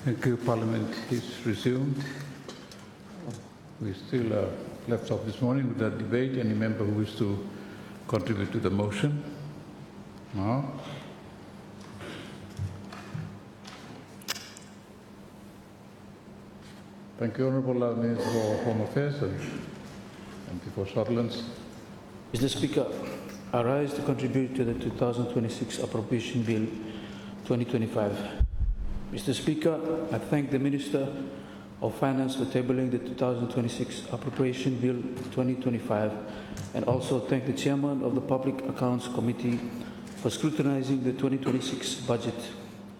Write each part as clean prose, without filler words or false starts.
Thank you. Parliament is resumed. We still are left off this morning with that debate. Any member who wishes to contribute to the motion? No? Thank you, Honourable Minister for Home Affairs and for Scotland. Mr. Speaker, I rise to contribute to the 2026 Appropriation Bill 2025. Mr. Speaker, I thank the Minister of Finance for tabling the 2026 Appropriation Bill 2025 and also thank the Chairman of the Public Accounts Committee for scrutinizing the 2026 budget,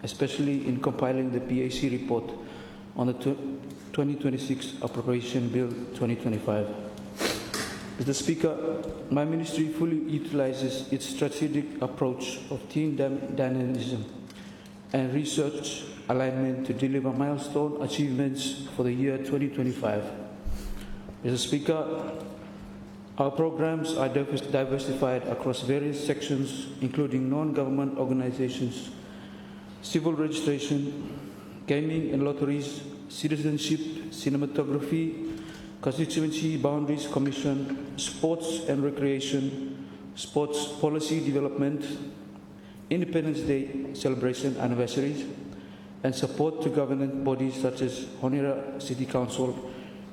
especially in compiling the PAC report on the 2026 Appropriation Bill 2025. Mr. Speaker, my ministry fully utilizes its strategic approach of team dynamism and research alignment to deliver milestone achievements for the year 2025. Mr. Speaker, our programs are diversified across various sections, including non-government organizations, civil registration, gaming and lotteries, citizenship, cinematography, Constituency Boundaries Commission, sports and recreation, sports policy development, Independence Day celebration anniversaries, and support to government bodies such as Honiara City Council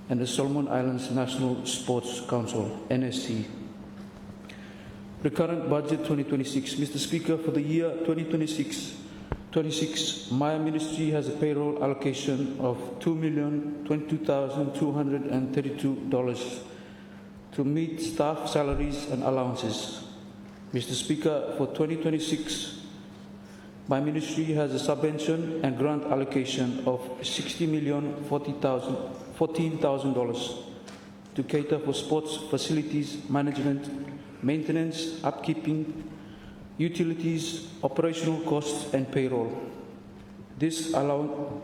and the Solomon Islands National Sports Council, NSC. The current budget 2026, Mr. Speaker, for the year 2026, my ministry has a payroll allocation of $2,022,232 to meet staff salaries and allowances. Mr. Speaker, for 2026, my ministry has a subvention and grant allocation of $60,014,000 to cater for sports facilities management, maintenance, upkeeping, utilities, operational costs, and payroll. This allocation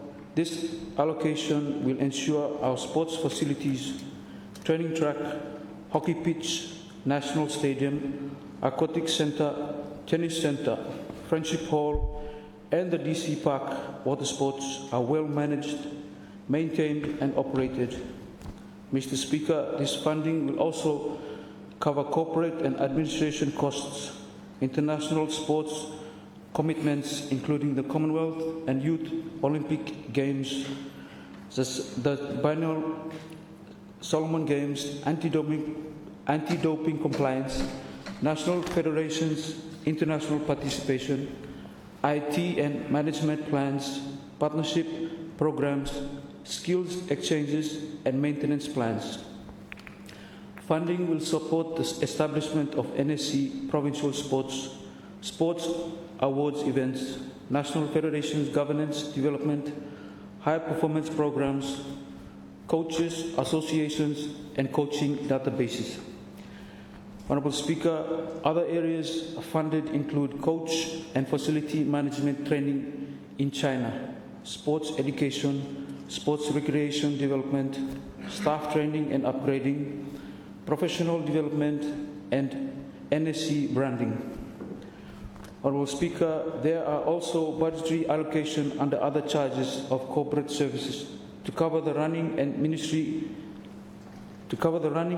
will ensure our sports facilities, training track, hockey pitch, national stadium, aquatic center, tennis center, Friendship Hall, and the DC Park water sports are well managed, maintained, and operated. Mr. Speaker, this funding will also cover corporate and administration costs, international sports commitments, including the Commonwealth and Youth Olympic Games, the biennial Solomon Games, anti-doping compliance, national federations, international participation, IT and management plans, partnership programs, skills exchanges, and maintenance plans. Funding will support the establishment of NSC provincial sports awards events, national federations governance development, high performance programs, coaches, associations, and coaching databases. Honourable Speaker, other areas funded include coach and facility management training in China, sports education, sports recreation development, staff training and upgrading, professional development, and NSC branding. Honourable Speaker, there are also budgetary allocation under other charges of corporate services to cover the running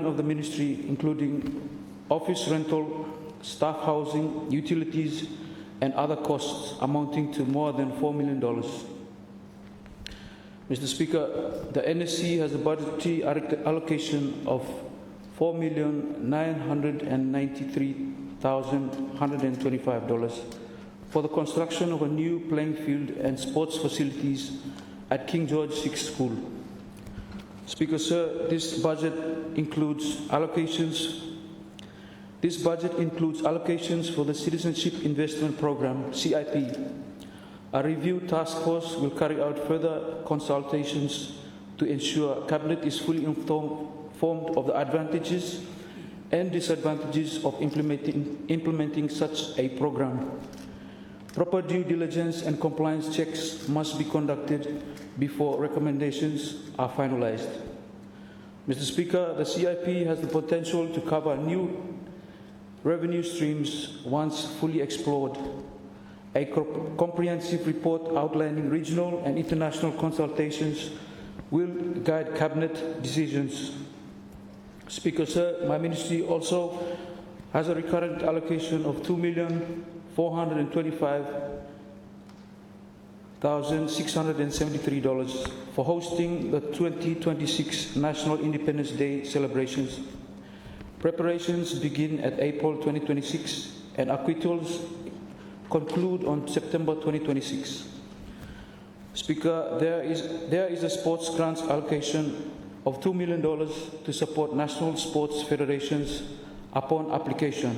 of the ministry, including office rental, staff housing, utilities, and other costs amounting to more than $4 million. Mr. Speaker, the NSC has a budgetary allocation of $4,993,125 for the construction of a new playing field and sports facilities at King George VI School. Speaker, sir, this budget includes allocations for the Citizenship Investment Program, CIP. A review task force will carry out further consultations to ensure Cabinet is fully informed of the advantages and disadvantages of implementing such a program. Proper due diligence and compliance checks must be conducted before recommendations are finalized. Mr. Speaker, the CIP has the potential to cover new revenue streams once fully explored, a comprehensive report outlining regional and international consultations will guide cabinet decisions. Speaker, sir, my ministry also has a recurrent allocation of $2,425,673 for hosting the 2026 National Independence Day celebrations. Preparations begin at April 2026 and acquittals conclude on September 2026. Speaker, there is a sports grants allocation of $2 million to support national sports federations upon application.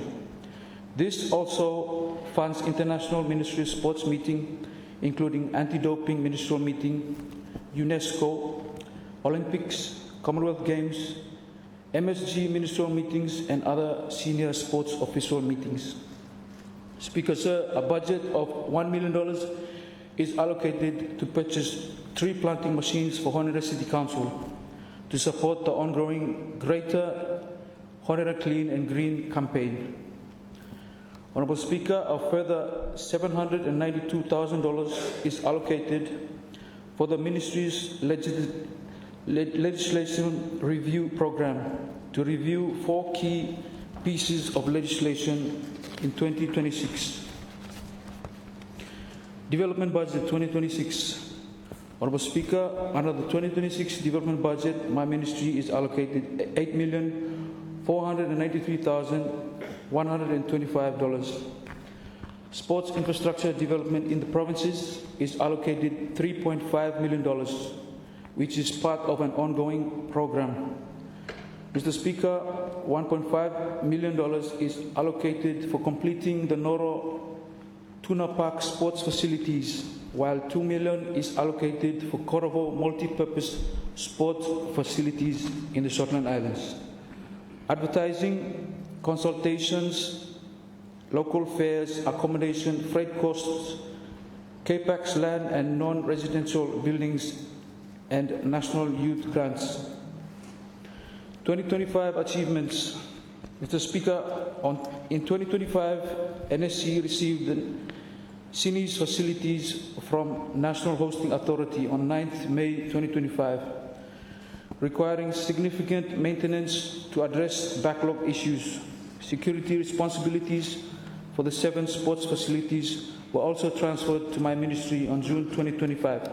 This also funds international ministerial sports meeting, including anti-doping ministerial meeting, UNESCO, Olympics, Commonwealth Games, MSG ministerial meetings, and other senior sports official meetings. Speaker, sir, a budget of $1 million is allocated to purchase tree planting machines for Honora City Council to support the ongoing Greater Honora Clean and Green campaign. Honourable Speaker, a further $792,000 is allocated for the Ministry's legislation review program to review 4 key pieces of legislation in 2026. Development Budget 2026. Honourable Speaker, under the 2026 Development Budget, my ministry is allocated $8,493,125. Sports infrastructure development in the provinces is allocated $3.5 million, which is part of an ongoing program. Mr. Speaker, $1.5 million is allocated for completing the Noro Tuna Park sports facilities, while $2 million is allocated for Korovo multi-purpose sports facilities in the Shortland Islands. Advertising, consultations, local fares, accommodation, freight costs, CAPEX land and non-residential buildings, and national youth grants. 2025 achievements. Mr. Speaker, in 2025, NSC received the CINIS facilities from National Hosting Authority on 9th May 2025, requiring significant maintenance to address backlog issues. Security responsibilities for the 7 sports facilities were also transferred to my ministry on June 2025.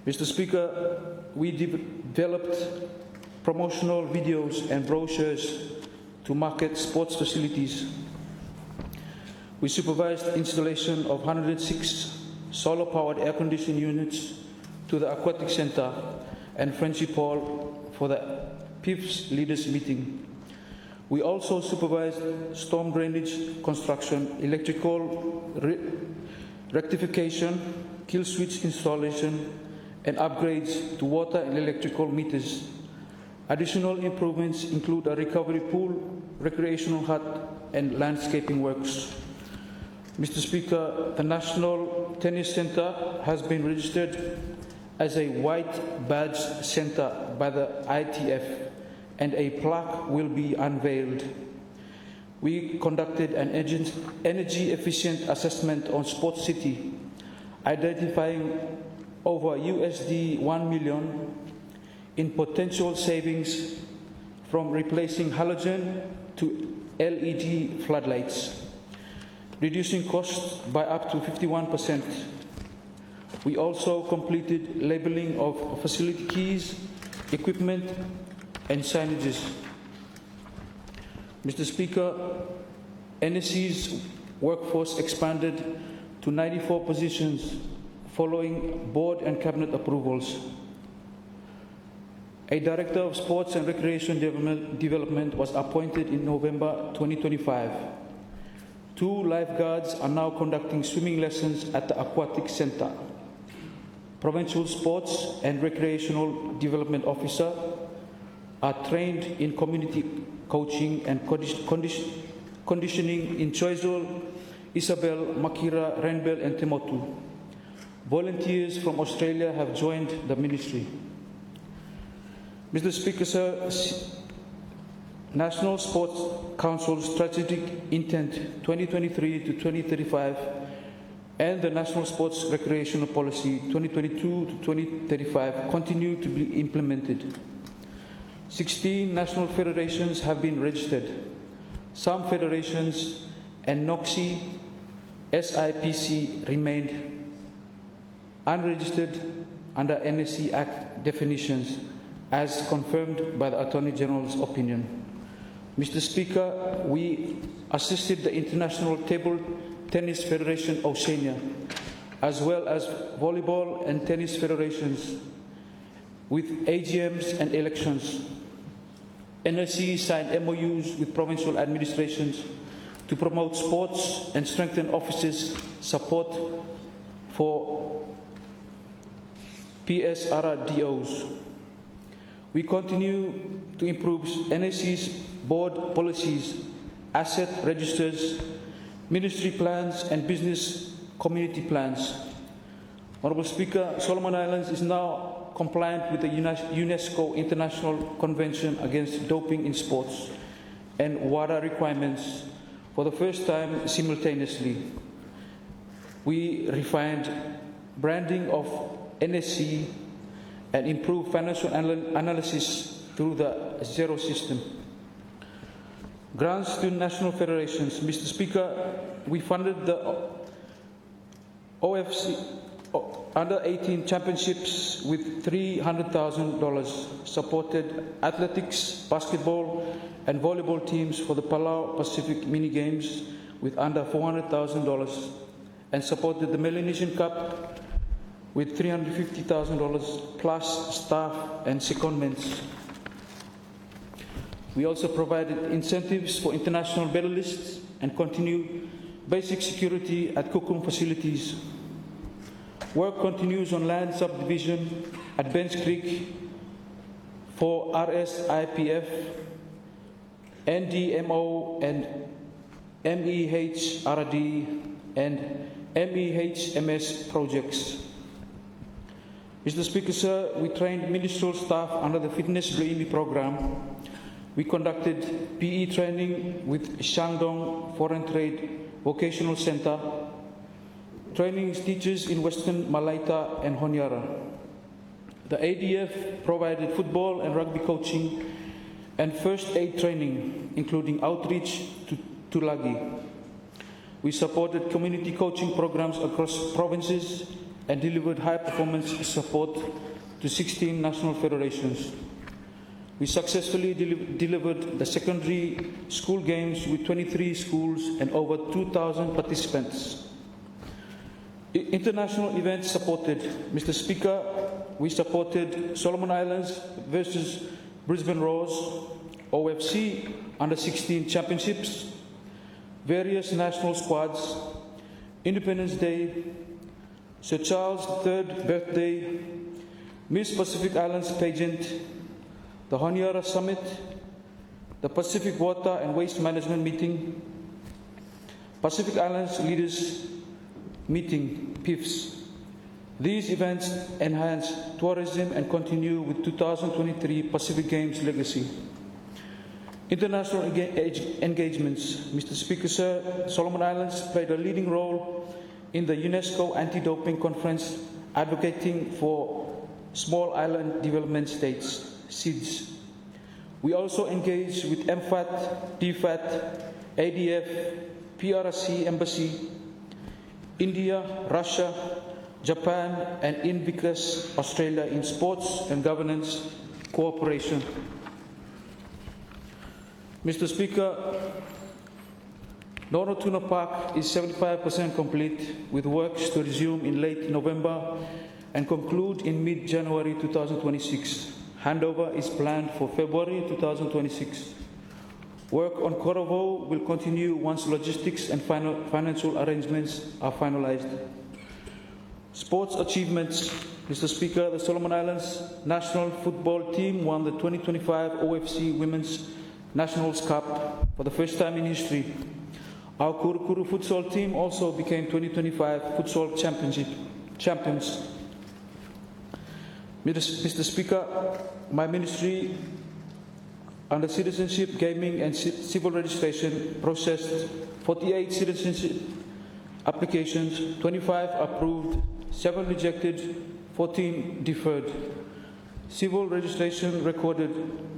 Mr. Speaker, we developed promotional videos and brochures to market sports facilities. We supervised installation of 106 solar-powered air-conditioned units to the Aquatic Centre and Friendship Hall for the PIFS leaders meeting. We also supervised storm drainage construction, electrical rectification, kill switch installation, and upgrades to water and electrical meters. Additional improvements include a recovery pool, recreational hut, and landscaping works. Mr. Speaker, the National Tennis Centre has been registered as a white badge centre by the ITF, and a plaque will be unveiled. We conducted an energy-efficient assessment on Sports City, identifying over USD 1 million in potential savings from replacing halogen to LED floodlights, reducing costs by up to 51%. We also completed labeling of facility keys, equipment, and signages. Mr. Speaker, NSC's workforce expanded to 94 positions following board and cabinet approvals. A Director of Sports and Recreation Development was appointed in November 2025. 2 lifeguards are now conducting swimming lessons at the Aquatic Centre. Provincial Sports and Recreational Development Officer are trained in community coaching and conditioning in Choiseul, Isabel, Makira, Renbel, and Temotu. Volunteers from Australia have joined the ministry. Mr. Speaker, sir, National Sports Council Strategic Intent 2023 to 2035 and the National Sports Recreational Policy 2022 to 2035 continue to be implemented. 16 national federations have been registered. Some federations and NOCSI, SIPC remained unregistered under NSC Act definitions as confirmed by the Attorney General's opinion. Mr. Speaker, we assisted the International Table Tennis Federation Oceania, as well as volleyball and tennis federations with AGMs and elections. NSC signed MOUs with provincial administrations to promote sports and strengthen officers' support for PSRDOs. We continue to improve NSC's board policies, asset registers, ministry plans, and business community plans. Honourable Speaker, Solomon Islands is now compliant with the UNESCO International Convention Against Doping in Sports and WADA requirements for the first time simultaneously. We refined branding of NSC and improved financial analysis through the Zero system. Grants to national federations. Mr. Speaker, we funded the OFC Under-18 Championships with $300,000, supported athletics, basketball and volleyball teams for the Palau Pacific Mini Games with under $400,000, and supported the Melanesian Cup with $350,000 plus staff and secondments. We also provided incentives for international medalists and continue basic security at Kukum facilities. Work continues on land subdivision at Bench Creek for RSIPF, NDMO and MEHRD and MEHMS projects. Mr. Speaker, sir, we trained ministerial staff under the Fitness Bleimi program. We conducted PE training with Shandong Foreign Trade Vocational Center, training teachers in Western Malaita and Honiara. The ADF provided football and rugby coaching and first aid training, including outreach to Tulagi. We supported community coaching programs across provinces and delivered high performance support to 16 national federations. We successfully delivered the secondary school games with 23 schools and over 2,000 participants. International events supported. Mr. Speaker, we supported Solomon Islands versus Brisbane Roars, OFC Under-16 Championships, various national squads, Independence Day, Sir Charles' 3rd birthday, Miss Pacific Islands pageant, the Honiara Summit, the Pacific Water and Waste Management Meeting, Pacific Islands Leaders Meeting, PIFs. These events enhance tourism and continue with 2023 Pacific Games legacy. International engagements. Mr. Speaker, sir, Solomon Islands played a leading role in the UNESCO Anti-Doping Conference, advocating for small island development states, SIDS. We also engaged with MFAT, DFAT, ADF, PRC Embassy, India, Russia, Japan, and Invictus Australia in sports and governance cooperation. Mr. Speaker, Noro Tuna Park is 75% complete, with works to resume in late November and conclude in mid-January 2026. Handover is planned for February 2026. Work on Korovo will continue once logistics and financial arrangements are finalized. Sports achievements. Mr. Speaker, the Solomon Islands national football team won the 2025 OFC Women's Nationals Cup for the first time in history. Our Kurukuru futsal team also became 2025 futsal champions. Mr. Speaker, my ministry under citizenship, gaming and civil registration processed 48 citizenship applications, 25 approved, 7 rejected, 14 deferred. Civil registration recorded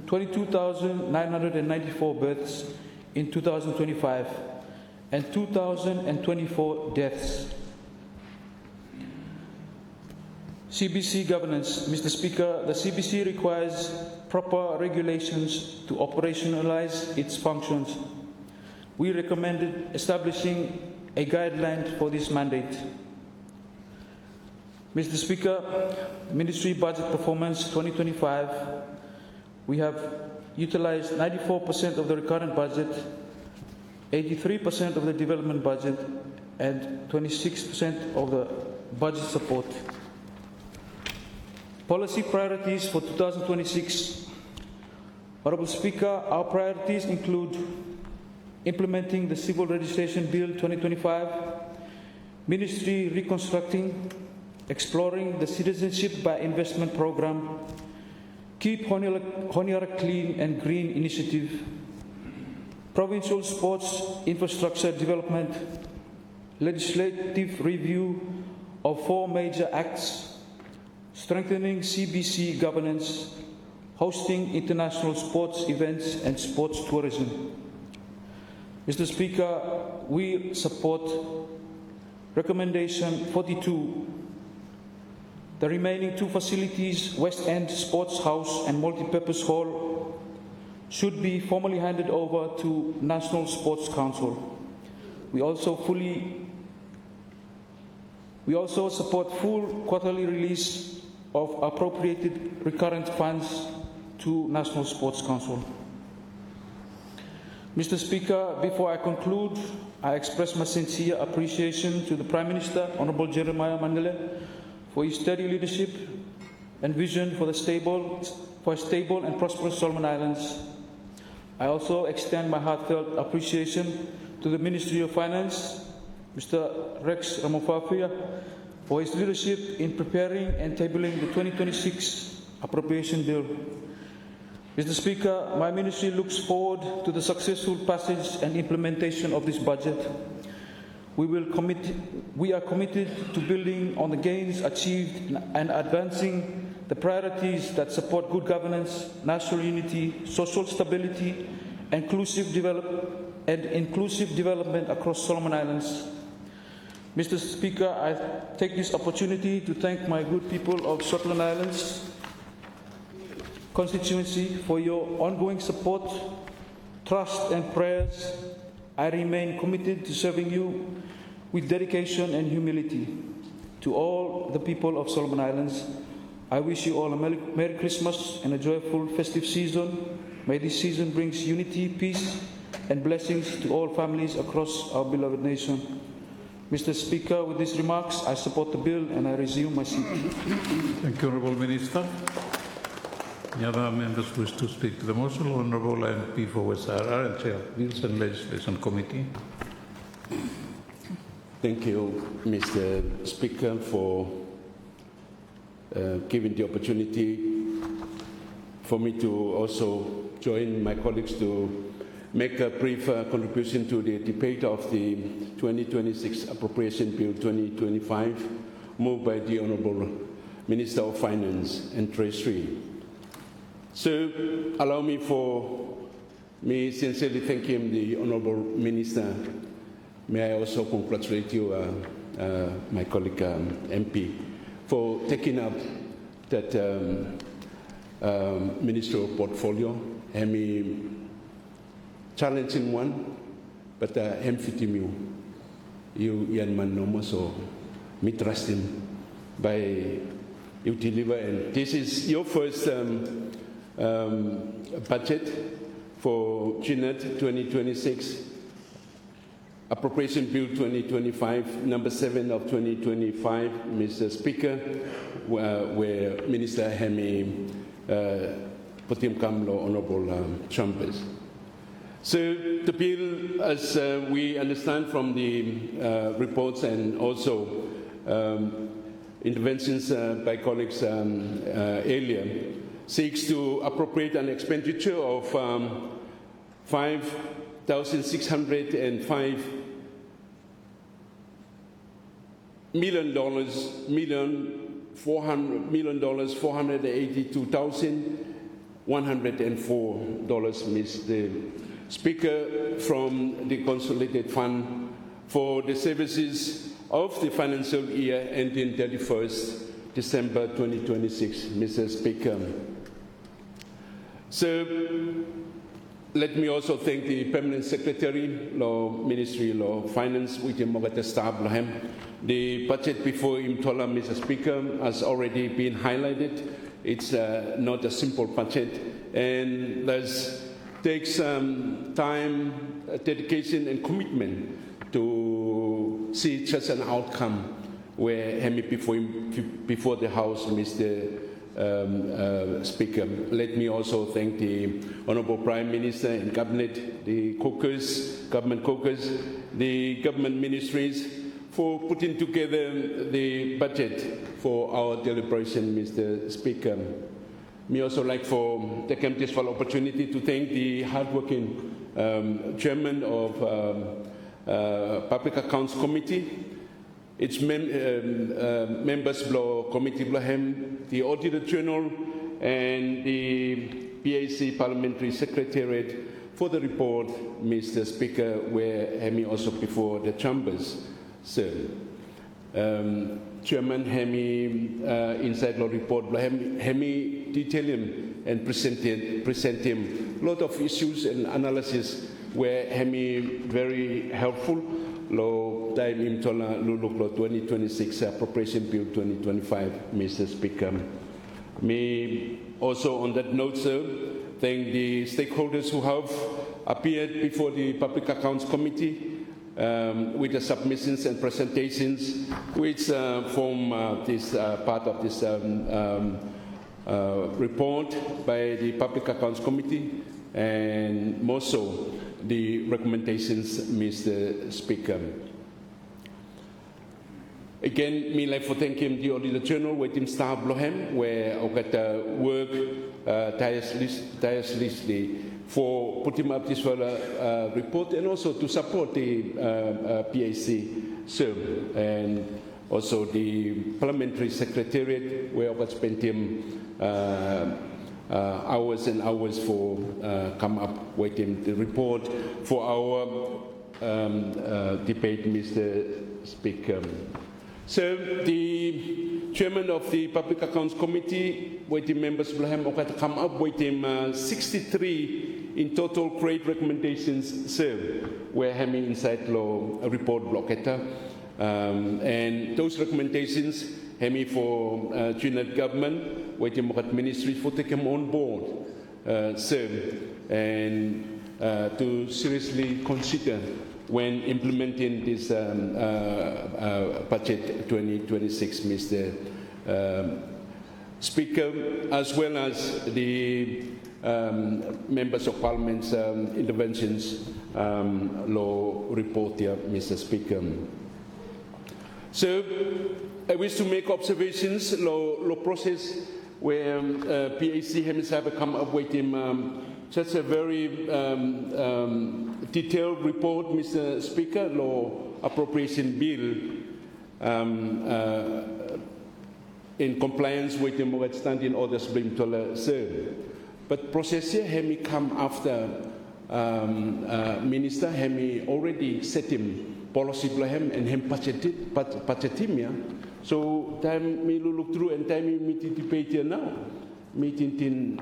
22,994 births in 2025 and 2,024 deaths. CBC governance. Mr. Speaker, the CBC requires proper regulations to operationalize its functions. We recommended establishing a guideline for this mandate. Mr. Speaker, Ministry Budget Performance 2025, we have utilized 94% of the recurrent budget, 83% of the development budget, and 26% of the budget support. Policy priorities for 2026. Honourable Speaker, our priorities include implementing the Civil Registration Bill 2025, Ministry reconstructing, exploring the Citizenship by Investment Program, Keep Honiara Clean and Green Initiative, Provincial Sports Infrastructure Development, Legislative Review of 4 major acts, strengthening CBC governance, hosting international sports events and sports tourism. Mr. Speaker, we support recommendation 42. The remaining 2 facilities, West End Sports House and Multipurpose Hall, should be formally handed over to National Sports Council. We also support full quarterly release of appropriated recurrent funds to National Sports Council. Mr. Speaker, before I conclude, I express my sincere appreciation to the Prime Minister, Honourable Jeremiah Mandela, for his steady leadership and vision for a stable and prosperous Solomon Islands. I also extend my heartfelt appreciation to the Ministry of Finance, Mr. Rex Ramaphosa, for his leadership in preparing and tabling the 2026 appropriation bill. Mr. Speaker, my ministry looks forward to the successful passage and implementation of this budget. We are committed to building on the gains achieved and advancing the priorities that support good governance, national unity, social stability, inclusive development across Solomon Islands. Mr. Speaker, I take this opportunity to thank my good people of Solomon Islands constituency for your ongoing support, trust and prayers. I remain committed to serving you with dedication and humility. To all the people of Solomon Islands, I wish you all a Merry Christmas and a joyful festive season. May this season bring unity, peace and blessings to all families across our beloved nation. Mr. Speaker, with these remarks, I support the bill and I resume my seat. Thank you, Honourable Minister. Any other members who wish to speak to the motion? Honourable MP for West Sahara and Chair of Bills and Legislation Committee. Thank you, Mr. Speaker, for giving the opportunity for me to also join my colleagues to make a brief contribution to the debate of the 2026 Appropriation Bill 2025, moved by the Honourable Minister of Finance and Treasury. So, allow me sincerely thank him, the Honourable Minister. May I also congratulate you, my colleague MP, for taking up that ministerial portfolio. I'm challenging one, but I'm fitting you yan man no so me trust him by you deliver. And this is your first budget for GNET 2026. Appropriation Bill 2025, number 7 of 2025, Mr. Speaker, where Minister Hemi Potim Kamlo, Honourable Chambers. So the bill, as we understand from the reports and also interventions by colleagues earlier, seeks to appropriate an expenditure of 5,605 $482,104, Mr. Speaker, from the Consolidated Fund for the services of the financial year ending 31st December 2026, Mr. Speaker. So, let me also thank the Permanent Secretary, Law Ministry, Law Finance, William Mogata Stablahem. The budget before him, Tola, Mr. Speaker, has already been highlighted. It's not a simple budget, and there's takes time, dedication, and commitment to see just an outcome where before the House, Mr. Speaker. Let me also thank the Honourable Prime Minister and Cabinet, the government caucus, the government ministries for putting together the budget for our deliberation, Mr. Speaker. Me also like for taking this opportunity to thank the hardworking chairman of Public Accounts Committee, its members of Committee Blahem, the Auditor General, and the PAC Parliamentary Secretariat for the report, Mr. Speaker, where Hemi also before the chambers. So, Chairman Hemi inside the report, Hemi detail him and present him a lot of issues and analysis where Hemi very helpful. Lo time in tola luluk lo 2026 appropriation bill 2025, Mr. Speaker. Me also on that note, sir, thank the stakeholders who have appeared before the Public Accounts Committee with the submissions and presentations which form this part of this report by the Public Accounts Committee, and more so the recommendations, Mr. Speaker. Again, me like for thanking the Auditor General with him staff Blohem, where I got work tirelessly for putting up this report, and also to support the PAC SERM, and also the Parliamentary Secretariat, where I got spent him hours and hours for come up with him the report for our debate, Mr. Speaker. So the chairman of the Public Accounts Committee, with the members of Blahem, come up with him 63 in total great recommendations, sir, where Hemi inside law report blocketta, and those recommendations Hemi for Junit government, with the ministries for taking on board, sir, and to seriously consider when implementing this budget 2026, Mr. Speaker, as well as the members of Parliament's interventions law report here, Mr. Speaker. So, I wish to make observations, law process, where PAC himself come up with him such a very detailed report, Mr. Speaker, law appropriation bill in compliance with the Mogat standing orders being served. But process here, Hemi come after Minister Hemi already set him policy blahem and him budgetim, yeah. So time me look through and time me debate here now, meeting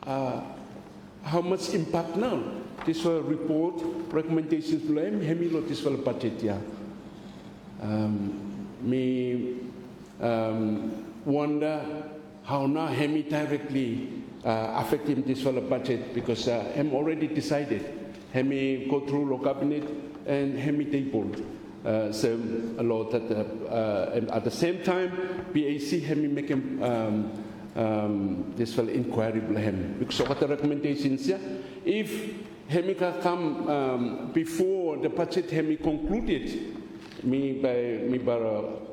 how much impact now this report recommendations blahem Hemi lo this budget, yeah. Me wonder how now Hemi directly affecting this budget, because Hem already decided. Hemi go through law cabinet and Hemi tabled so a lot and at the same time PAC Hemi making this inquiry Hem, because of the recommendations, yeah. If Hemi can come before the budget Hemi concluded, me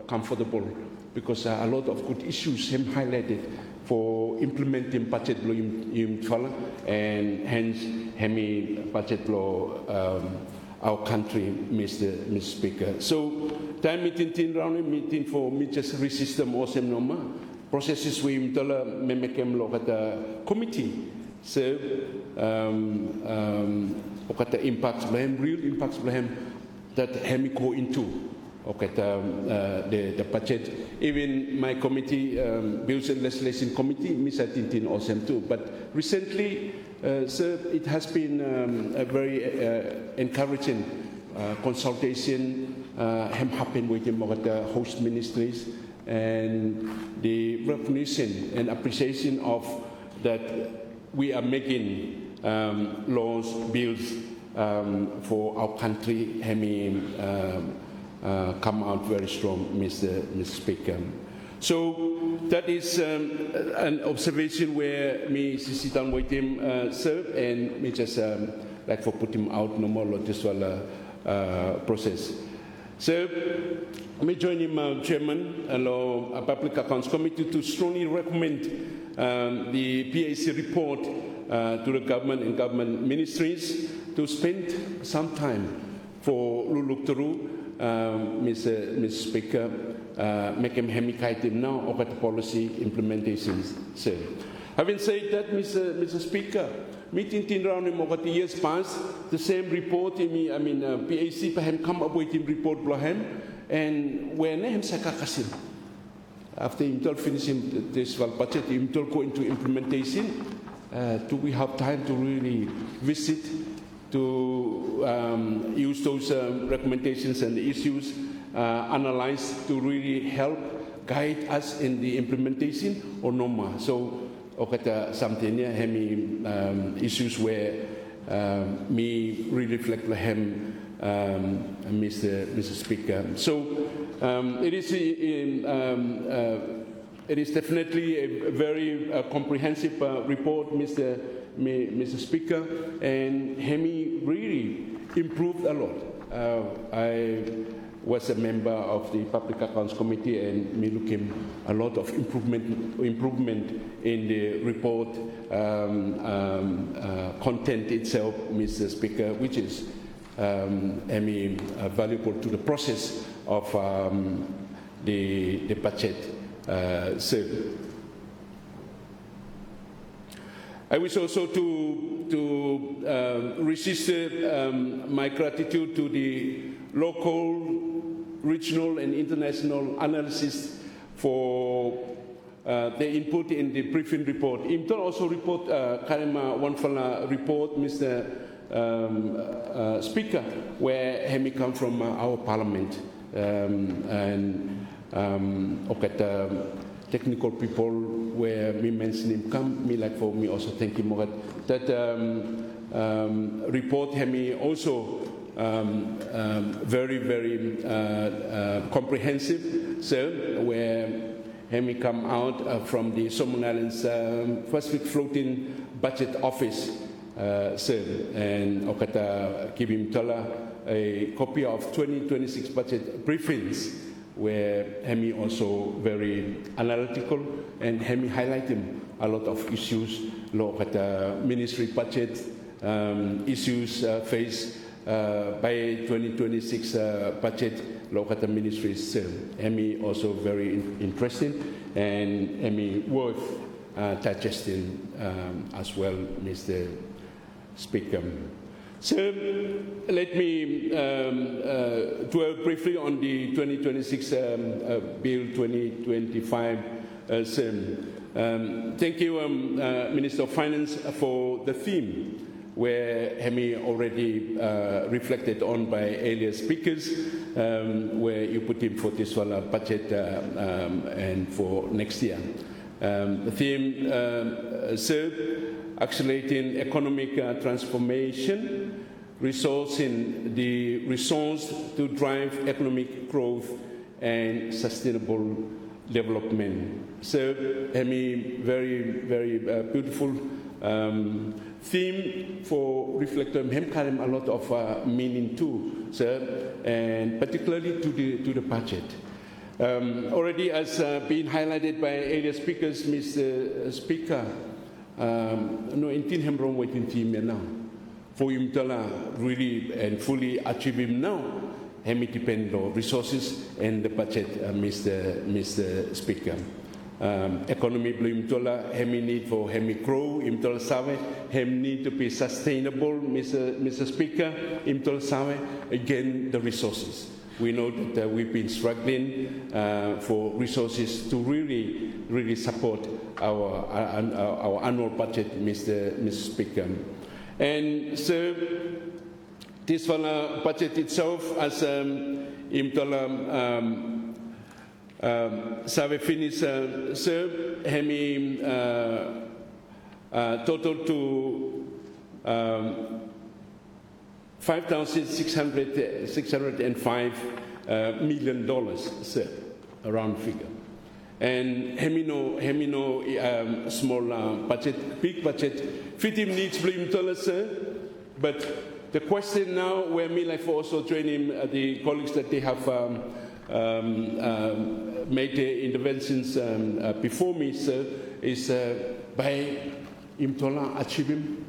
comfortable, because a lot of good issues Hem highlighted for implementing budget law and hence Hemi budget law our country, Mr. Speaker. So, time meeting round meeting for me just resist the most normal processes we mtola memekem lo kata committee. So, kata impacts blahem, real impacts blahem that hemi go into. The budget, even my committee, Bills and Legislation Committee, Misa Tintin awesome too. But recently, sir, it has been a very encouraging consultation happened with the host ministries, and the recognition and appreciation of that we are making laws, bills for our country, come out very strong, Mr. Speaker. So that is an observation where me sit down with him, sir, and me just like for put him out no more this process. So me join him, Chairman, allow Public Accounts Committee to strongly recommend the PAC report to the government and government ministries to spend some time for look through. Mr. Speaker, make him hemikaitim now over the policy implementations. So, having said that, Mr. Speaker, meeting round in over the years past, the same report, PAC perhaps come up with him report blahem, and when him sakakasim. After him finishing this budget, him go into implementation. Do we have time to really visit? To use those recommendations and issues, analyze to really help guide us in the implementation or no more. So, something issues where me really reflect him, Mr. Speaker. So, it is definitely a very comprehensive report, Mr. Speaker, and Hemi really improved a lot. I was a member of the Public Accounts Committee, and me looking a lot of improvement in the report content itself, Mr. Speaker, which is valuable to the process of the budget. I wish also to resist my gratitude to the local, regional, and international analysts for their input in the briefing report. Imton also report, Karima Wanfala report, Mr. Speaker, where Hemi come from our parliament, technical people where me mention him come, me like for me also thank him that report Hemi also very, very comprehensive, so where Hemi come out from the Solomon Islands Pacific Floating Budget Office, and Okata give him a copy of 2026 budget briefings, where Hemi also very analytical, and Hemi highlighting a lot of issues, look at the ministry budget issues faced by 2026 budget, look at the ministries. Hemi also very interesting, and Hemi worth digesting as well, Mr. Speaker. So let me dwell briefly on the 2026 Bill 2025. Thank you, Minister of Finance, for the theme, where Hemi already reflected on by earlier speakers, where you put in for this budget and for next year. The theme served accelerating economic transformation, resourcing the resource to drive economic growth and sustainable development. So, Hemi, very, very beautiful theme for reflecting him a lot of meaning too, sir, and particularly to the budget. Already, as been highlighted by earlier speakers, Mr. Speaker, no intin hem wrong waiting team now. for imtala really and fully achieve him now, hemi depend on resources and the budget, Mr. Speaker. Economy blue imtola, hemi need for hemi grow, imtola save, hemi need to be sustainable, Mr. Speaker, imtola save, again the resources. We know that we've been struggling for resources to really support our annual budget, Mr. Speaker. And so this budget itself, as imtola save finish serve hemi total to $5,605 million, sir, around figure. And hemino small budget, big budget, fitting needs blame dollars, sir. But the question now, where me like for also training the colleagues that they have made the interventions before me, sir, is by imtola achieving.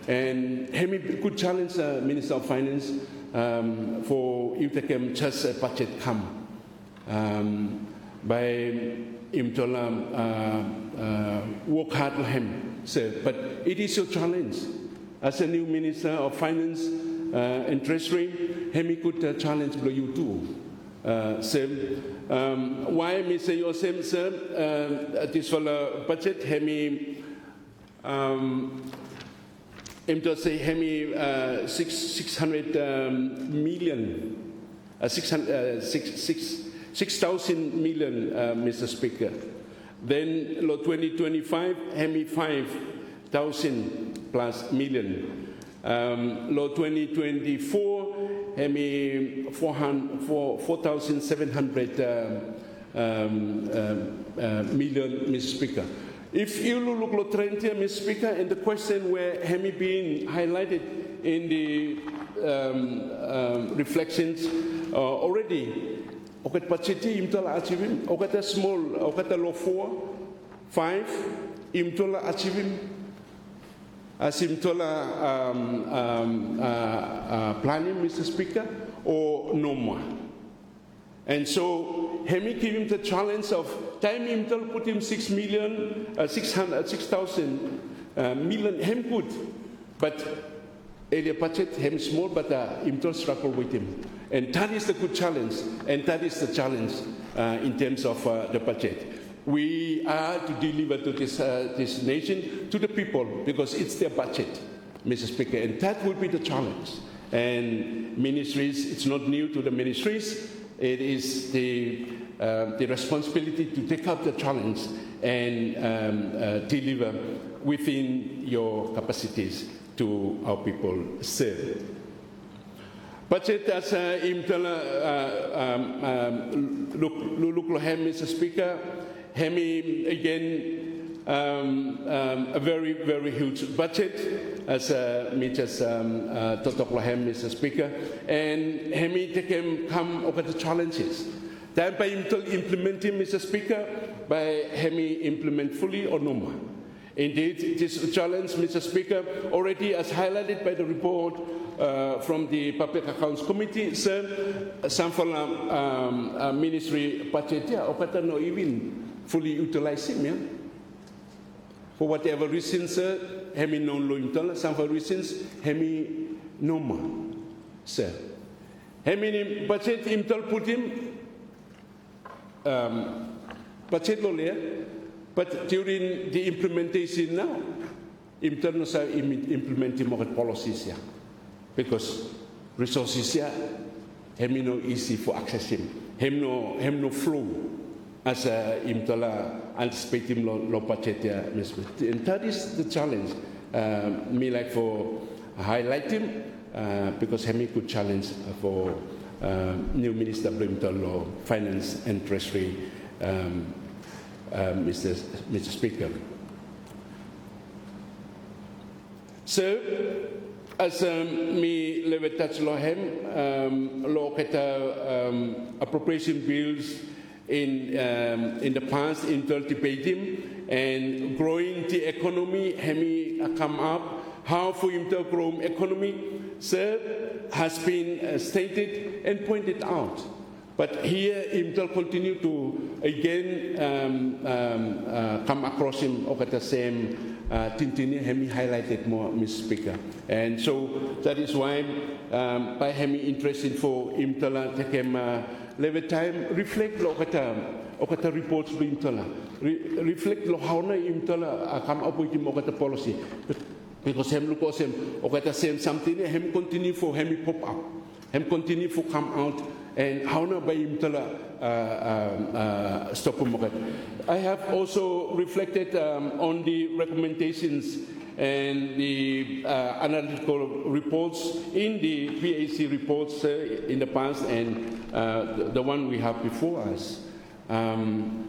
And hemi good challenge, Minister of Finance, for if they can just a budget come by imtola work hard for him, sir. But it is your challenge as a new Minister of Finance and Treasury. Hemi good challenge for you too. Same. Why me say your same, sir? This for budget hemi. Just say hemi 600 million, 6,000 million, Mr. Speaker. Then law 2025 hemi 5,000 plus million. Law 2024 hemi 4,700 million, Mr. Speaker. If you look at trend here, Mr. Speaker, and the question where hemi being highlighted in the reflections already, okat pachiti imtola achieving, okata small, okata law 4, 5, imtola achieving, asimtola planning, Mr. Speaker, or no more. And so, hemi give him the challenge of time imtol put him 6,000 million, hem good. But area budget, hem small, but imtol struggle with him. And that is the good challenge, and that is the challenge in terms of the budget. We are to deliver to this nation, to the people, because it's their budget, Mr. Speaker, and that would be the challenge. And ministries, it's not new to the ministries. It is the responsibility to take up the challenge and deliver within your capacities to our people serve. Budget as look Mr. Speaker, hemi again a very, very huge budget, as me just Mr. Speaker, and hemi can come over the challenges. Then by implementing, Mr. Speaker, by hemi implement fully or no more. Indeed, this challenge, Mr. Speaker, already as highlighted by the report from the Public Accounts Committee, sir, some for ministry budget, yeah, or no even fully utilizing, yeah. For whatever reasons, sir, hemi non lointal, some for reasons, hemi no more, sir. Hemi budget imtal put him budget lawyer, but during the implementation now, imtal sa implementing more policies, yeah, because resources, yeah, hemi no easy for accessing, hemi no flow. As imtala anticipating low budget, and that is the challenge. Me like for highlighting because hemi could challenge for new Minister Blimtol Finance and Treasury, Mr. Speaker. So, as me level touch law hem law appropriation bills. In the past, in debating and growing the economy, hemi come up how for intergrown economy, sir, has been stated and pointed out. But here, IMTAL continue to again come across him over the same Tintini Hemi highlighted more, Mr. Speaker. And so that is why by Hemi interested for IMTAL take him level time reflect lo kata reports be IMTAL reflect lo how na IMTAL come up with him kata policy because him look him kata same something him continue for Hemi pop up him continue for come out. And how na by IMTAL stop market. I have also reflected on the recommendations and the analytical reports in the PAC reports in the past and the one we have before us. Meeting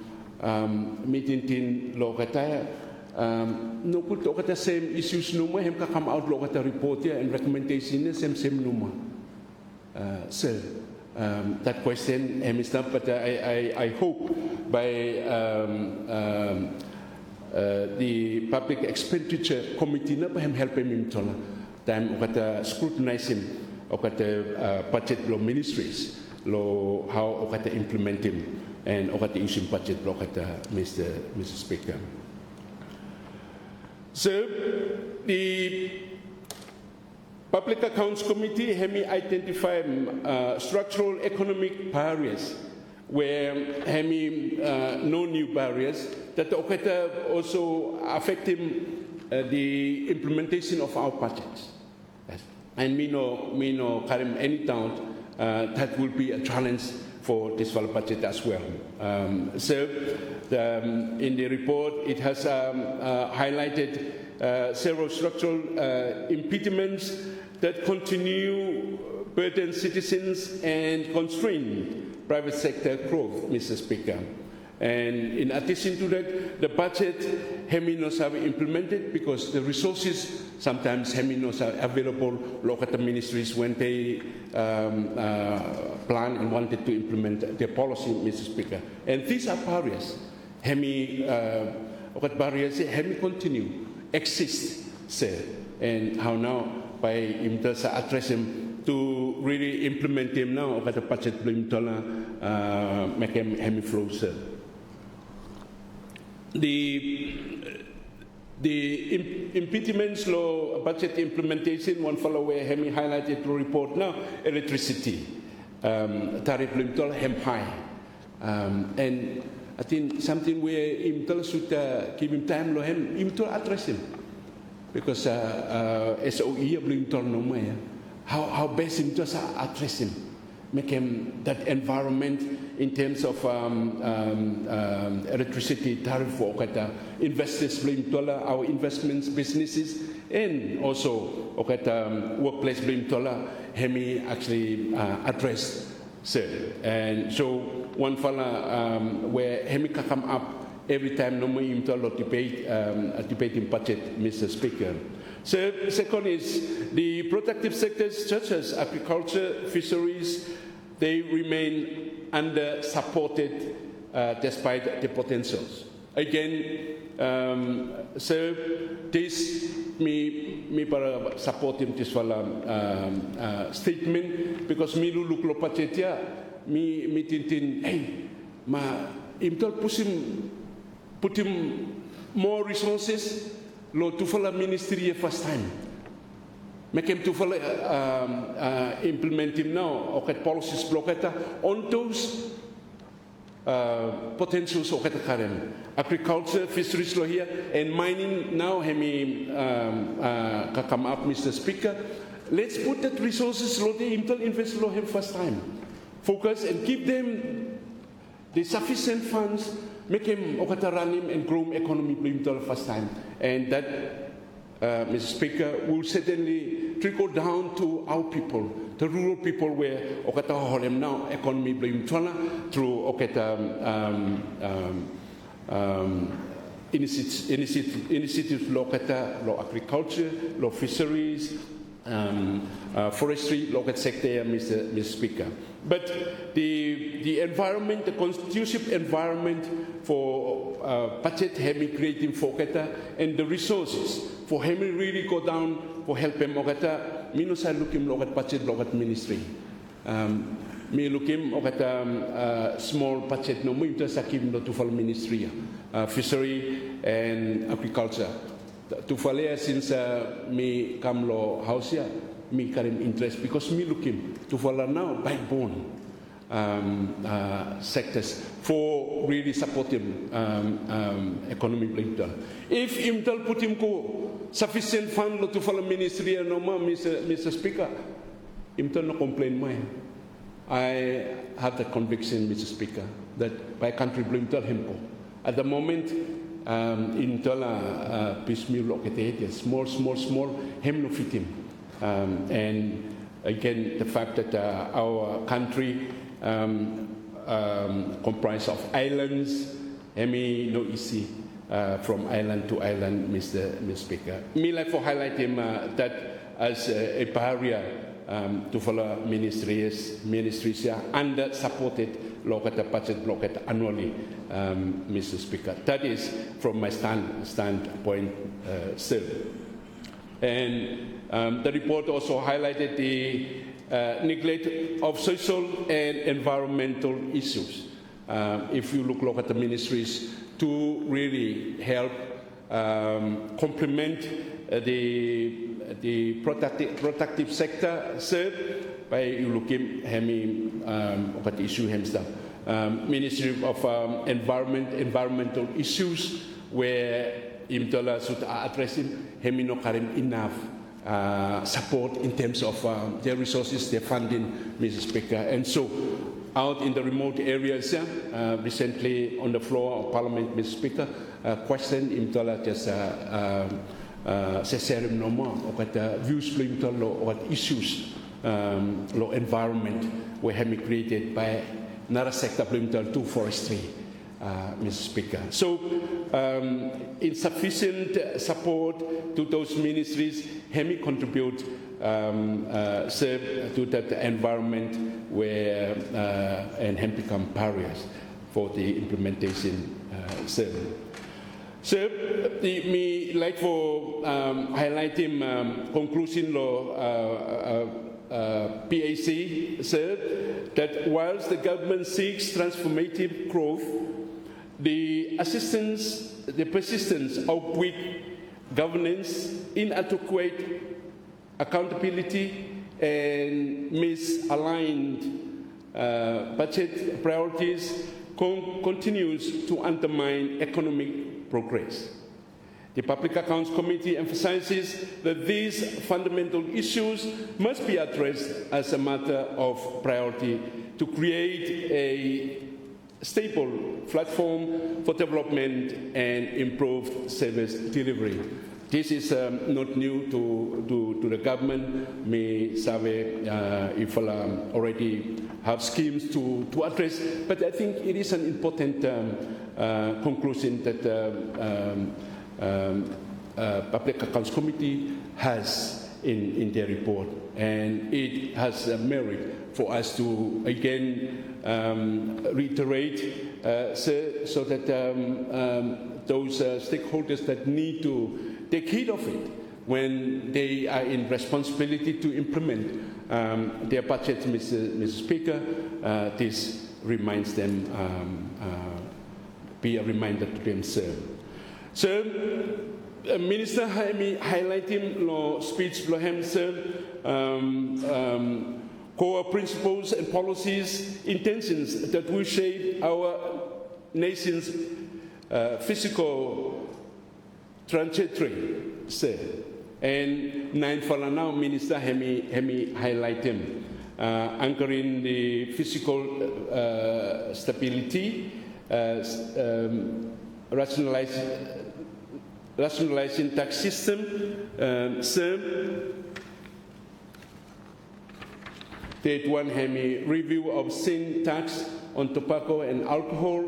tin lo kata no good lo kata same issues numa hem ka come out lo kata report and recommendation same numa. Sir. That question, Mr. But I hope by the Public Expenditure Committee, na pa help him to time okata scrutinize him okata budget law ministries law how okata implement him and okata issue budget law okata Mr. Speaker. So the Public Accounts Committee Hemi identified structural economic barriers where Hemi no new barriers that also affecting the implementation of our budgets. And me no Karim any doubt that will be a challenge for this budget as well. So in the report it has highlighted several structural impediments that continue burden citizens and constrain private sector growth, Mr. Speaker. And in addition to that, the budget Heminos have implemented because the resources sometimes Heminos are available local ministries when they plan and wanted to implement their policy, Mr. Speaker. And these are barriers. Barriers Hemi continue exist, sir, and how now by IMTAL address him to really implement him now over the budget IMTAL make him Hemi flow, sir. The impediments law budget implementation one follow where Hemi highlighted to report now electricity tariff IMTAL hem high and I think something where IMTAL should give him time lo hem IMTAL address him because SOE of IMTAL no more how best IMTAL address him make him that environment in terms of electricity tariff for investors IMTAL our investments businesses and also workplace IMTAL Hemi actually address. Sir. And so one fella where Hemika come up every time no more IMTAL debating budget, Mr. Speaker. So second is the productive sectors such as agriculture, fisheries, they remain under supported despite the potentials. Again, so this me para support him this statement because me look lo pachetia me tintin hey ma IMTAL put him more resources lo to fala ministry first time make him to fala implement him now okay policies blocketa on those potentials of Karen. Agriculture, fisheries law here, and mining now Hemi come up, Mr. Speaker. Let's put that resources law the IMTAL invest law him first time. Focus and give them the sufficient funds, make him run him and grow economy IMTAL first time. And that Mr. Speaker, will certainly trickle down to our people, the rural people where Okata now economy blame through initiatives law agriculture, law fisheries, forestry local sector, Mr. Speaker. But the environment, the conducive environment for budget having creating for kata and the resources for having really go down for help them kata minusa looking lokat budget lokat ministry. Me looking kata small budget no mo sakim no tufal ministry fishery and agriculture. Tufalea since me come lo house ya me karim interest because me looking to follow now backbone sectors for really supporting economic later. If imtal put him ko sufficient fund to follow ministry no ma Mr. Speaker, imtal no complain mai. I have the conviction, Mr. Speaker, that by country blame tell him ko. At the moment, in Tola piecemeal located, small, him no fit him. And again, the fact that our country comprised of islands, hemi no easy from island to island, Mr. Speaker. Me like for highlight him that as a barrier to follow ministries under supported local budget blocked annually, Mr. Speaker. That is from my standpoint, sir. And the report also highlighted the neglect of social and environmental issues. If you look at the ministries to really help complement the productive sector, sir, by looking at the issue himself. Ministry of environmental issues where Imtola should address him, no karim enough support in terms of their resources, their funding, Mr. Speaker. And so out in the remote areas, recently on the floor of Parliament, Mr. Speaker, question Imtola just seserim no more about views Imtola or issues law environment were created by another sector to forestry, Mr. Speaker. So insufficient support to those ministries contribute to that environment where and become barriers for the implementation. So, me like for highlighting conclusion law PAC said that whilst the government seeks transformative growth, the persistence of weak governance, inadequate accountability, and misaligned budget priorities continues to undermine economic progress. The Public Accounts Committee emphasizes that these fundamental issues must be addressed as a matter of priority to create a stable platform for development and improved service delivery. This is not new to the government. Me sabe if already have schemes to address, but I think it is an important conclusion that Public Accounts Committee has in their report, and it has merit for us to again reiterate so that those stakeholders that need to take heed of it when they are in responsibility to implement their budget, Mr. Speaker, this reminds them, be a reminder to themselves. So, Minister highlighting the speech himself, core principles and policies, intentions that will shape our nation's physical trajectory. And nine for now, Minister hemi highlight him, anchoring the physical stability, rationalizing tax system, that one hemi review of sin tax on tobacco and alcohol,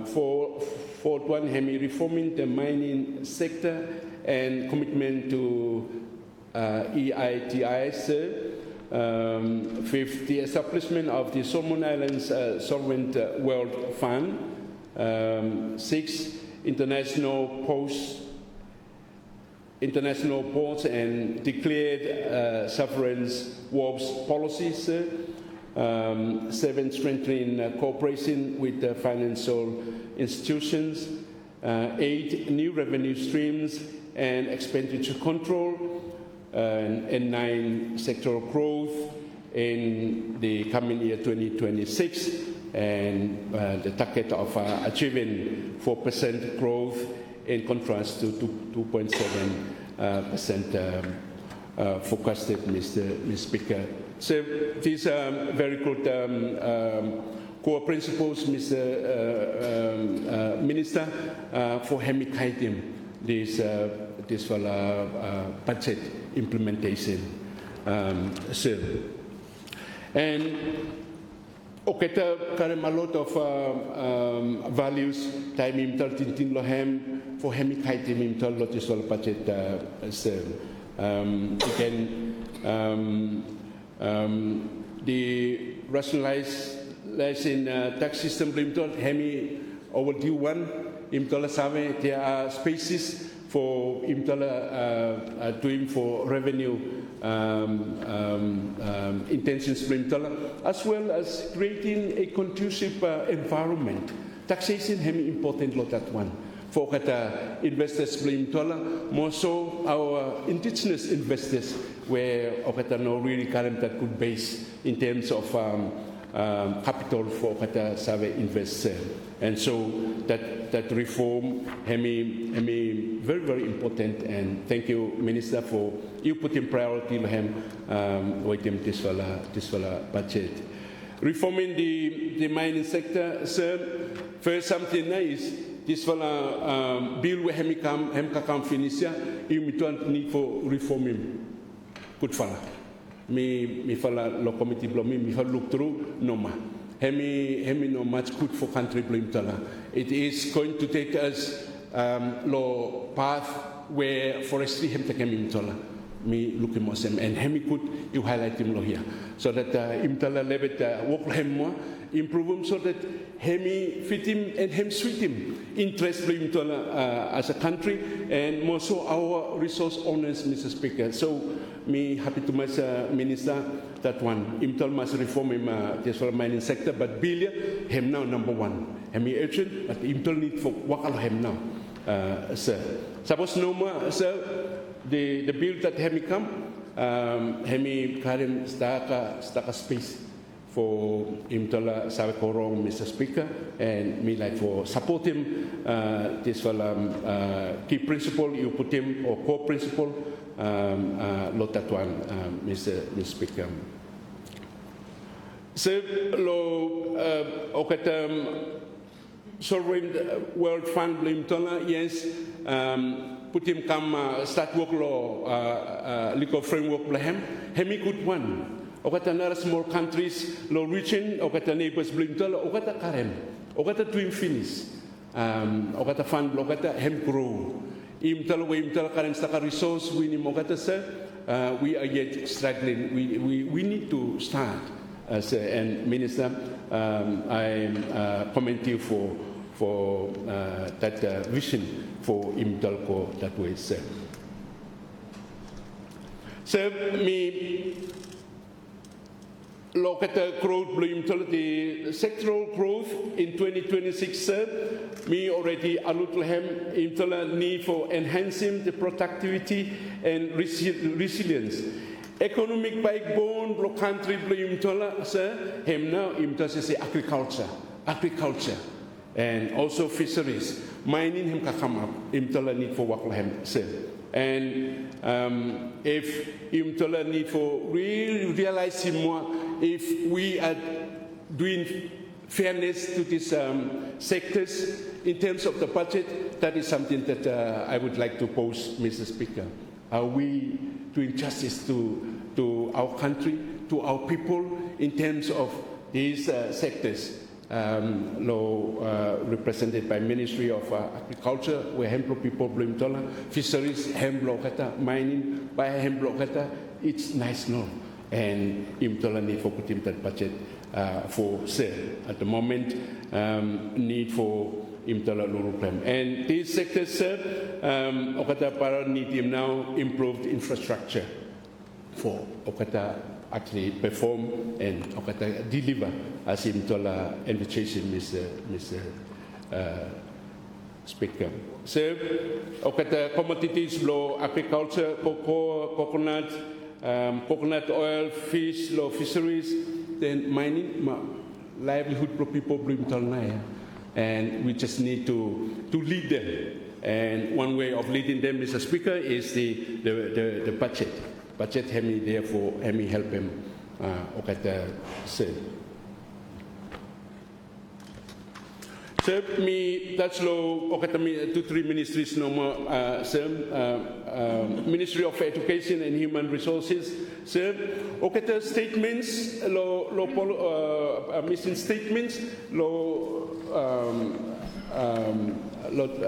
for one hemi reforming the mining sector and commitment to EITIs, with the establishment of the Solomon Islands Solvent World Fund, 6 international ports and declared sovereign wealth policies, 7 strengthening cooperation with the financial institutions, 8 new revenue streams and expenditure control, and 9 sectoral growth in the coming year 2026, and the target of achieving 4% growth in contrast to 2.7% forecasted, Mr. Speaker. So these are very good core principles, Mr. Minister, for hemikaitim this budget implementation. And oketa karem a lot of values time imtal tintin lohem for hemikaitim imtal lotisol budget again the rationalizing tax system imtal hemi overdue one imtal save there are spaces for imtal doing for revenue intentions as well as creating a conducive environment. Taxation is important lot that one. For investors more so our indigenous investors where no really current that good base in terms of capital for Save invest. And so that reform very, very important, and thank you, Minister, for you putting priority with this budget. Reforming the mining sector, sir, first something nice, this bill where hem finish you need for reforming. Good fella. Me fella lo committee blow me look through no ma. Hemi no much good for country blame tala. It is going to take us lo path where forestry hem takem tala. Me looking mosem and hemi good you highlight him lo here so that imtala lebet work hem mo improve him so that hemi fit him and hem sweet him interest blame tala as a country and more so our resource owners, Mr. Speaker. So me happy to much Minister that one imtal must reform him this mining sector, but Bilia him now number one. Hemi urgent, but imtal need for wakal him now, sir. Suppose no more, sir. The bill that hemi come, hemi karim staka space for imtala sabe korong, Mr. Speaker, and me like for support him this key principle you put him or core principle. Lot that one, Mr. Speaker. So, Sovereign World Fund blame tola, yes, put him come start work law, legal framework blahem, hemi good one. Okata nara small countries, low region, okata neighbors blame tola, okata karem, okata twin finish, okata fund, okata hem grow. Imtal karem staka resource we we are yet struggling. We need to start. And Minister, I commend you for that vision for Imtalco that way, sir. So me look at the growth, the sectoral growth in 2026, sir. Me already alutlahem into the need for enhancing the productivity and resilience. Economic backbone, block country, sir. Him now, say agriculture, and also fisheries. Mining him come up, need for waklahem, sir. And if imtola need for realizing more, if we are doing fairness to these sectors in terms of the budget, that is something that I would like to pose, Mr. Speaker. Are we doing justice to our country, to our people, in terms of these sectors? represented by Ministry of Agriculture, where hemplo people bring tola, fisheries, hemplo kata, mining, by hemplo kata, it's nice no. And imtola need for putting that budget for sale. At the moment, need for imtola lulu plan. And these sectors, sir, okata para need him now improved infrastructure for okata actually perform and okata deliver as imtola invitation, Mr. Speaker. So, okata commodities blow agriculture, cocoa, coconut, coconut oil, fish, low fisheries, then mining, livelihood for people bring talnaya. And we just need to lead them. And one way of leading them, Mr. Speaker, is the budget. Budget hemi therefore hemi help them okata say. So me that's low okata me 2-3 ministries no more Ministry of Education and Human Resources sir okata statements missing statements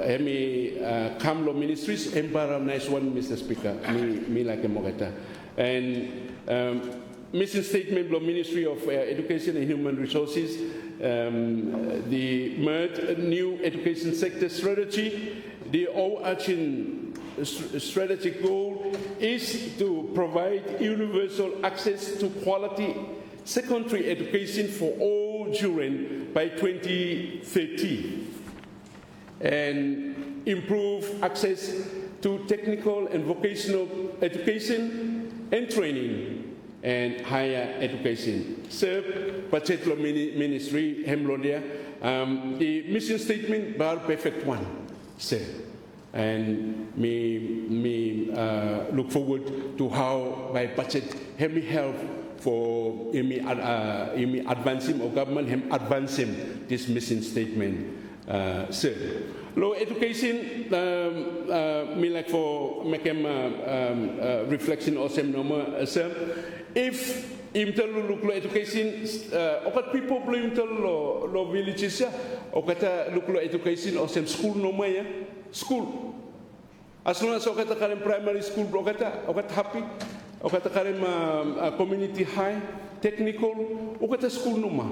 hemi Kamlo Ministries embara nice one Mr. Speaker me like okata and missing statement from Ministry of Education and Human Resources, the MERD new education sector strategy, the overarching strategic goal is to provide universal access to quality secondary education for all children by 2030 and improve access to technical and vocational education and training and higher education. Serve Pachetlo Ministry, Hemlodia, the mission statement, bar perfect one, sir. And me look forward to how my budget help me help for me advancing or government him advancing this mission statement, sir. Low education, me like for make him reflection or some normal, sir. If imtal look education, okat people blame imtal lo villages ya, okata look education or some school no maya school. As long as okata karim primary school, okat happy, okata karim community high, technical, okata school no ma.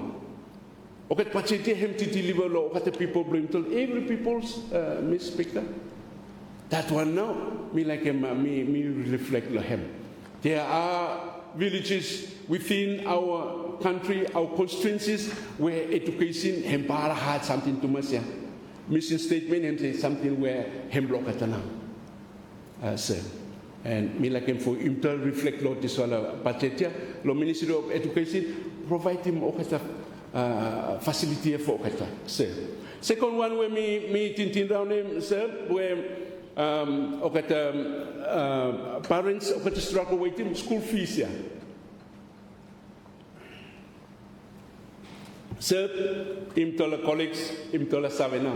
Okat pachete hem to deliver lo okata people blame imtal every people's Miss Speaker. That one now me like me reflect lo hem. There are villages within our country, our constituencies, where education hempara had something to masya. Mission statement and say something where hemblokatana. Sir. And me like him for him to reflect lo this wala patetia, lo Ministry of Education, provide him okata facility for okata. Sir. Second one where me tintin round him, sir, where parents struggle with him school fees ya. Sir, imtola colleagues, imtola savena,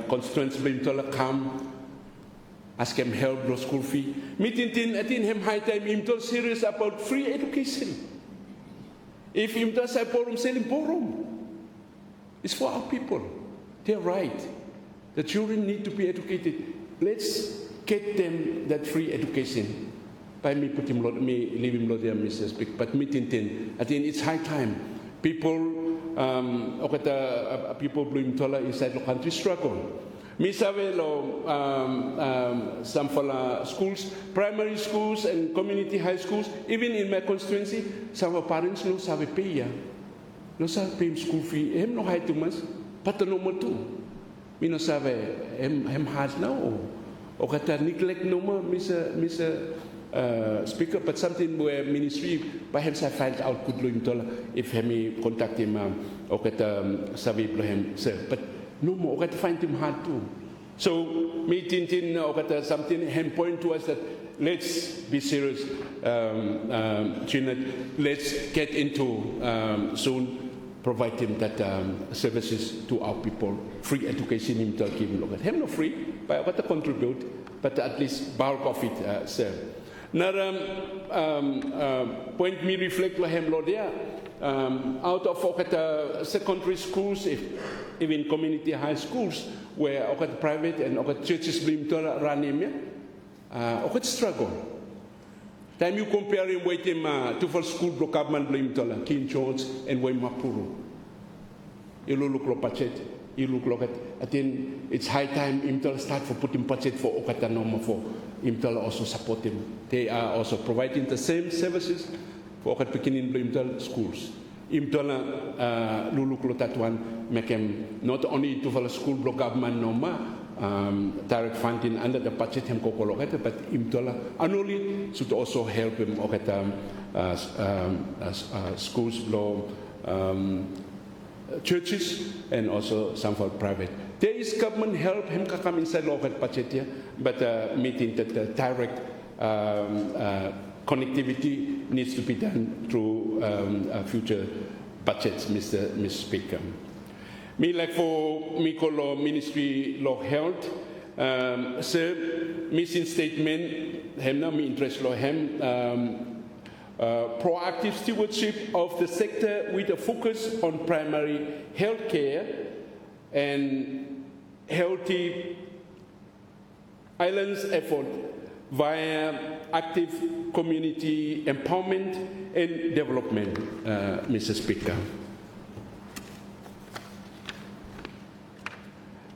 constituents imtola come, ask him help the school fee. Meeting atin him high time imtola serious about free education. If imtola say forum selling forum, it's for our people. They're right. The children need to be educated. Let's get them that free education. By me put him me leave him there, Mr. Speaker. But me tintin, I think it's high time. People, people blue tola inside the country struggle. Me sabe lo some for schools, primary schools and community high schools. Even in my constituency, some parents no sabe pay ya, no sabe pay school fee. Hem no high too much, but no more too. Me no sabe hem hard now. O kata neglect no more, Mr. Speaker, but something where ministry perhaps I find out could look into if he contact him or get sabi him sir. But no more, or get find him hard too. So me tintin or get something him point to us that let's be serious, Janet. Let's get into soon provide him that services to our people, free education him to give him. Him no free, but what to contribute, but at least bulk of it, sir. Another point me reflect lo hem lo dia out of secondary schools, even community high schools, where private and churches run in, struggle. Time you compare him with him to for school block government King George and Mapuru. You look like budget. You look like it. I think it's high time Imtal start for putting budget for Okatanoma for Imtal also support them. They are also providing the same services for beginning Imtal schools. Imtal luluk that one make him not only to for school block government Noma. Direct funding under the budget him kokolokete, but Imtola annually should also help him schools below churches and also some for private. There is government help him come inside local budget here, but meeting that the direct connectivity needs to be done through future budgets, Mr. Speaker. Me like for me call Ministry Law Health, sir, mission statement, hem na me interest law hem, proactive stewardship of the sector with a focus on primary health care and healthy islands effort via active community empowerment and development, Mr. Speaker.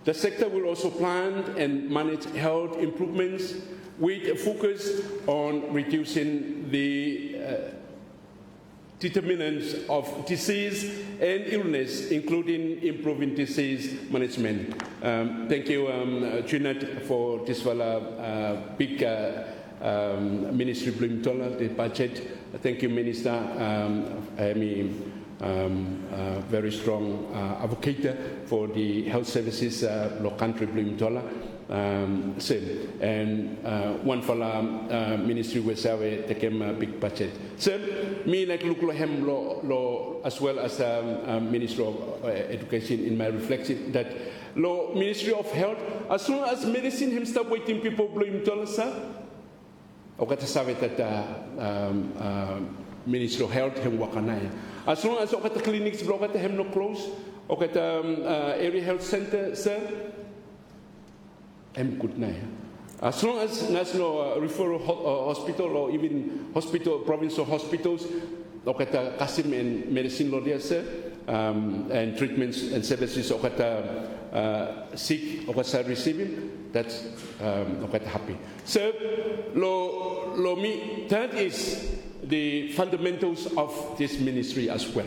The sector will also plan and manage health improvements with a focus on reducing the determinants of disease and illness, including improving disease management. Thank you, Trinidad, for this big ministry Blimtola, the budget. Thank you, Minister. Very strong advocate for the health services low country Blimtola. Same. And one for ministry was taken a big budget. Same. Me like look hem law as well as Minister of Education in my reflection that law Ministry of Health as soon as medicine him stop waiting people Blimtola sir. Okay, sabe that Ministry of Health him wakanaya. As long as the clinics block at him no close, okay, area health center, sir, I'm good now. As long as national referral hospital or even hospital, provincial hospitals, okay, Kasim and medicine law there, sir, and treatments and services, okay, sick, okay, receiving, that's okay, happy. So, that is the fundamentals of this ministry as well.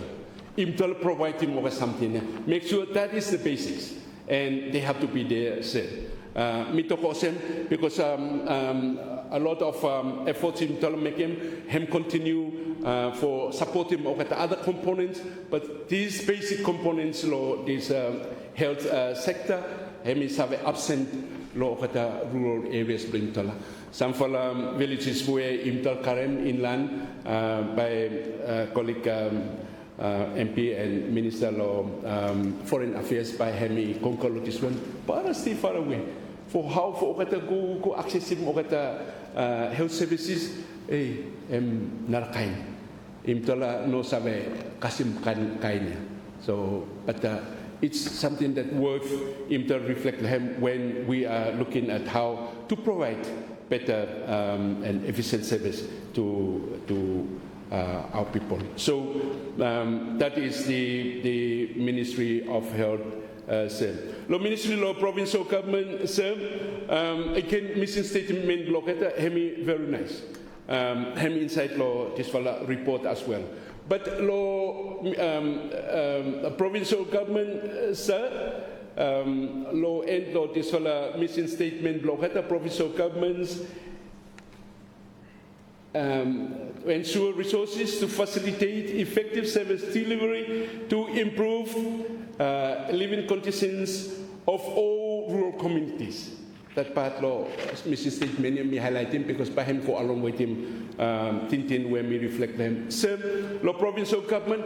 Imtal providing over something. Make sure that is the basics. And they have to be there, sir. Because a lot of efforts Imtal make him continue for supporting the other components, but these basic components, this health sector, him is absent of the rural areas Blimtola. Some for villages where Imtal Karem inland by colleague MP and Minister of Foreign Affairs by Hemi Konkalo this one, but still far away. For how for go accessible health services, narakain. Imtola no sabe kasim kain. So, but it's something that worth Imtal reflect when we are looking at how to provide better and efficient service to our people. So that is the Ministry of Health. Lo Ministry Law Provincial Government, sir, again, mission statement located, hemi very nice. Hemi inside law this report as well. But law provincial government, sir, law and law this mission statement located provincial governments ensure resources to facilitate effective service delivery to improve living conditions of all rural communities. That part law mission statement me highlighting because by him go along with him Tintin where me reflect them. Same law provincial government.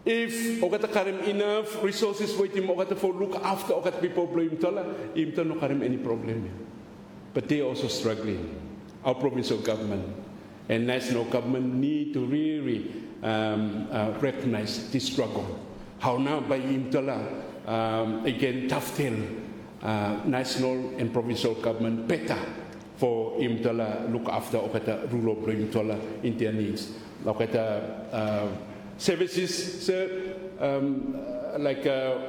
If Ogata Karim enough resources waiting Ogata for look after Ogata people blame Tola, Imta no Karim any problem. But they are also struggling. Our provincial government. and national government need to really recognize this struggle. How now by Imtala, again, dovetail national and provincial government better for Imtala look after okata rule of Imtala in their needs. Okata services, like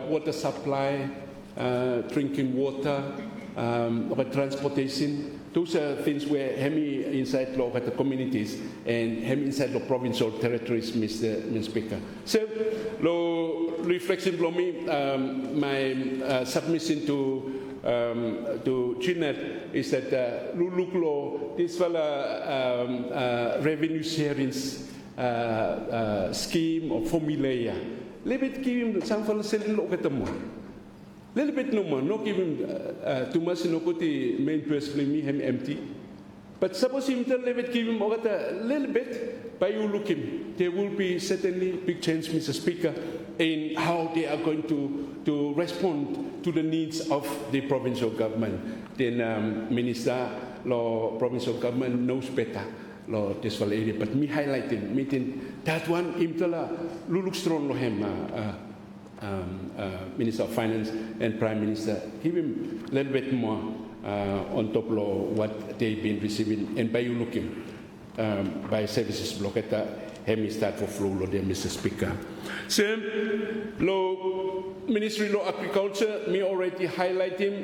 water supply, drinking water, transportation. Those are things where hemi inside the communities and hemi inside the provincial territories, Mr. Speaker. So, lo reflection below me, my submission to Jeanette is that look this fella revenue sharing scheme or formula. Let it give him some fella selling look at the more. Little bit no more, not giving too much no go the main person me him empty. But suppose him tell let give him a little bit by you looking, there will be certainly big change, Mr. Speaker, in how they are going to respond to the needs of the provincial government. Then Minister Law provincial government knows better. Law this whole area, but me highlighting, meeting that one imtala luluk strong lo him Minister of Finance and Prime Minister, give him a little bit more on top of what they've been receiving, and by you looking by services block at hemi start for flow lo there, Mr. Speaker. Same law Ministry Law Agriculture, me already highlight him,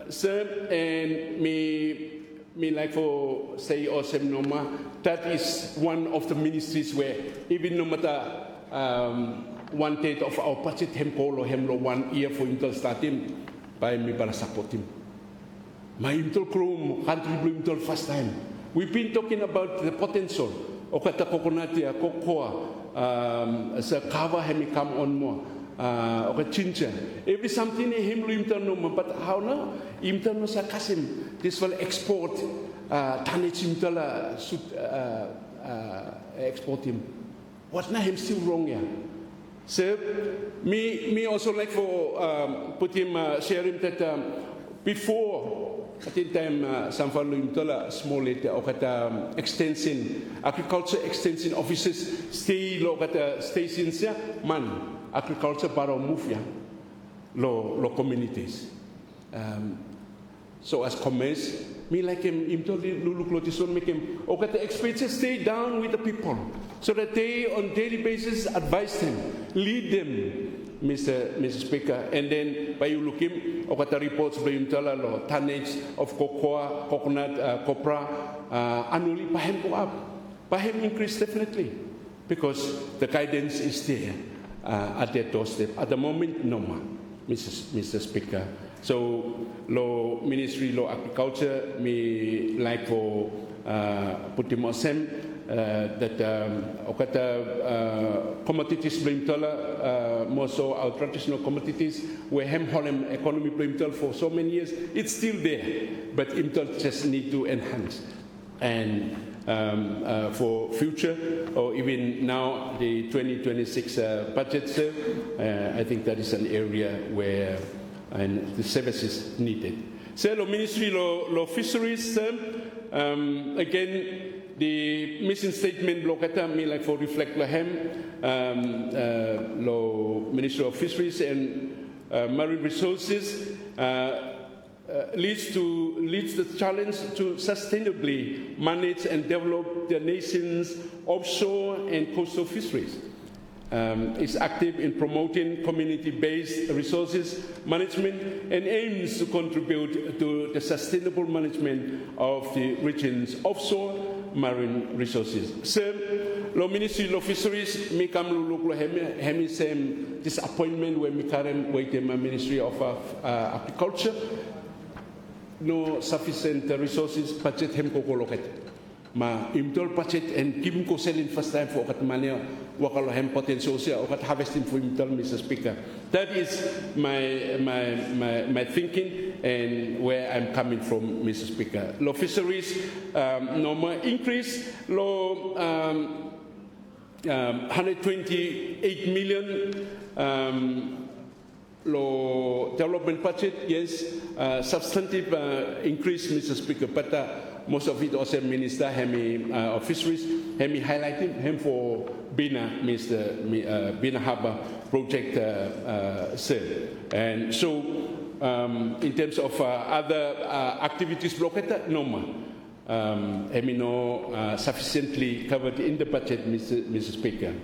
same and me like for say or some norma, that is one of the ministries where even no matter 1/3 of our budget hem call or hem lo 1 year for Intel start him by me para support him. My Intel Chrome country blue Intel first time. We've been talking about the potential of kata coconut ya cocoa sa kava hem come on more okay chincha every something him lo Intel no but how now Intel no sa kasim this will export tonnage Intel should export him. What na him still wrong ya? So, me also like for put him share him that before at the time some small later or at extension agriculture extension offices stay lo at stations ya man agriculture para move ya lo communities. So as commerce, me like him make him or at the expenses stay down with the people so that they on daily basis advise them, lead them, Mr. Speaker, and then by you look him or at the reports by him tell tonnage of cocoa, coconut, copra annually by him go up, by him increase definitely because the guidance is there at their doorstep. At the moment, no more, Mr. Speaker. So, law Ministry Law Agriculture, me like for put him on sem that commodities blame more so our traditional commodities where hem holem economy blame for so many years. It's still there, but Imtol just need to enhance and for future or even now the 2026 budget. I think that is an area where and the services needed. So, the Ministry of Fisheries, again, the mission statement blokata me like for reflect lahem, Ministry of Fisheries and Marine Resources leads the challenge to sustainably manage and develop the nation's offshore and coastal fisheries. Is active in promoting community-based resources management and aims to contribute to the sustainable management of the region's offshore marine resources. Same, the Ministry of Fisheries, me come look hemi same disappointment when me current waiting my Ministry of Agriculture, no sufficient resources budget hem ko loket. Ma imtol budget and give ko selling first time for kat mania wakalo hem potential sia okat harvesting for imtol, Mr. Speaker. That is my thinking and where I'm coming from, Mr. Speaker. Law fisheries normal increase law 128 million law development budget, yes, substantive increase, Mr. Speaker, but most of it also Minister Hemi of Fisheries, Hemi highlighted him for Bina, Bina Harbour project sale. And so in terms of other activities blocked, no more. Hemi no sufficiently covered in the budget, Mr. Speaker.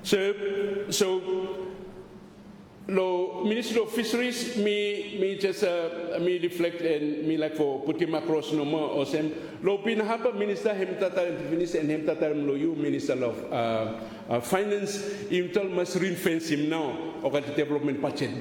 So Lo Minister of Fisheries, me just me reflect and me like for put him across no more or same. Lo Bina Harbour Minister hem tata finish and hem tata lo you Minister of Finance. Him tell must ring-fence him now. Or the development budget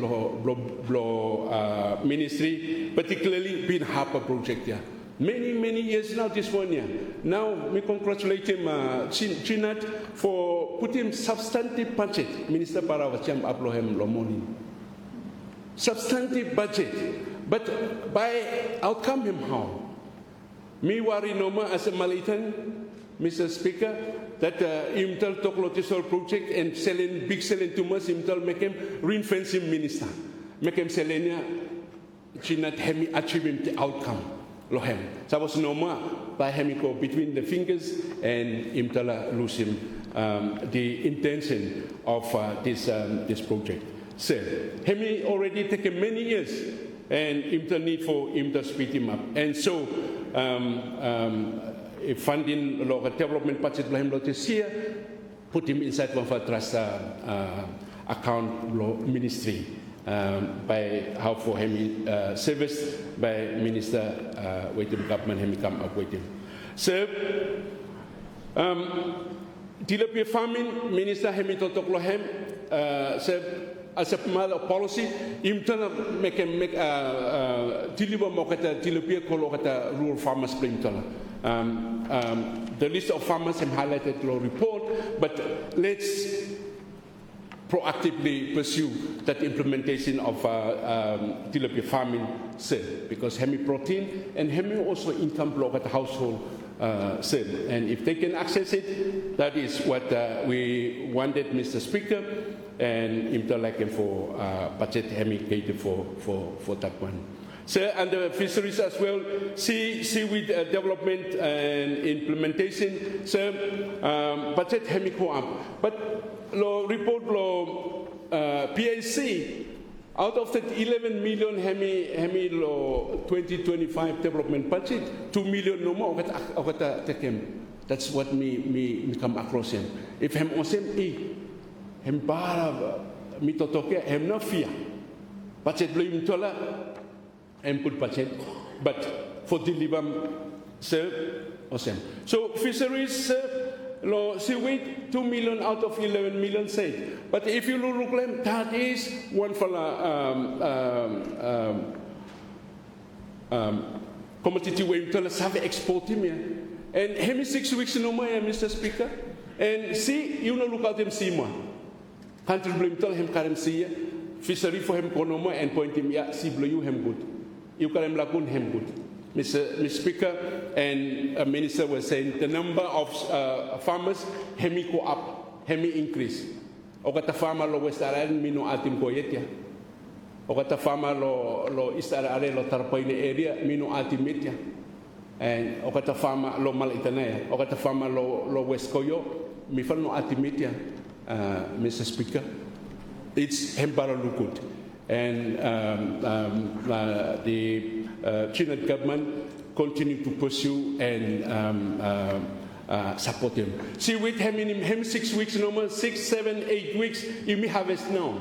ministry, particularly Bina Harbour project. Yeah. Many years now this one year. Now we congratulate him Chinat for putting substantive budget. Minister Parawacham Ablohem Lomoni. Substantive budget. But by outcome him how? Me worry no more as a Malitan, Mr. Speaker, that Imtal Toklotisol project and selling big selling tumors, Imtal make him ring-fence him minister. Make him Selenia Chinat Hemi achieve him the outcome. Lohem. So I was no more by Hemiko between the fingers and Imtala lose him the intention of this project. So Hemi already taken many years and Imtal need for him to speed him up. And so funding local development budget for him this year, put him inside one of our trust account ministry. By how for him service by Minister with the government him come up with him. So tilapia farming Minister hemi totoklohem as a matter of policy imtala make tiliba mokata tilapia kolokata rural farmers imtala. The list of farmers have highlighted in the report, but let's proactively pursue that implementation of tilapia farming sale, because hemi protein and hemi also income block at the household sale. And if they can access it, that is what we wanted, Mr. Speaker, and Imtalaken for budget hemi cater for that one. So, and the fisheries as well, seaweed development and implementation, so budget hemi go up. But lo report lo PAC out of that 11 million hemi lo 2025 development budget, 2 million no more okata takem. That's what me come across him. If hem osem hem bara mi totoke hem no fear. Budget lo imtola and put budget, but for deliver osem. So fisheries lo seaweed 2 million out of 11 million said. But if you look at that is one for commodity way to have export him. And hemi 6 weeks no more, Mr. Speaker. And see, you know look at him see more. Country blame tell him current see fishery for him konoma and point him yeah see blue you him good. You can lagoon him good. Mr. Speaker and Minister was saying the number of farmers hemi go up, hemi increase. Okata farmer lo West Island mino atim koyetia. Okata farmer lo East Island lo Tarpaine area mino atimetia. And okata farmer lo Malitanea. Okata farmer lo West Koyo mifal no atimetia. Mr. Speaker, it's hembara lukut. And the Chilean government continue to pursue and support him. See, with him 6 weeks, no more 6, 7, 8 weeks, you may harvest now.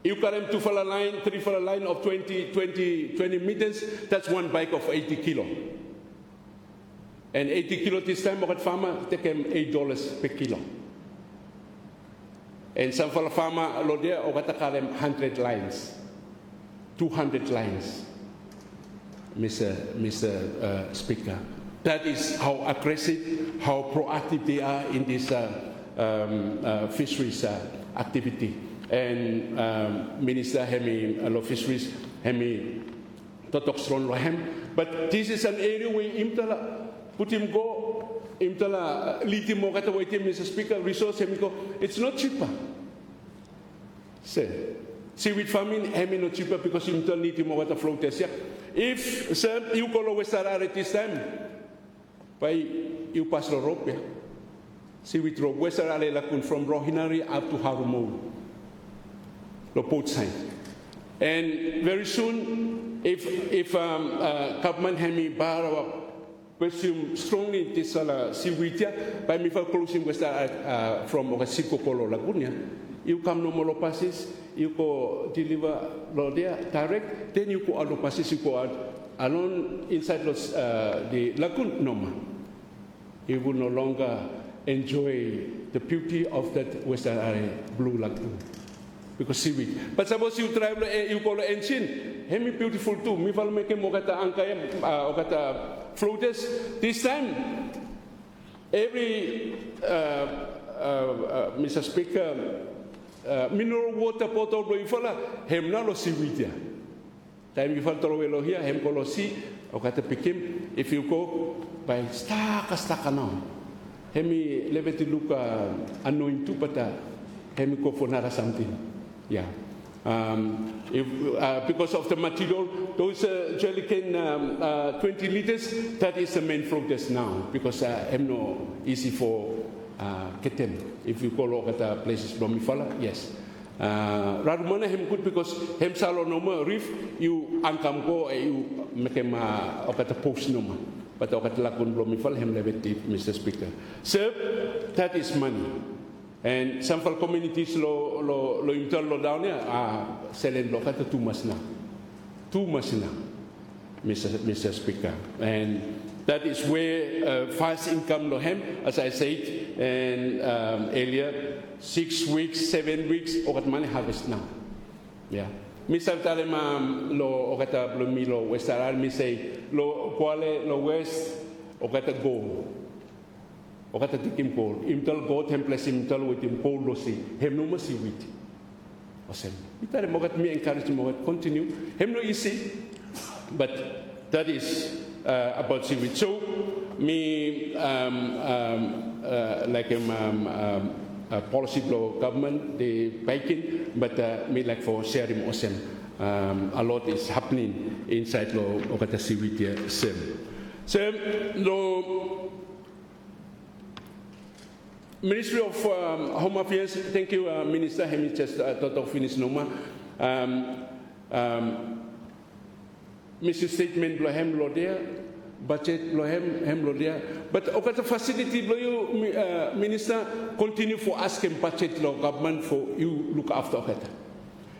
You can two for a line, 3 for a line of 20 meters, that's one bike of 80 kilo. And 80 kilo this time, at farmer, take him $8 per kilo. And some for a farmer, Lodea, or 100 lines. 200 lines, Mr. Speaker. That is how aggressive, how proactive they are in this fisheries activity. And Minister Hemi Fisheries, Hemi Totokstron Lohem. But this is an area where Imtala put him go, Imtala Liti Mogata waiting, Mr. Speaker, resource him go. It's not cheaper. Say. seaweed farming, hemi no cheaper because you don't need more water flow test. If sir, you call West Arare this time, by you pass the rope, seaweed rope, West Arare Lakun from Rohinari up to Harumo, the port sign. And very soon, if government hemi bar pursue strongly this seaweed, by me for closing West Arare from Okasiko Kolo Lagunya, you come no more passes. You go deliver there direct, then you go out passes, you go out alone inside the lagoon. No more. You will no longer enjoy the beauty of that Western area blue lagoon because seaweed. But suppose you travel, you go to Enchin, hemi beautiful too. Me val make mo kata angkaya, kata floaters. This time, every Mr. Speaker. Mineral water bottle lo ifala hem na lo siwitia time ifal tolo lo here hem ko lo si o kata pikim if you go by staka now hemi leveti luka anointu pata hemi ko fonara something yeah because of the material those jellycan 20 liters that is the main focus now because hem no easy for Ketem, if you call all places Blomifala, yes. Radumana hem good because hem salonoma reef, you ankam go, you make him okata post noma, but okata lakun Blomifala hem leveti, Mr. Speaker. So that is money. And some communities lo imtal lo down here are selling lokata too much now. Too much now, Mr. Speaker. And that is where fast income lo hem, as I said and earlier, 6 weeks, 7 weeks, okat money harvest now. Yeah. Misal talema lo okata blomi lo westaral mi say lo quale lo west okata go. Okata tikim ko. Imtal go temples imtal with him cold lo si. Hem no masi wit. Osem. Itare mokat me encourage mokat continue. Hem no easy, but that is about seaweed. So, me like a policy blow government, the baking, but me like for sharing awesome. A lot is happening inside lo okata seaweed here. So, lo Ministry of Home Affairs. Thank you, Minister. He just thought finish noma. Mr. Statement blow hem lo there, budget blow hem lo there. But okata facility blow you, Minister, continue for asking budget lo government for you look after okata.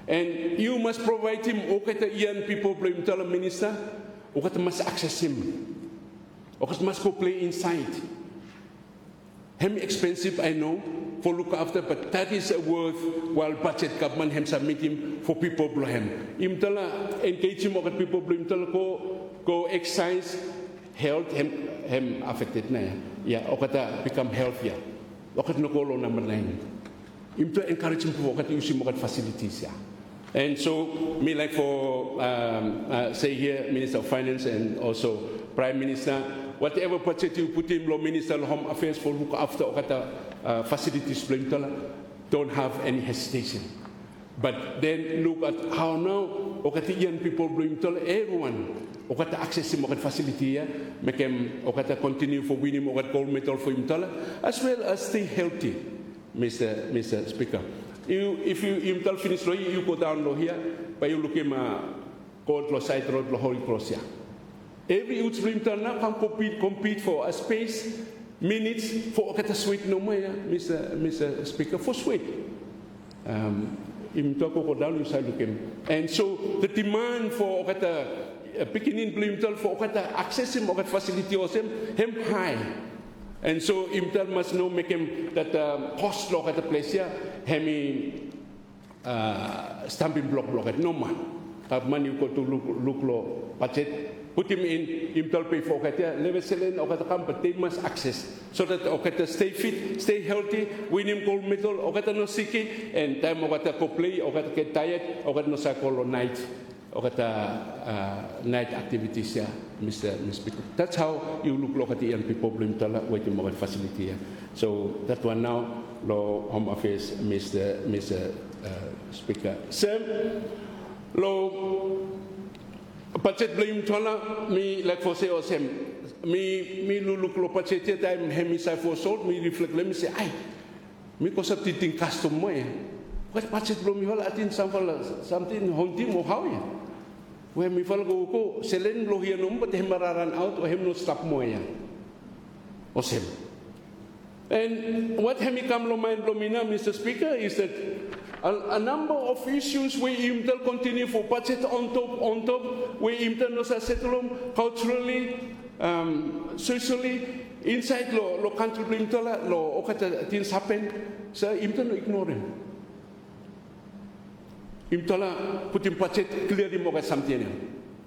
And you must provide him okata young people blow him tell Minister, okata must access him. Okata must go play inside. Hem expensive, I know, for look after, but that is a worthwhile budget government hem submit him for people blow him. Him tell engage him okata people blow him tell go exercise, health hem affected na ya. Okata become healthier. Okata no go number 9. Him to encourage him for okata use okata facilities ya. And so me like for say here Minister of Finance and also Prime Minister. Whatever budget you put in, Minister of Home Affairs for look after okata facilities, don't have any hesitation. But then look at how now okata young people everyone okata access him okata facility make them okata continue for winning okata gold medal for him as well as stay healthy, Mr. Speaker. If you finish you go down here, but you look him gold lo side road lo Holy Cross here. Every youth sprinter now can compete for a space, minutes for okata sweet no more, Mr. Speaker, for sweet. In Toko go down, you say look him. And so the demand for okata beginning Blimtal for okata access him okata facility or him high. And so Imtal must know make him that cost lo okata place here, hemi stamping block no man. That money you go to look lo budget. Put him in, Imtal pay for okata, level selling okata come, but they must access so that okata stay fit, stay healthy, win him gold medal, okata no siki, and time okata go play, okata get tired, okata no sakolo night, okata night activities, yeah, Mr. Speaker. That's how you look at the young people Imtal waiting more facility. Yeah. So that one now, Law Home Affairs, Mr. Speaker. Sir, lo budget blame tola me like for say or sem me look lo budget time hemi sai for salt me reflect let me say ai me ko sa titing custom mo ya what budget blame me wala atin something honti mo how ya we me fal ko selen lo hian but hem mararan out o hem no stop mo ya o sem. And what hemi kam lo mind lo mina Mr. Speaker is that a number of issues we imtel continue for budget on top we imtel no sa settlum culturally socially inside lo country imtel lo okata things happen sa imtel no ignore imtel putin budget clearly mo ka something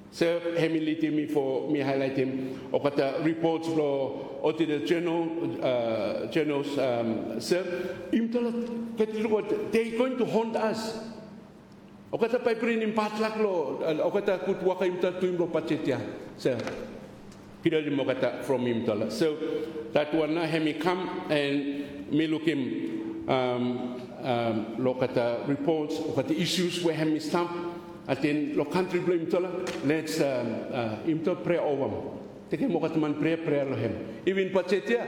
so hemility me for me highlight him okata reports lo or the journals sir imtel they're going to haunt us okata pa prin impatlak lo okata kutwa ka imtel tuim lo pachetia sir kira mo kata from imtel so that one na hemi come and me look him lo kata reports okata issues where hemi stamp atin lo country blame imtel let's imtel pray over teke mo katman prayer lo hem even pachetia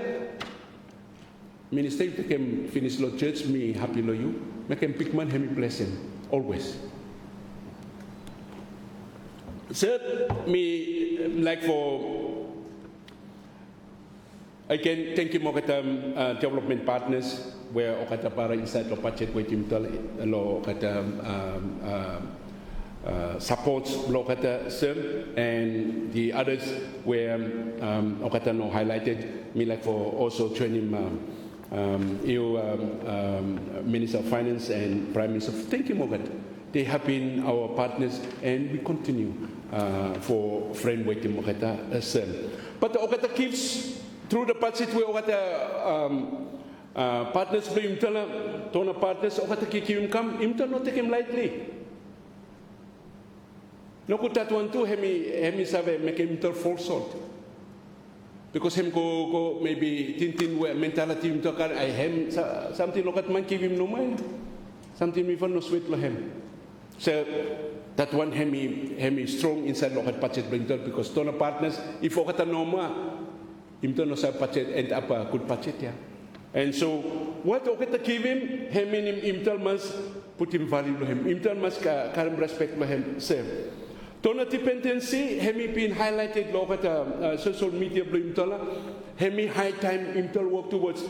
minister teke finish lo church me happy lo you make him pick man hemi blessing always sir me like for again thank you mo kata development partners where okata para inside lo pachet ko timtal lo kata supports Lokata Sir and the others were Okata no highlighted me like for also training Minister of Finance and Prime Minister. Thank you, Mogat. They have been our partners and we continue for framework in Okata Sir. But Okata keeps through the budget where Okata partners bring Tona partners Okata kikim come imta not take him lightly. No could that one too hemi save make him tell false salt. Because him go maybe tintin mentality him to I hem something look at man give him no mind. Something even no sweet lo him. So that one hemi strong inside look at budget bring because Tona partners if okata no ma him to no sa budget end up a good budget yeah. And so what okata give him him tell must put him value lo him. Him tell must karam respect lo him same. Tona dependency hemi been highlighted lo kata social media blo imtola hemi high time imtol work towards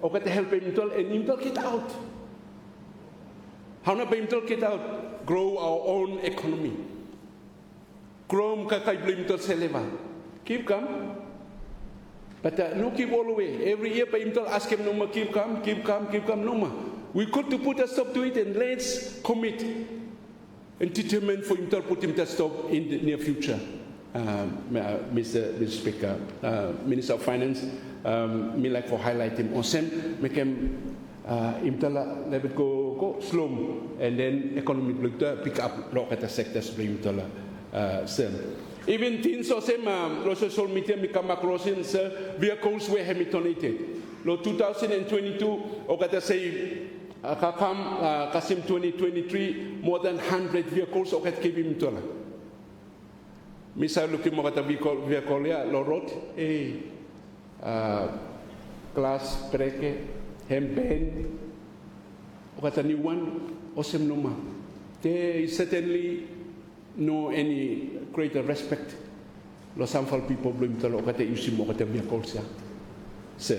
o kata help imtol and imtol get out. How na ba imtol get out? Grow our own economy. Grow kakay blo imtol seleva. Keep calm. But no keep all the way. Every year pa imtol ask him no ma keep calm no ma. We got to put a stop to it and let's commit. And determined for him to put him to stop in the near future, Mr. Speaker, Minister of Finance, me like for highlight him. Osem make him imtala let it go slow, and then economic look pick up look at the sectors bring imtala sem. Even things osem social media me come across in vehicles were hemitonated. Lo 2022, okata say. Kasim 2023, more than 100 vehicles okat kibim tola. Misal looking mo kata vehicle ya lo road class brake hempen okata new one osem numa. There is certainly no any greater respect. Lo samfal people blame tola okata usim okata vehicles ya. So,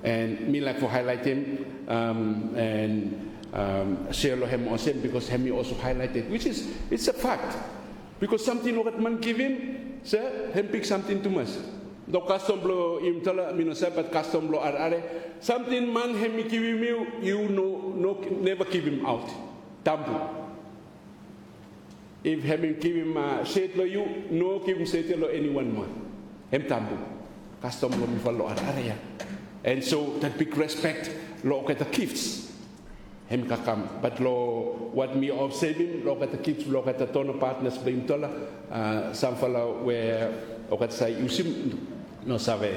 and me like for highlight him and share lo him also because him also highlighted, which is it's a fact because something what man give him, sir, him pick something too much. Do custom blow him tala minosa but custom blow are something man him give him you no never give him out. Tampu. If him give him shade lo you no give him shade lo anyone man. Him tampu. Custom lo mi follow are. And so that big respect, lo at the gifts, him kakam. But lo what me observing, lo at the gifts, lo at the Tona partners bring tola, some fellow where okat say usim no save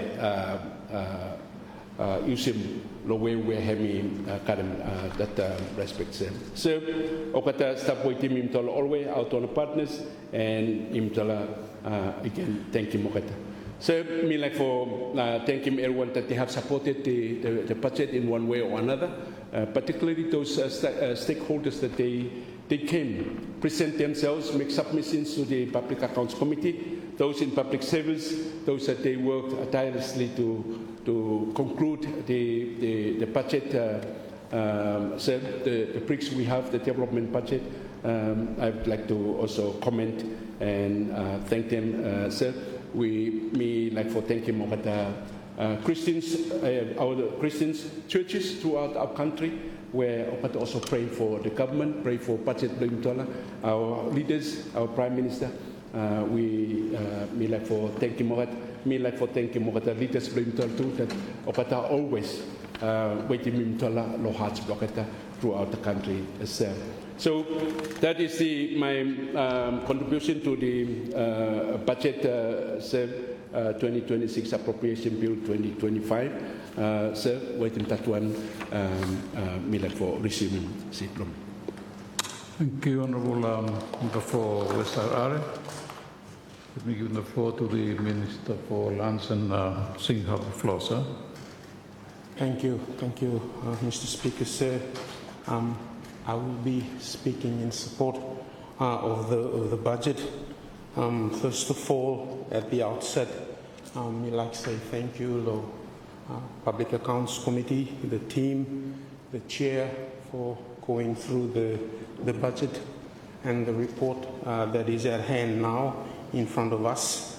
using the way we have that respects them. So, okata stop waiting imtola always out on the partners and imtola again thank you mokata. So, me like for thank you everyone that they have supported the budget in one way or another, particularly those stakeholders that they came, present themselves, make submissions to the Public Accounts Committee, those in public service, those that they worked tirelessly to conclude the budget, the bricks we have, the development budget. I would like to also comment and thank them, sir. Me like for thanking Christians, our Christians churches throughout our country, where Okata also pray for the government, pray for budget Blimtola, our leaders, our Prime Minister. Me like for thanking Mokata leaders Blimtola too, that Okata always waiting Blimtola lo hearts Okata throughout the country itself. So that is my contribution to the budget 2026 appropriation bill 2025. Sir, waiting that one, Mila for receiving seat. Thank you, Honourable Member for West Are. Let me give the floor to the Minister for Lands and Singh Harbour floor, sir. Thank you, Mr. Speaker, sir. I will be speaking in support of the budget. First of all, at the outset, we'd like to say thank you, the Public Accounts Committee, the team, the chair, for going through the budget and the report that is at hand now in front of us.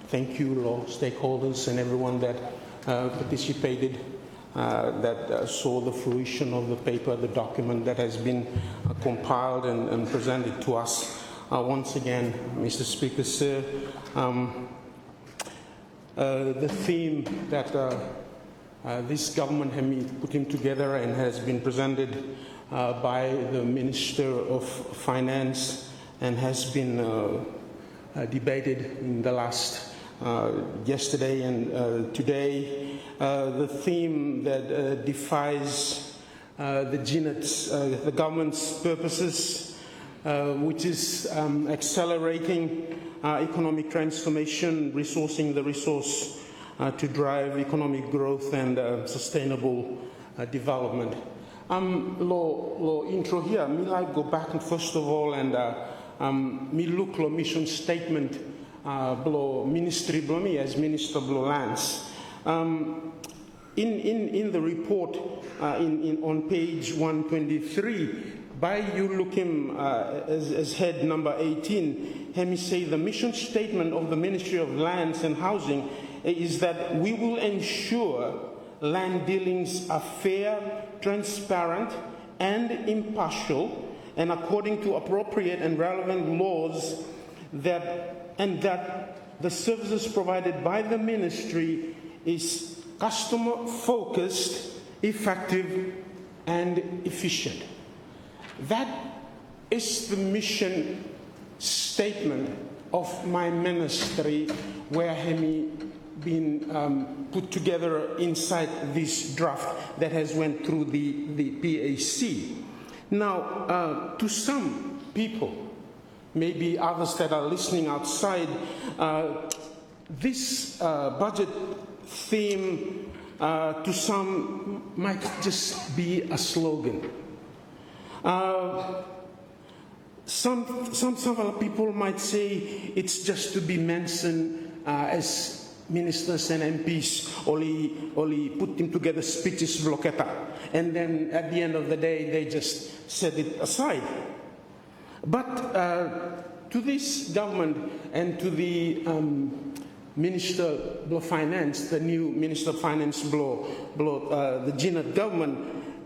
Thank you, law stakeholders and everyone that participated, that saw the fruition of the paper, the document that has been compiled and presented to us. Once again, Mr. Speaker, sir, the theme that this government has put together and has been presented by the Minister of Finance and has been debated in the last yesterday and today, the theme that defies the government's purposes, which is accelerating economic transformation, resourcing the resource to drive economic growth and sustainable development. Lo intro here, me like go back and first of all and me look lo mission statement below ministry below me as Minister below Lands. In the report on page 123, by you look him as head number 18, let me say the mission statement of the Ministry of Lands and Housing is that we will ensure land dealings are fair, transparent, and impartial, and according to appropriate and relevant laws, that the services provided by the ministry is customer-focused, effective, and efficient. That is the mission statement of my ministry, where Hemi been put together inside this draft that has went through the PAC. Now, to some people, maybe others that are listening outside, this budget theme to some might just be a slogan. Some other people might say it's just to be mentioned as ministers and MPs only putting together speeches blocketa, and then at the end of the day they just set it aside. But to this government and to the Minister of Finance, the new Minister of Finance the Jinnah government,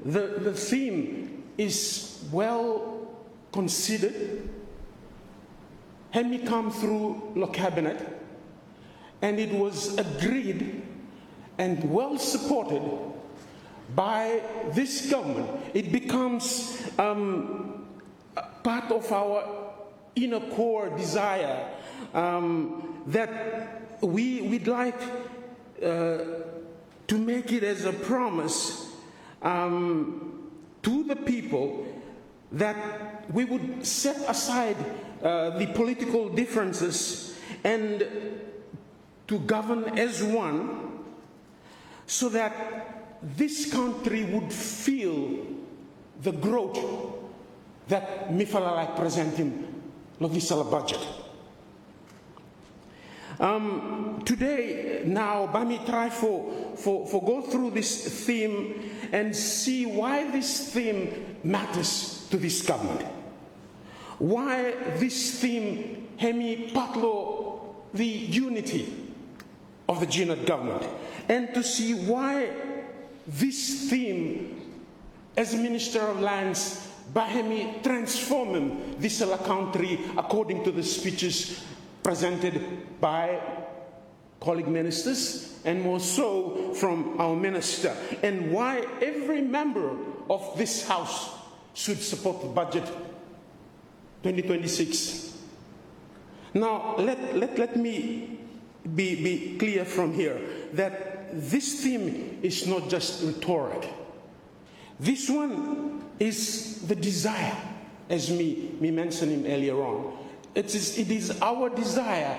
the theme is well considered, had me come through the cabinet, and it was agreed and well supported by this government. It becomes part of our inner core desire that we'd like to make it as a promise to the people that we would set aside the political differences and to govern as one, so that this country would feel the growth that Mifala like presenting Lovisala budget. Today, now, Bami try for go through this theme and see why this theme matters to this government. Why this theme, Hemi Patlo, the unity of the GNAT government, and to see why this theme, as Minister of Lands, Bahemi transforming this country according to the speeches presented by colleague ministers and more so from our minister, and why every member of this house should support the budget 2026. Now, let me be clear from here that this theme is not just rhetoric. This one is the desire, as me mentioned earlier on. It is our desire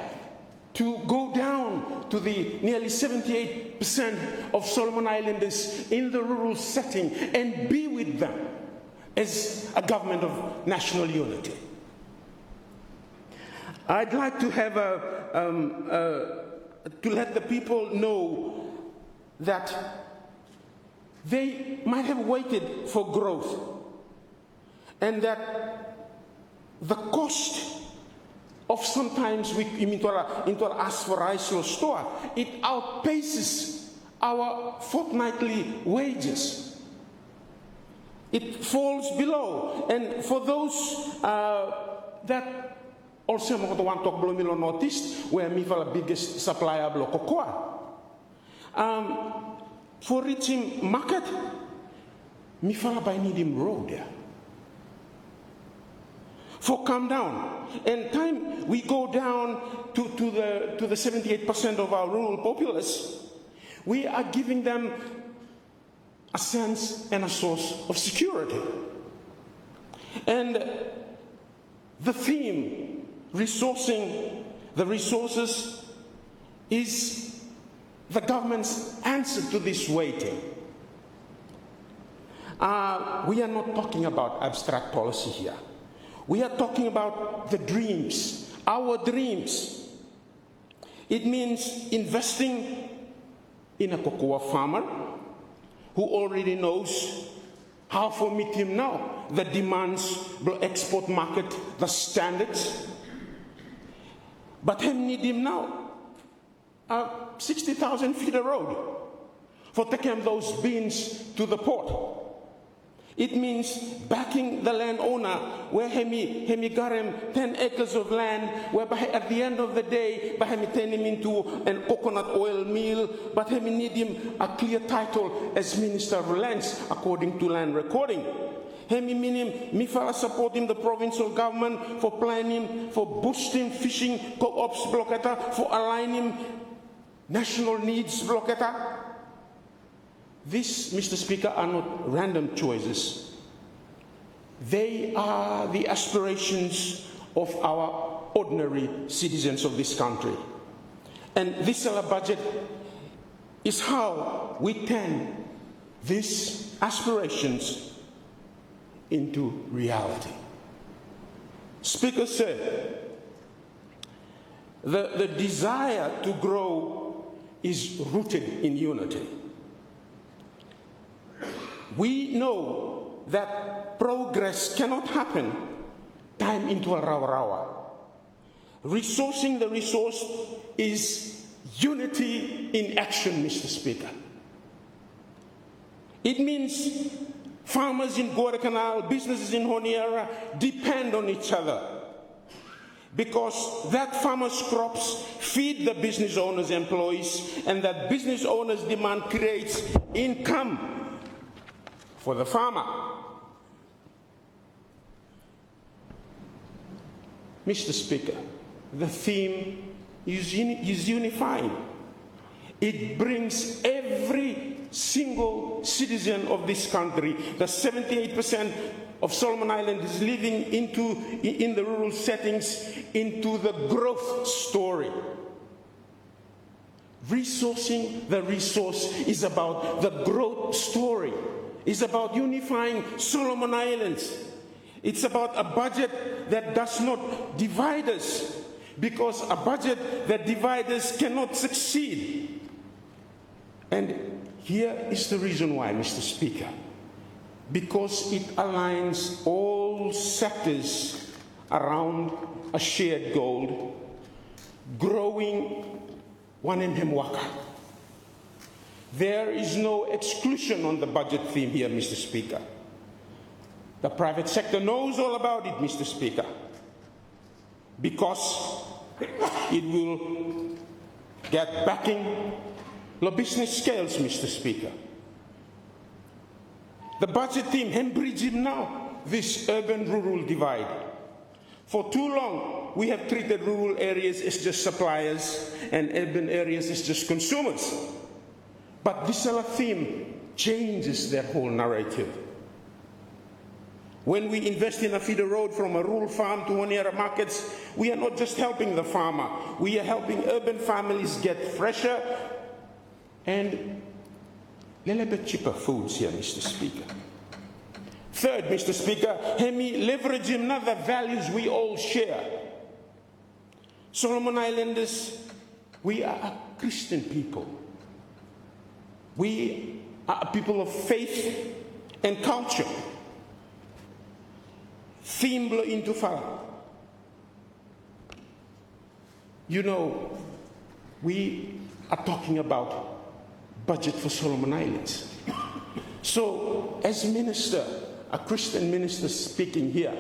to go down to the nearly 78% of Solomon Islanders in the rural setting and be with them as a government of national unity. I'd like to have to let the people know that they might have waited for growth, and that the cost of sometimes we into our aspirational store, it outpaces our fortnightly wages. It falls below, and for those that also want to talk noticed, where we are the biggest supplier of cocoa. For reaching market, we fala by needing road. For come down, and time we go down to the 78% of our rural populace, we are giving them a sense and a source of security. And the theme, resourcing the resources, is the government's answer to this waiting. We are not talking about abstract policy here. We are talking about the dreams, our dreams. It means investing in a cocoa farmer who already knows how to meet him now, the demands, the export market, the standards. But him need him now. 60,000 feet of road for taking those beans to the port. It means backing the landowner where he got him 10 acres of land, where at the end of the day, he turn him into a coconut oil mill, but he need him a clear title as Minister of Lands according to land recording. Me supporting the provincial government for planning, for boosting fishing co-ops blocketa, for aligning national needs blocketa. These, Mr. Speaker, are not random choices. They are the aspirations of our ordinary citizens of this country. And this budget is how we turn these aspirations into reality. Speaker said, the desire to grow is rooted in unity. We know that progress cannot happen time into a rawa. Resourcing the resource is unity in action, Mr. Speaker. It means farmers in Guadalcanal, businesses in Honiara depend on each other, because that farmer's crops feed the business owner's employees, and that business owner's demand creates income for the farmer. Mr. Speaker, the theme is unifying. It brings every single citizen of this country, the 78% of Solomon Islanders living in the rural settings, into the growth story. Resourcing the resource is about the growth story. It's about unifying Solomon Islands. It's about a budget that does not divide us, because a budget that divides us cannot succeed. And here is the reason why, Mr. Speaker. Because it aligns all sectors around a shared goal, growing Wanem Waka. There is no exclusion on the budget theme here, Mr. Speaker. The private sector knows all about it, Mr. Speaker, because it will get backing the business scales, Mr. Speaker. The budget theme, hem bridge him now, this urban-rural divide. For too long, we have treated rural areas as just suppliers and urban areas as just consumers. But this other theme changes that whole narrative. When we invest in a feeder road from a rural farm to one near markets, we are not just helping the farmer, we are helping urban families get fresher and a little bit cheaper foods here, Mr. Speaker. Third, Mr. Speaker, hemi leverage another values we all share. Solomon Islanders, we are a Christian people. We are a people of faith and culture. Thimblo into fala. You know, we are talking about budget for Solomon Islands. So, as minister, a Christian minister speaking here,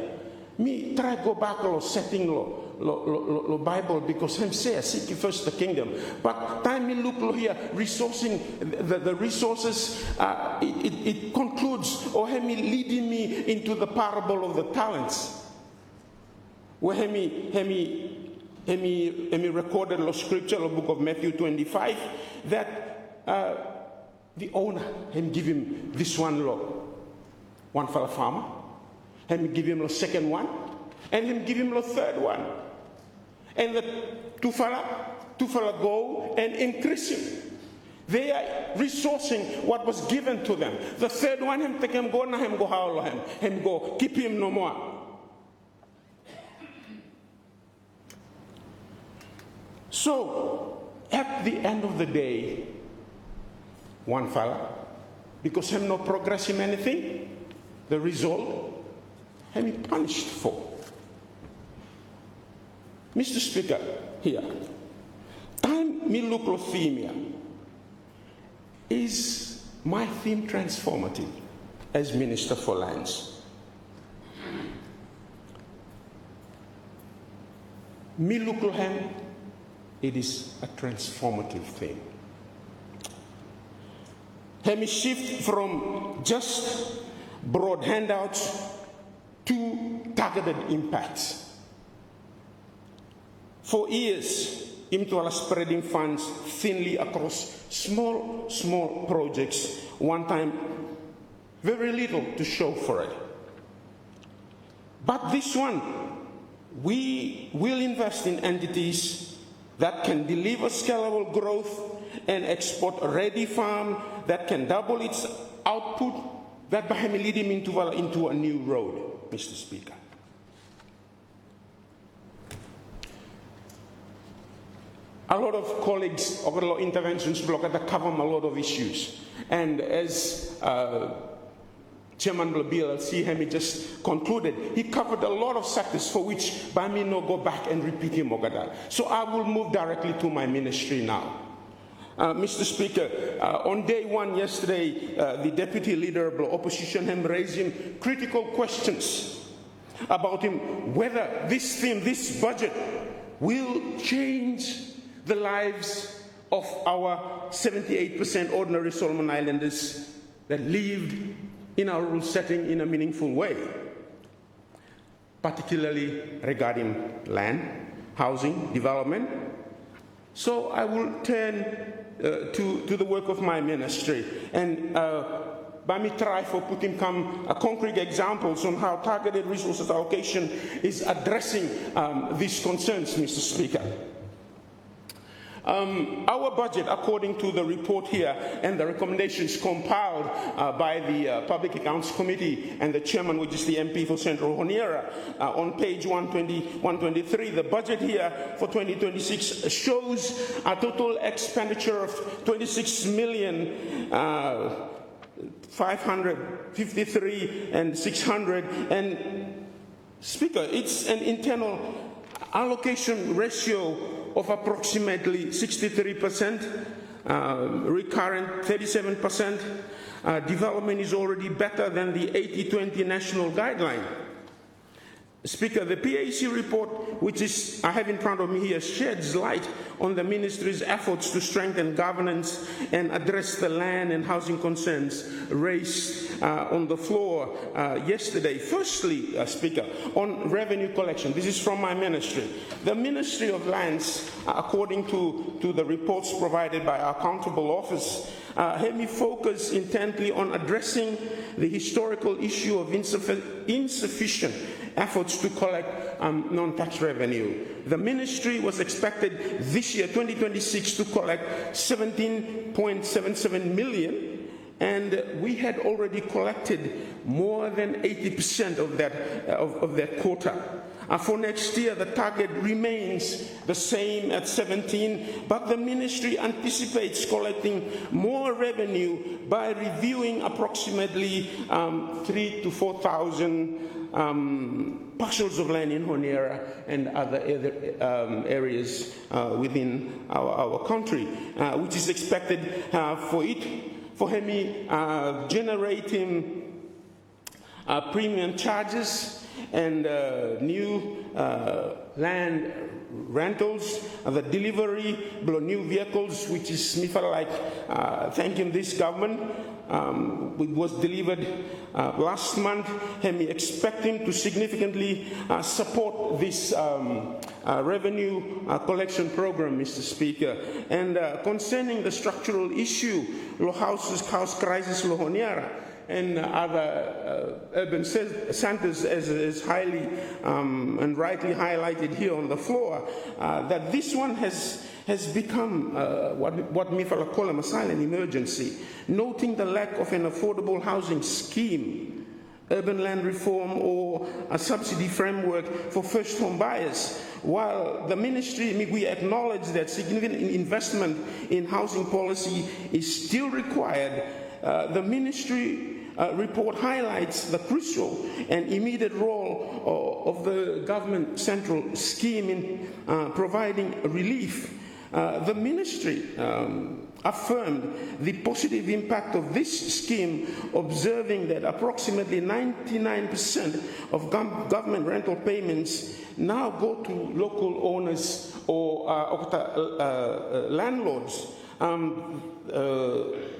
me try go back lo setting lo Bible, because him say seek first the kingdom. But time me look lo here resourcing the resources. It concludes or him leading me into the parable of the talents, where him recorded the scripture, the book of Matthew 25, that the owner, him give him this one fellow farmer, him give him the second one, and him give him the third one. And the two fella go and increase him. They are resourcing what was given to them. The third one, him take him go, na him go howl him go, keep him no more. So, at the end of the day, one fella, because him no progress in anything, the result, him punished for. Mr. Speaker, here, time me look lo theme here. Is my theme transformative as Minister for Lands? Me look lo him, it is a transformative thing. Let me shift from just broad handouts to targeted impacts. For years, IMTWALA spreading funds thinly across small projects, one time very little to show for it. But this one, we will invest in entities that can deliver scalable growth and export a ready farm that can double its output, that by lead him into a new road, Mr. Speaker. A lot of colleagues over the interventions block that cover a lot of issues. And as Chairman of the BLC, he just concluded, he covered a lot of sectors for which Bami no go back and repeat him Ogada. So I will move directly to my ministry now. Mr. Speaker, on day one yesterday, the deputy leader of the opposition raised him critical questions about him whether this theme, this budget, will change the lives of our 78% ordinary Solomon Islanders that lived in our rural setting in a meaningful way, particularly regarding land, housing, development, So I will turn to the work of my ministry and by me try for putting concrete examples on how targeted resources allocation is addressing these concerns, Mr. Speaker. Our budget, according to the report here and the recommendations compiled by the Public Accounts Committee and the chairman, which is the MP for Central Honiara, on page 123, the budget here for 2026 shows a total expenditure of 26,553,600. And Speaker, it's an internal allocation ratio of approximately 63%, recurrent 37%. Development is already better than the 80-20 national guideline. Speaker, the PAC report, which I have in front of me here, sheds light on the ministry's efforts to strengthen governance and address the land and housing concerns raised on the floor yesterday. Firstly, Speaker, on revenue collection, this is from my ministry. The Ministry of Lands, according to the reports provided by our accountable office, had me focus intently on addressing the historical issue of insufficient efforts to collect non-tax revenue. The ministry was expected this year, 2026, to collect 17.77 million, and we had already collected more than 80% of that quota. For next year, the target remains the same at 17, but the ministry anticipates collecting more revenue by reviewing approximately 3,000 to 4,000 parcels of land in Honiara and other areas within our country, which is expected for HEMI generating premium charges and new land rentals, the delivery of new vehicles, which is thanking this government. It was delivered last month, and we're expecting to significantly support this revenue collection program, Mr. Speaker. And concerning the structural issue, house crisis, Honiara, and other urban centers, as highly and rightly highlighted here on the floor, that this one has become what Mifala call a silent emergency, noting the lack of an affordable housing scheme, urban land reform, or a subsidy framework for first home buyers. While the ministry, we acknowledge that significant investment in housing policy is still required, the ministry report highlights the crucial and immediate role of the government central scheme in providing relief. The ministry affirmed the positive impact of this scheme, observing that approximately 99% of government rental payments now go to local owners or landlords,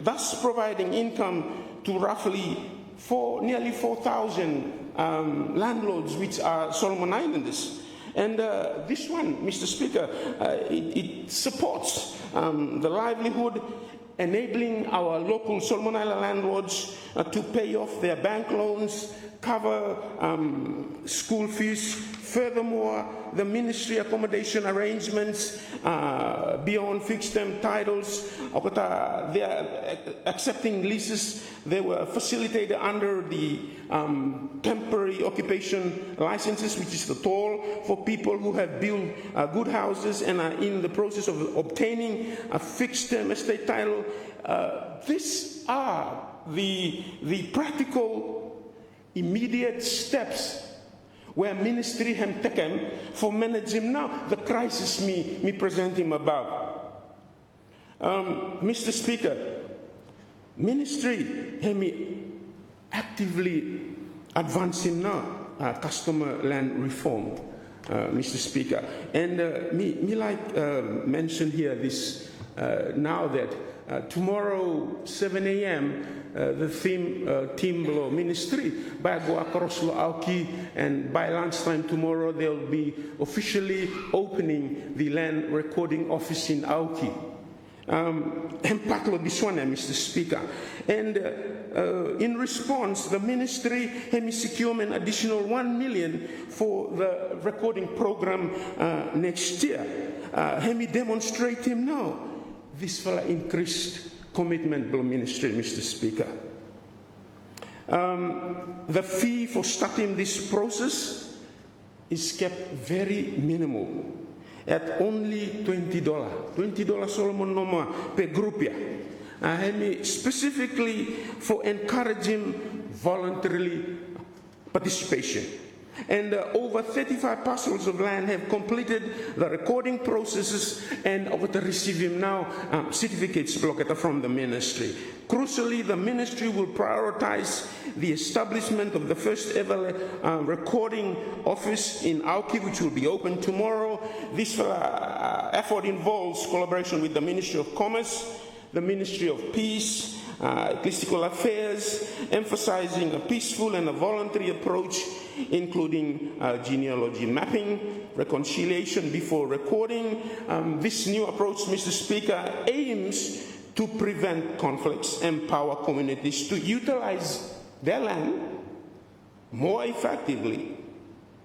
thus providing income to roughly nearly 4,000 landlords, which are Solomon Islanders. And this one, Mr. Speaker, it supports the livelihood, enabling our local Solomon Island landlords to pay off their bank loans, cover school fees. Furthermore, the ministry accommodation arrangements beyond fixed-term titles, they are accepting leases. They were facilitated under the temporary occupation licenses, which is the toll for people who have built good houses and are in the process of obtaining a fixed-term estate title. These are the practical, immediate steps where ministry have taken for managing now the crisis me presenting above. Mr. Speaker, ministry have me actively advancing now customer land reform, Mr. Speaker. And me mention here this now that tomorrow, 7 a.m., the theme Timblo Ministry, bago across Auki, and by lunchtime tomorrow, they'll be officially opening the land recording office in Auki. Empatlo Biswana, Mr. Speaker. And in response, the ministry has secured an additional 1 million for the recording program next year. Let me demonstrate him now. This fella increased commitment by ministry, Mr. Speaker. The fee for starting this process is kept very minimal, at only $20. $20 Solomon Noma per group. Specifically for encouraging voluntarily participation. And over 35 parcels of land have completed the recording processes and over to receiving now certificates from the ministry. Crucially, the ministry will prioritize the establishment of the first ever recording office in Auki, which will be open tomorrow. This effort involves collaboration with the Ministry of Commerce, the Ministry of Peace, Ecclesiastical Affairs, emphasizing a peaceful and a voluntary approach, including genealogy mapping, reconciliation before recording. This new approach, Mr. Speaker, aims to prevent conflicts, empower communities to utilize their land more effectively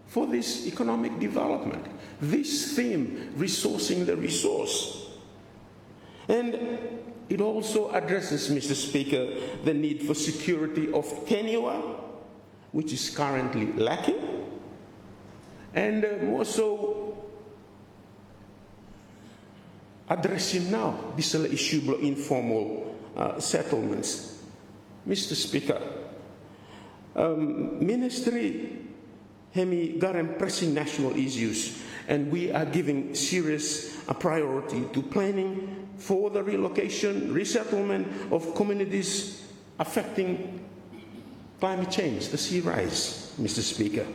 for this economic development. This theme, resourcing the resource. And it also addresses, Mr. Speaker, the need for security of tenure, which is currently lacking, and more so addressing now this issue of informal settlements. Mr. Speaker, ministry hemi garem pressing national issues, and we are giving serious priority to planning for the relocation, resettlement of communities affecting climate change, the sea rise, Mr. Speaker.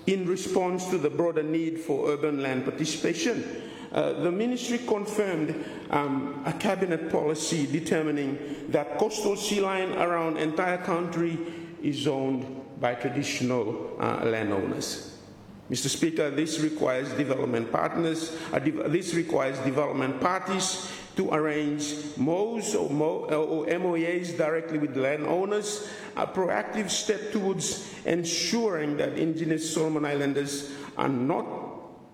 In response to the broader need for urban land participation, the ministry confirmed a cabinet policy determining that coastal sea line around the entire country is owned by traditional landowners. Mr. Speaker, this requires development partners, this requires development parties to arrange MOs or MOAs directly with landowners, a proactive step towards ensuring that indigenous Solomon Islanders are not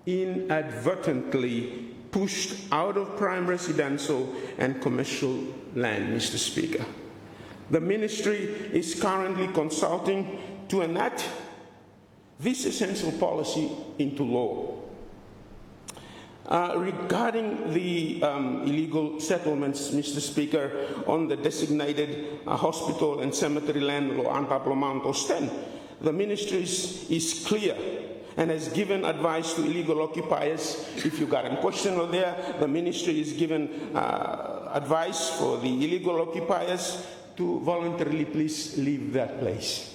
inadvertently pushed out of prime residential and commercial land, Mr. Speaker. The ministry is currently consulting to enact this essential policy into law. Regarding the illegal settlements, Mr. Speaker, on the designated hospital and cemetery land, the ministry is clear and has given advice to illegal occupiers. If you got a question on there, the ministry is given advice for the illegal occupiers to voluntarily please leave that place.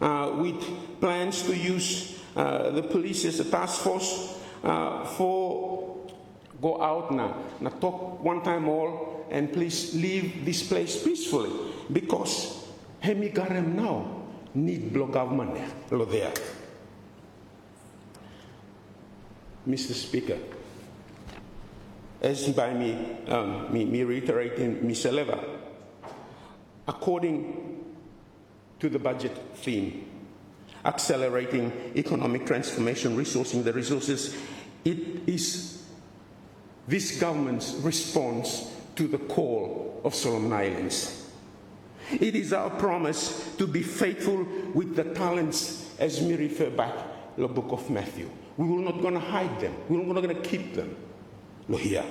With plans to use the police as a task force for go out now talk one time all and please leave this place peacefully, because hemigarem now need block government there. Mr. Speaker, as by me reiterating Ms. Eleva, according to the budget theme, accelerating economic transformation, resourcing the resources, it is this government's response to the call of Solomon Islands. It is our promise to be faithful with the talents, as we refer back to the book of Matthew. We will not going to hide them. We are not going to keep them. Look here.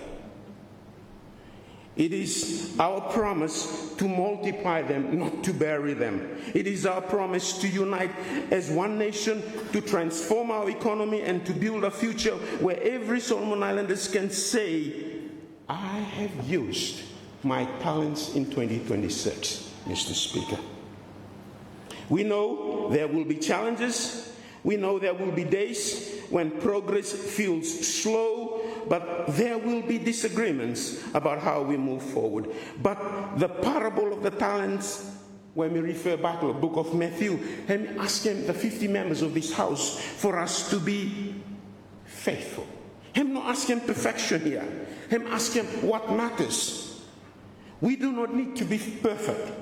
It is our promise to multiply them, not to bury them. It is our promise to unite as one nation, to transform our economy and to build a future where every Solomon Islanders can say, I have used my talents in 2026, Mr. Speaker. We know there will be challenges. We know there will be days when progress feels slow, but there will be disagreements about how we move forward. But the parable of the talents, when we refer back to the book of Matthew, I'm asking the 50 members of this house for us to be faithful. I'm not asking perfection here. I'm asking what matters. We do not need to be perfect.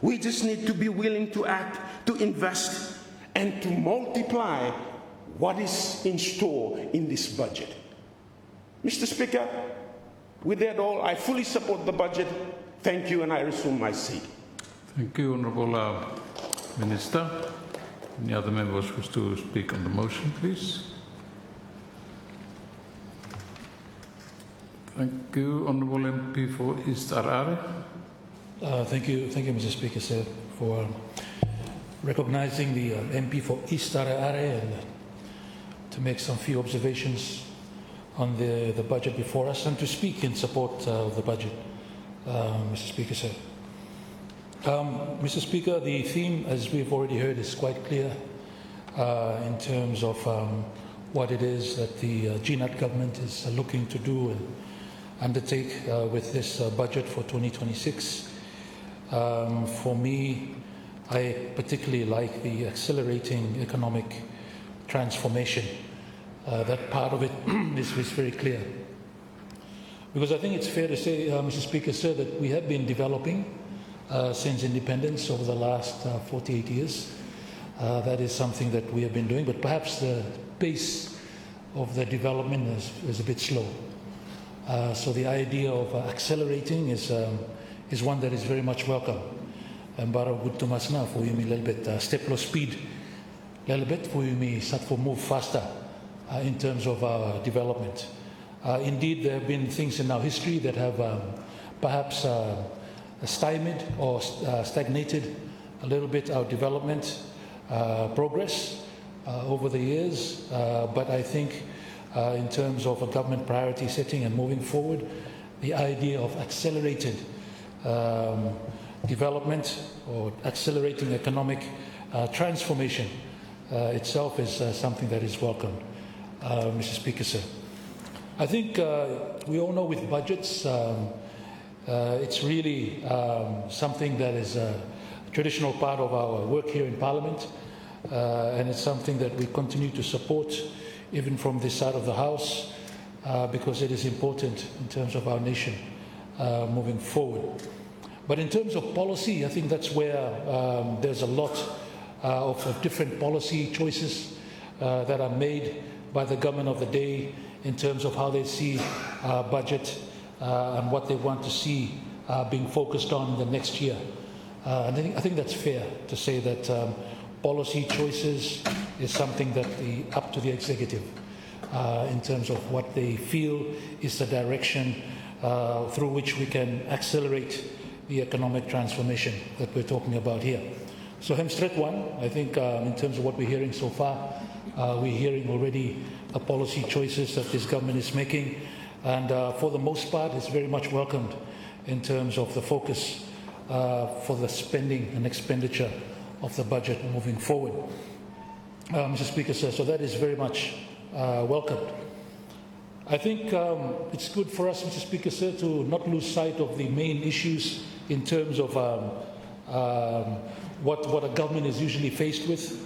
We just need to be willing to act, to invest, and to multiply what is in store in this budget. Mr. Speaker, with that all, I fully support the budget. Thank you, and I resume my seat. Thank you, Honourable Minister. Any other members wish to speak on the motion, please? Thank you, Honourable MP for East Arare. Thank you, Mr. Speaker, sir, for recognizing the MP for East Arare and to make some few observations on the budget before us and to speak in support of the budget, Mr. Speaker, sir. Mr. Speaker, the theme, as we've already heard, is quite clear in terms of what it is that the GNAT government is looking to do and undertake with this budget for 2026. For me, I particularly like the accelerating economic transformation. That part of it is very clear. Because I think it's fair to say, Mr. Speaker, sir, that we have been developing since independence over the last 48 years. That is something that we have been doing, but perhaps the pace of the development is a bit slow. So the idea of accelerating is one that is very much welcome. And bara guttu masna for you a little bit step low speed, a little bit for you start for move faster in terms of our development. Indeed, there have been things in our history that have perhaps stymied or stagnated a little bit our development progress over the years. But I think in terms of a government priority setting and moving forward, the idea of accelerated development or accelerating economic transformation itself is something that is welcomed, Mr. Speaker, sir. I think we all know with budgets, it's really something that is a traditional part of our work here in Parliament, and it's something that we continue to support even from this side of the House because it is important in terms of our nation moving forward. But in terms of policy, I think that's where there's a lot of different policy choices that are made by the government of the day in terms of how they see budget and what they want to see being focused on in the next year. And I think that's fair to say that policy choices is something that up to the executive in terms of what they feel is the direction through which we can accelerate the economic transformation that we're talking about here. So Hemstreet one, I think in terms of what we're hearing so far, we're hearing already the policy choices that this government is making, and for the most part it's very much welcomed in terms of the focus for the spending and expenditure of the budget moving forward. Mr. Speaker, sir, so that is very much welcomed. I think it's good for us, Mr. Speaker, sir, to not lose sight of the main issues in terms of what a government is usually faced with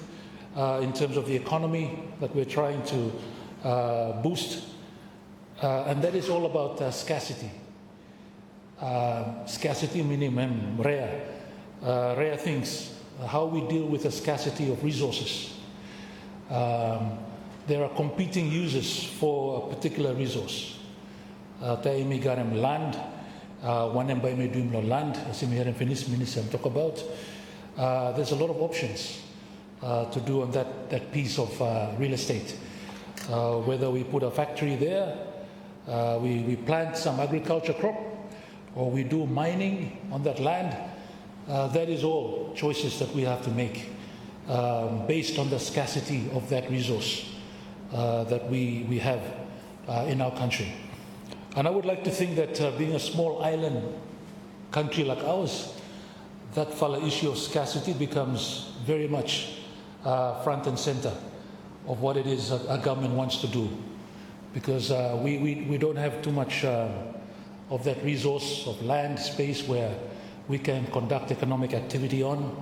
in terms of the economy that we're trying to boost. And that is all about scarcity. Scarcity meaning rare things, how we deal with the scarcity of resources. There are competing uses for a particular resource. Land, one by land, as we heard Minister talk about. There's a lot of options to do on that piece of real estate. Whether we put a factory there, we plant some agriculture crop, or we do mining on that land, that is all choices that we have to make based on the scarcity of that resource that we have in our country. And I would like to think that being a small island country like ours, that issue of scarcity becomes very much front and center of what it is a government wants to do. because we don't have too much of that resource of land space where we can conduct economic activity on.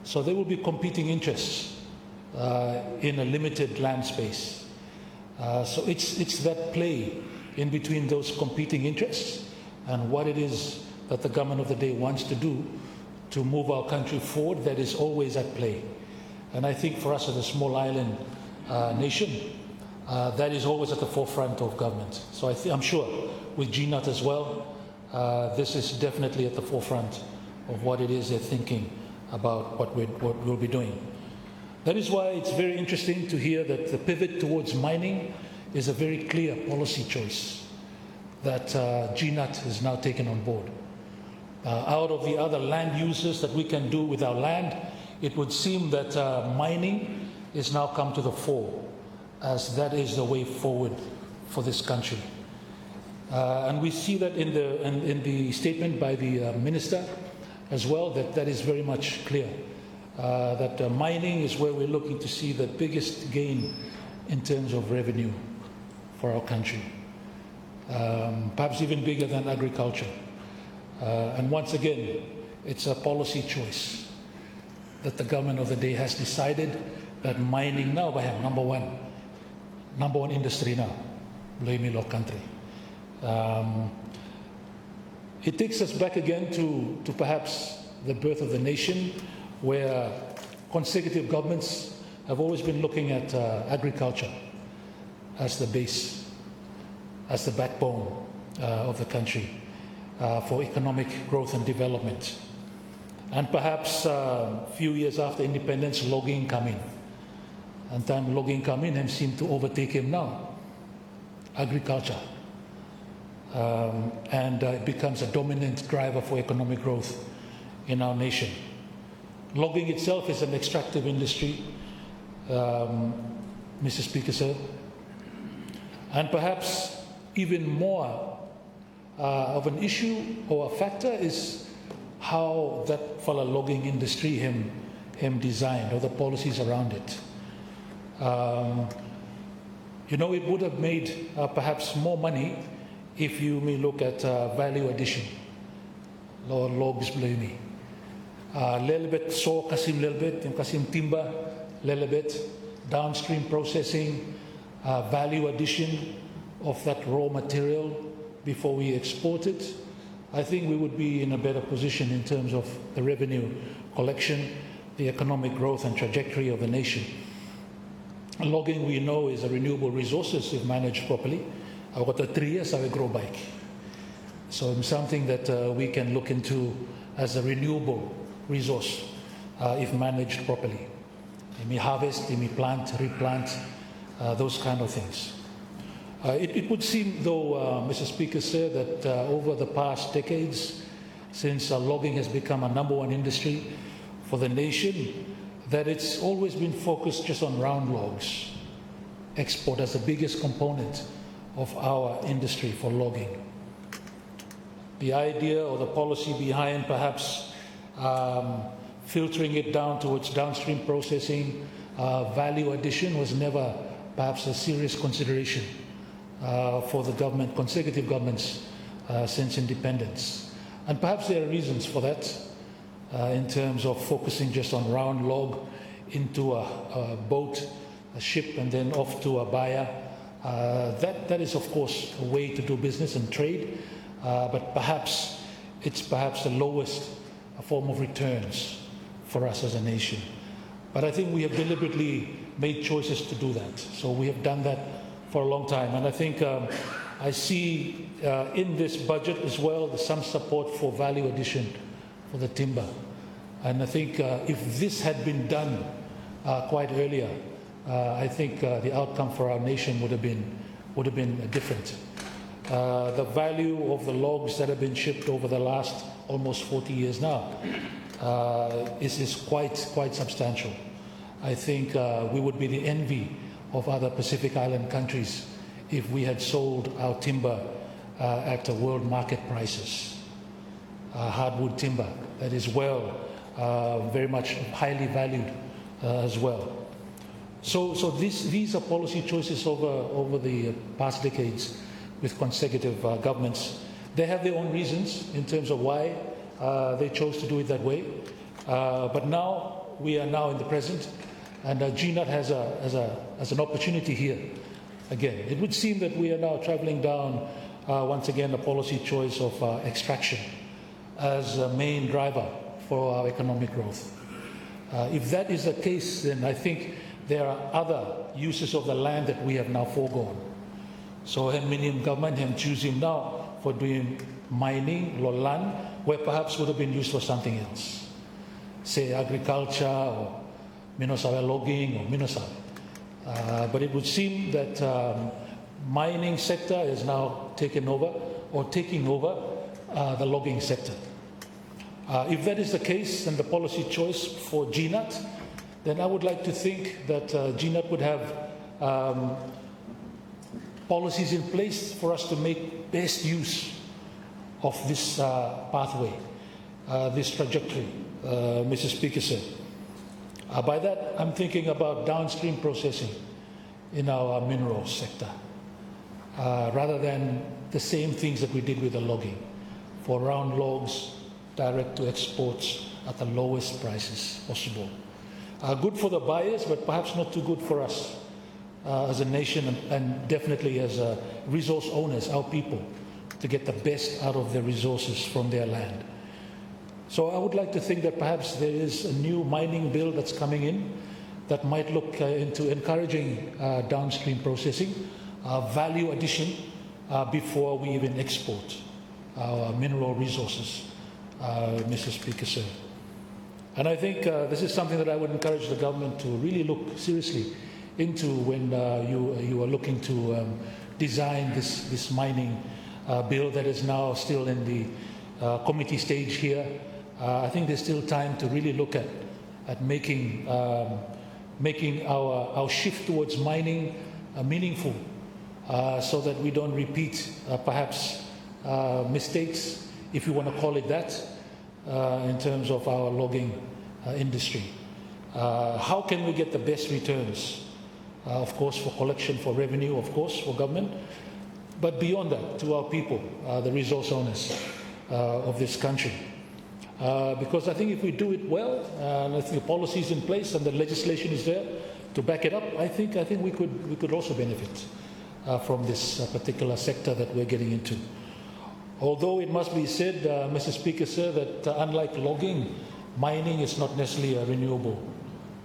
So there will be competing interests in a limited land space. So it's that play in between those competing interests and what it is that the government of the day wants to do to move our country forward that is always at play. And I think for us as a small island nation, that is always at the forefront of government. So I'm sure with GNUT as well, this is definitely at the forefront of what it is they're thinking about what we'll be doing. That is why it's very interesting to hear that the pivot towards mining is a very clear policy choice that GNUT has now taken on board. Out of the other land uses that we can do with our land, it would seem that mining is now come to the fore, as that is the way forward for this country. And we see that in the statement by the minister as well, that is very much clear. That mining is where we're looking to see the biggest gain in terms of revenue for our country. Perhaps even bigger than agriculture. And once again, it's a policy choice that the government of the day has decided that mining now, by number one industry now, Bloemi Law country. It takes us back again to perhaps the birth of the nation, where consecutive governments have always been looking at agriculture as the base, as the backbone of the country for economic growth and development. And perhaps a few years after independence, logging come in. And time logging come in and seem to overtake him now. Agriculture. And it becomes a dominant driver for economic growth in our nation. Logging itself is an extractive industry, Mr. Speaker, sir. And perhaps even more of an issue or a factor is how that fellow logging industry him designed, or the policies around it. You know, it would have made perhaps more money if you may look at value addition, logs Bloemi. Little bit saw kasim little bit, kasim timber little bit, downstream processing, value addition of that raw material before we export it. I think we would be in a better position in terms of the revenue collection, the economic growth and trajectory of the nation. Logging, we know, is a renewable resources if managed properly. I've got a 3 years, I will grow bike. So it's something that we can look into as a renewable resource if managed properly. They may harvest, they may plant, replant, those kind of things. It would seem, though, Mr. Speaker, sir, that over the past decades, since logging has become a #1 industry for the nation, that it's always been focused just on round logs. Export as the biggest component of our industry for logging. The idea or the policy behind perhaps filtering it down towards downstream processing, value addition was never perhaps a serious consideration for the government, consecutive governments since independence. And perhaps there are reasons for that in terms of focusing just on round log into a boat, a ship, and then off to a buyer. That is, of course, a way to do business and trade, but perhaps it's the lowest form of returns for us as a nation. But I think we have deliberately made choices to do that. So we have done that for a long time. And I think I see in this budget as well some support for value addition for the timber. And I think if this had been done quite earlier, I think the outcome for our nation would have been different. The value of the logs that have been shipped over the last almost 40 years now is quite substantial. I think we would be the envy of other Pacific Island countries if we had sold our timber at world market prices. Hardwood timber that is very much highly valued as well. So these are policy choices over the past decades with consecutive governments. They have their own reasons in terms of why they chose to do it that way. But now, we are now in the present, and GNAT has an opportunity here. Again, it would seem that we are now traveling down, once again, a policy choice of extraction as a main driver for our economic growth. If that is the case, then I think there are other uses of the land that we have now foregone. So Minimum government have choosing now for doing mining, land, where perhaps would have been used for something else. Say agriculture or logging or but it would seem that mining sector is now taking over the logging sector. If that is the case, then the policy choice for GNAT, then I would like to think that GNAT would have policies in place for us to make best use of this pathway, this trajectory, Mrs. Speaker said. By that, I'm thinking about downstream processing in our mineral sector, rather than the same things that we did with the logging, for round logs, direct to exports at the lowest prices possible. Good for the buyers, but perhaps not too good for us as a nation, and definitely as resource owners, our people, to get the best out of the resources from their land. So I would like to think that perhaps there is a new mining bill that's coming in that might look into encouraging downstream processing, value addition, before we even export our mineral resources, Mr. Speaker, sir. And I think this is something that I would encourage the government to really look seriously into when you are looking to design this mining bill that is now still in the committee stage here. I think there's still time to really look at making our shift towards mining meaningful, so that we don't repeat perhaps mistakes, if you want to call it that, in terms of our logging industry. How can we get the best returns? Of course, for collection, for revenue, of course, for government, but beyond that, to our people, the resource owners of this country. Because I think if we do it well, and I think the policy is in place and the legislation is there to back it up, I think we could also benefit from this particular sector that we're getting into. Although it must be said, Mr. Speaker, sir, that unlike logging, mining is not necessarily a renewable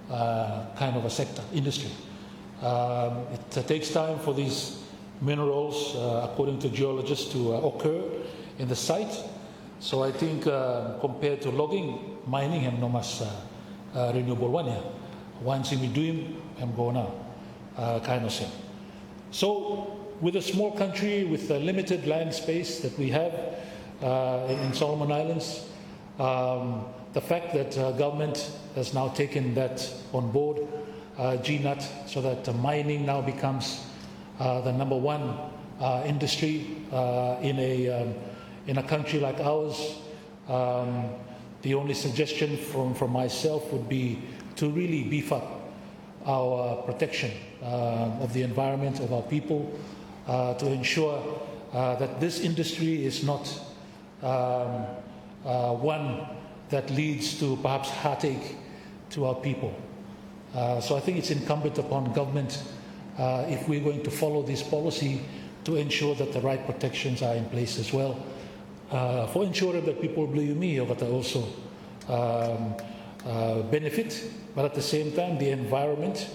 kind of a sector, industry. It takes time for these minerals, according to geologists, to occur in the site. So I think compared to logging, mining have no mas renewable one here. Once we do him, I'm going now, kind of thing. So with a small country, with a limited land space that we have in Solomon Islands, the fact that government has now taken that on board, GNAT, so that mining now becomes the number one industry in a country like ours. The only suggestion from myself would be to really beef up our protection of the environment, of our people, to ensure that this industry is not one that leads to perhaps heartache to our people. So I think it's incumbent upon government, if we're going to follow this policy, to ensure that the right protections are in place as well, for ensuring that people believe me also benefit, but at the same time the environment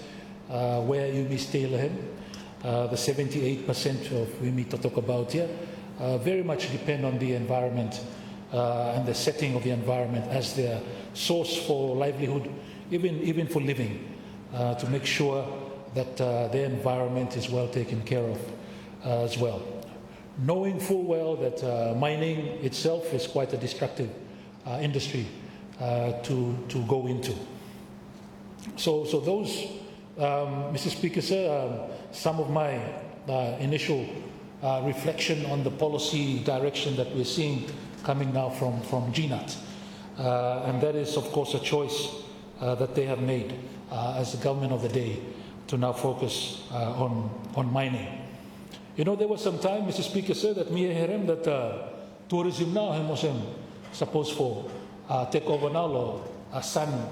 where you may stay the 78% of we need to talk about here very much depend on the environment and the setting of the environment as their source for livelihood, even for living, to make sure that their environment is well taken care of as well. Knowing full well that mining itself is quite a destructive industry to go into. So those, Mr. Speaker, sir, some of my initial reflection on the policy direction that we're seeing coming now from GNAT. And that is, of course, a choice that they have made as the government of the day to now focus on mining. You know, there was some time, Mr. Speaker, sir, that me and that tourism now was supposed for take over now sun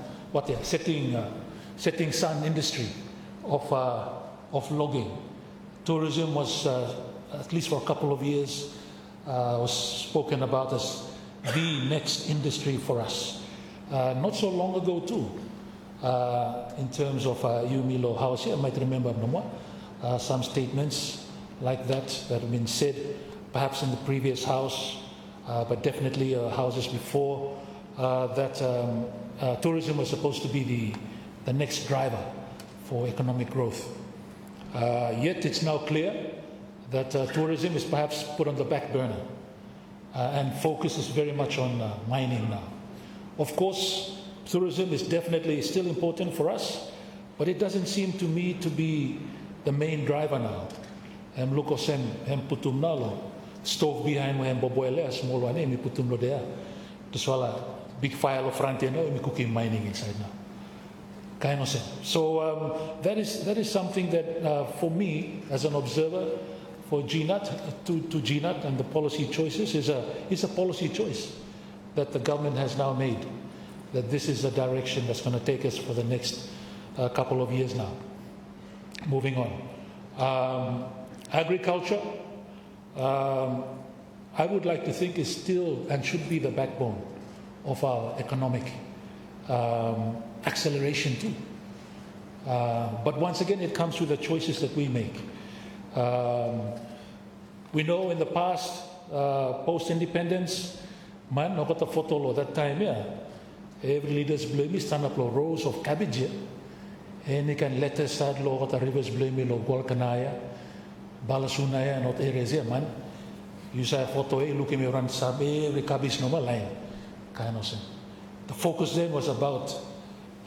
setting sun industry of logging. Tourism was at least for a couple of years was spoken about as the next industry for us. Not so long ago too, in terms of Yumilo House, I might remember some statements like that have been said, perhaps in the previous house, but definitely houses before, that tourism was supposed to be the next driver for economic growth. Yet it's now clear that tourism is perhaps put on the back burner and focus is very much on mining now. Of course, tourism is definitely still important for us, but it doesn't seem to me to be the main driver now. Lukosem putum nalo stove behind my boboele small one mi putum lo there. The swala big file of front end mi cooking mining inside now. Kind of sense. So that is something that for me as an observer for GNAT to GNAT and the policy choices is a policy choice that the government has now made. That this is the direction that's going to take us for the next couple of years now. Moving on. Agriculture, I would like to think is still and should be the backbone of our economic acceleration too. But once again, it comes with the choices that we make. We know in the past, post-independence, man, no kata photo lo that time, yeah. Every leader's blame stand up lo rows of cabbage, yeah. And you can let us start lo kata rivers blame lo Gualcanaya, Balasunaya, not areas, yeah, man. You say a photo, looking around every cabbage no line, kind of thing. The focus then was about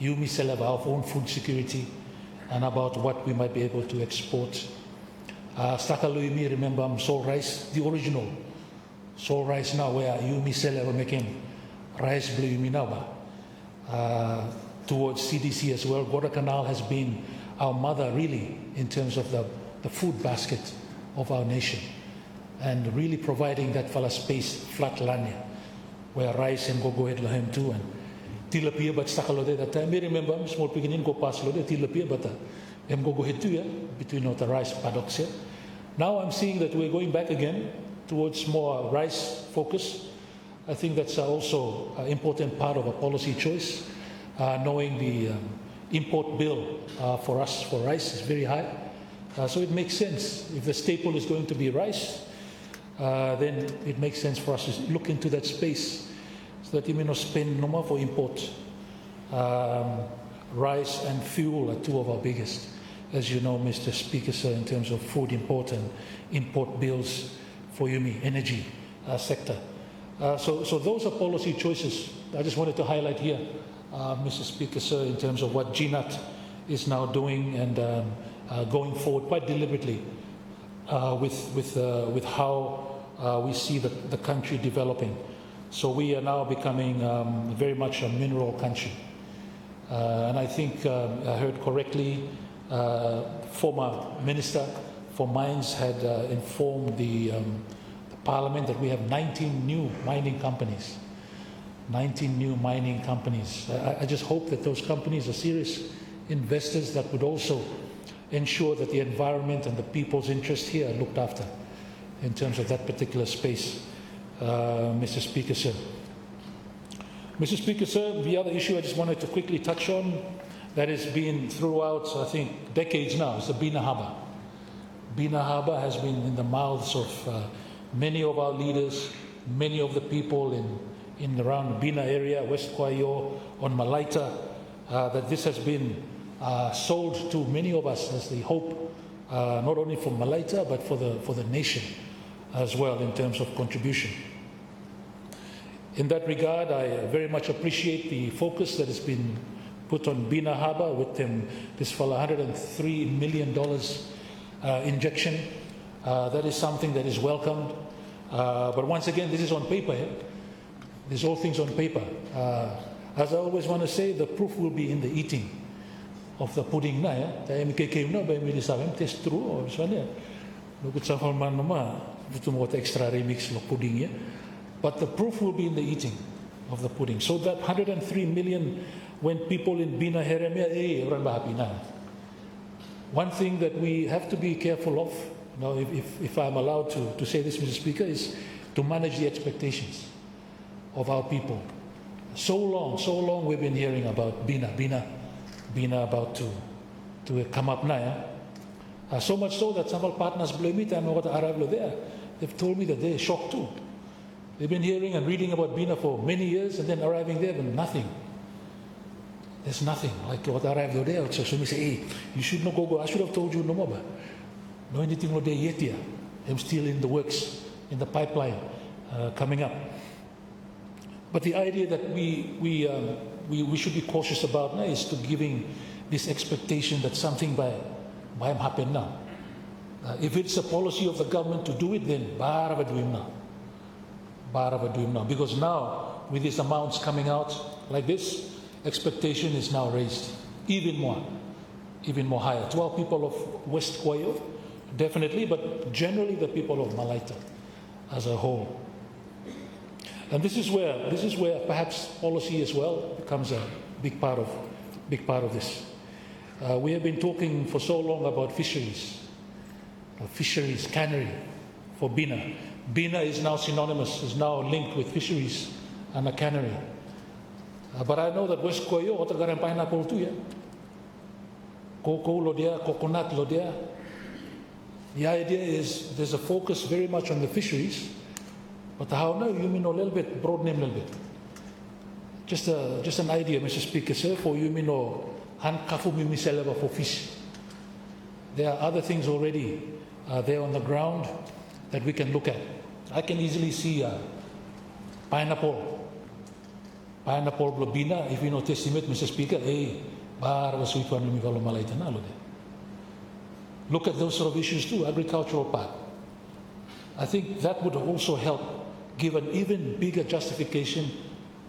Yumi sell our own food security and about what we might be able to export. Stakaluimi, remember Sol Rice, the original Sol Rice now, where Yumi sell were making rice blue Yumi now. Towards CDC as well, Guadalcanal has been our mother really in terms of the food basket of our nation and really providing that fella space, flat land, where rice and go ahead lahem too and tilapia but stakalo that time. I remember small beginning go pass lo de tilapia but go ahead too, yeah, between the rice paddocks here. Now I'm seeing that we're going back again towards more rice focus. I think that's also an important part of a policy choice, knowing the import bill for us for rice is very high. So it makes sense. If the staple is going to be rice, then it makes sense for us to look into that space so that you may not spend no more for import. Rice and fuel are two of our biggest, as you know, Mr. Speaker, sir, in terms of food import and import bills for Yumi energy sector. So those are policy choices. I just wanted to highlight here, Mr. Speaker, sir, in terms of what GNAT is now doing and going forward quite deliberately with how we see the country developing. So we are now becoming very much a mineral country. And I think I heard correctly, former Minister for Mines had informed the Parliament that we have 19 new mining companies. 19 new mining companies. I just hope that those companies are serious investors that would also ensure that the environment and the people's interest here are looked after in terms of that particular space, Mr. Speaker, sir. Mr. Speaker, sir, the other issue I just wanted to quickly touch on that has been throughout, I think, decades now is the Bina Harbour. Bina Harbour has been in the mouths of many of our leaders, many of the people in around Bina area, West Kwayo, on Malaita, that this has been sold to many of us as the hope, not only for Malaita, but for the nation as well in terms of contribution. In that regard, I very much appreciate the focus that has been put on Bina Harbour with this for $103 million injection. That is something that is welcomed. But once again, this is on paper. Yeah? These all things on paper. As I always want to say, the proof will be in the eating. of the pudding na ya. Tayo mi kay na ba mi disabem test through or so ya. No good sa man no ma. Buto mo extra remix lo pudding ya. But the proof will be in the eating of the pudding. So that 103 million when people in Bina Heremia, orang happy na. One thing that we have to be careful of, now if I'm allowed to say this, Mr. Speaker, is to manage the expectations of our people. So long we've been hearing about Bina about to come up now. So much so that some of our partners blame it. I'm not arrived there. They've told me that they're shocked too. They've been hearing and reading about Bina for many years and then arriving there, but nothing. There's nothing. Like what arrived there, so me say, hey, you should not go. I should have told you no more. No anything no there yet here. I'm still in the works, in the pipeline, coming up. But the idea that we should be cautious about now is to giving this expectation that something by happen now. If it's a policy of the government to do it, then barava do him now. Because now, with these amounts coming out like this, expectation is now raised even more higher. 12 people of West Kwayo, definitely, but generally the people of Malaita as a whole. And this is where perhaps policy as well becomes a big part of this. We have been talking for so long about fisheries, cannery for Bina. Bina is now synonymous, is now linked with fisheries and a cannery. But I know that West Koyo, Otagaran pineapple too, yeah? Cocoa lo there, coconut lo there. The idea is there's a focus very much on the fisheries, but how now you mean a little bit, broad name a little bit. Just an idea, Mr. Speaker, sir, for you mean handkafu mimiseleva for fish. There are other things already there on the ground that we can look at. I can easily see pineapple blobina, if you know estimate, Mr. Speaker, look at those sort of issues too, agricultural part. I think that would also help give an even bigger justification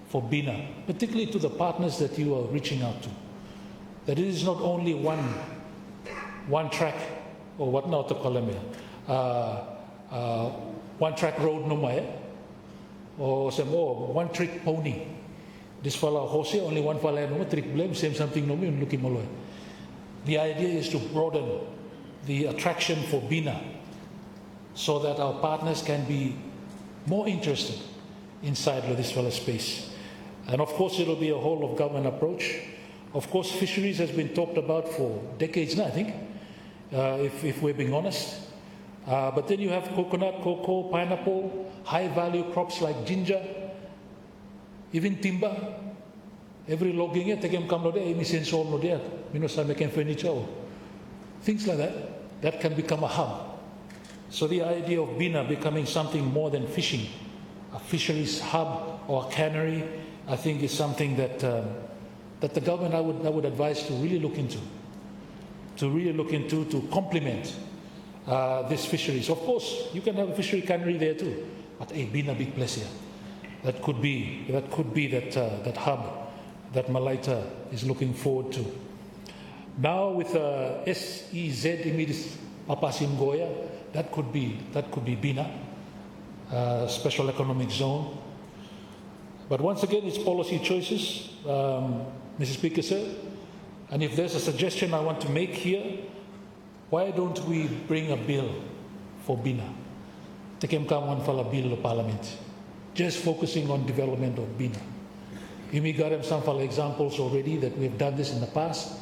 for Bina, particularly to the partners that you are reaching out to. That it is not only one track, or what now to call them one track road no more, or some one trick pony. This fellow Jose, only one fellow no trick blame, same something no me looking malo. The idea is to broaden the attraction for Bina so that our partners can be more interested inside this fellow's space. And of course it'll be a whole of government approach. Of course fisheries has been talked about for decades now, I think, if we're being honest. But then you have coconut, cocoa, pineapple, high value crops like ginger, even timber. Every logging here, take them come no there, emi sensor no there, minosa making furniture. Things like that, that can become a hub. So the idea of Bina becoming something more than fishing, a fisheries hub or a cannery, I think is something that that the government I would advise to really look into, to complement these fisheries. Of course, you can have a fishery cannery there too, but Bina big place here. That could be that hub that Malaita is looking forward to. Now with SEZ immediate Papasim Goya, that could be Bina, special economic zone. But once again, it's policy choices, Mr. Speaker, sir. And if there's a suggestion I want to make here, why don't we bring a bill for Bina? Take him come one for a bill of parliament, just focusing on development of Bina. We got some for examples already that we've done this in the past.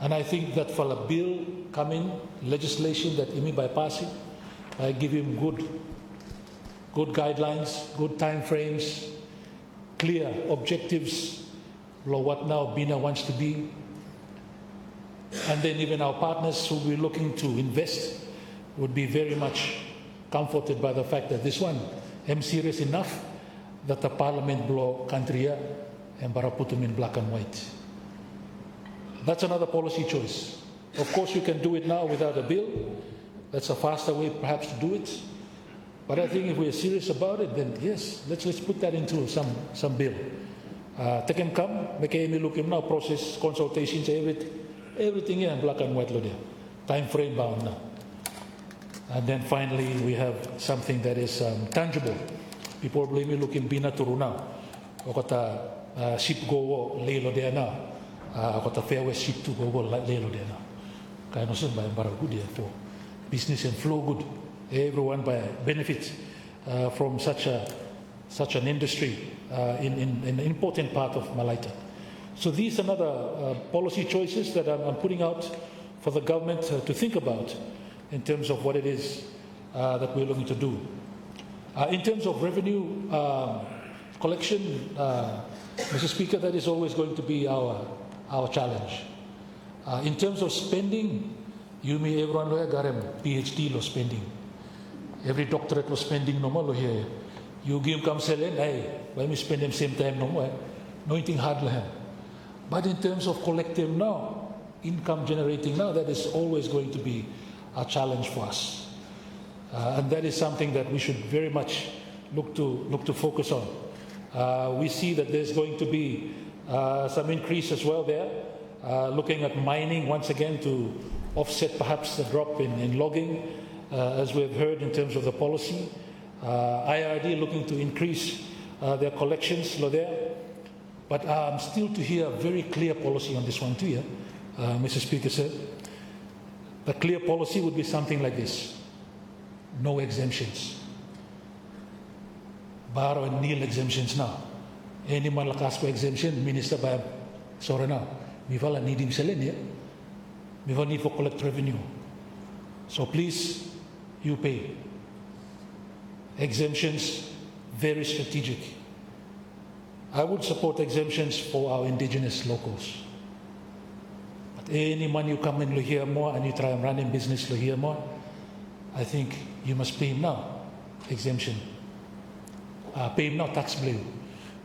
And I think that for a bill coming, legislation that IMI by passing, I give him good guidelines, good time frames, clear objectives, what now Bina wants to be. And then even our partners who we're looking to invest would be very much comforted by the fact that this one, I'm serious enough that the parliament blow country and bara put them in black and white. That's another policy choice. Of course, you can do it now without a bill. That's a faster way perhaps to do it. But I think if we're serious about it, then yes, let's put that into some bill. Take him come, make him look him now, process consultations, everything. everything here in black and white lo there. Time frame bound now. And then finally, we have something that is tangible. People blame me looking bina turuna. Okata ship go lelo there now. Okata fairway ship to go lelo there now. Kind of some by good for business and flow good. Everyone by benefit from such an industry in an important part of Malaita. So these are another policy choices that I'm putting out for the government to think about in terms of what it is that we're looking to do. In terms of revenue collection, Mr. Speaker, that is always going to be our challenge. In terms of spending, you may everyone lo garem PhD lo spending. Every doctorate lo spending no more lo here. You give come selen, hey, when we spend them same time no more, no anything hard lo. But in terms of collective now, income generating now, that is always going to be a challenge for us. And that is something that we should very much look to focus on. We see that there's going to be some increase as well there, looking at mining once again to offset perhaps the drop in logging, as we've heard in terms of the policy. IRD looking to increase their collections there. But I'm still to hear a very clear policy on this one too, yeah? Mr. Speaker said. The clear policy would be something like this. No exemptions. Baro and nil exemptions now. Any malakasko exemption, Minister by sorry now. Mivala need him selling, yeah? Mivala need for collect revenue. So please, you pay. Exemptions, very strategic. I would support exemptions for our indigenous locals. But any money you come in here more and you try and run in business here more, I think you must pay him now, exemption. Pay him now tax bill.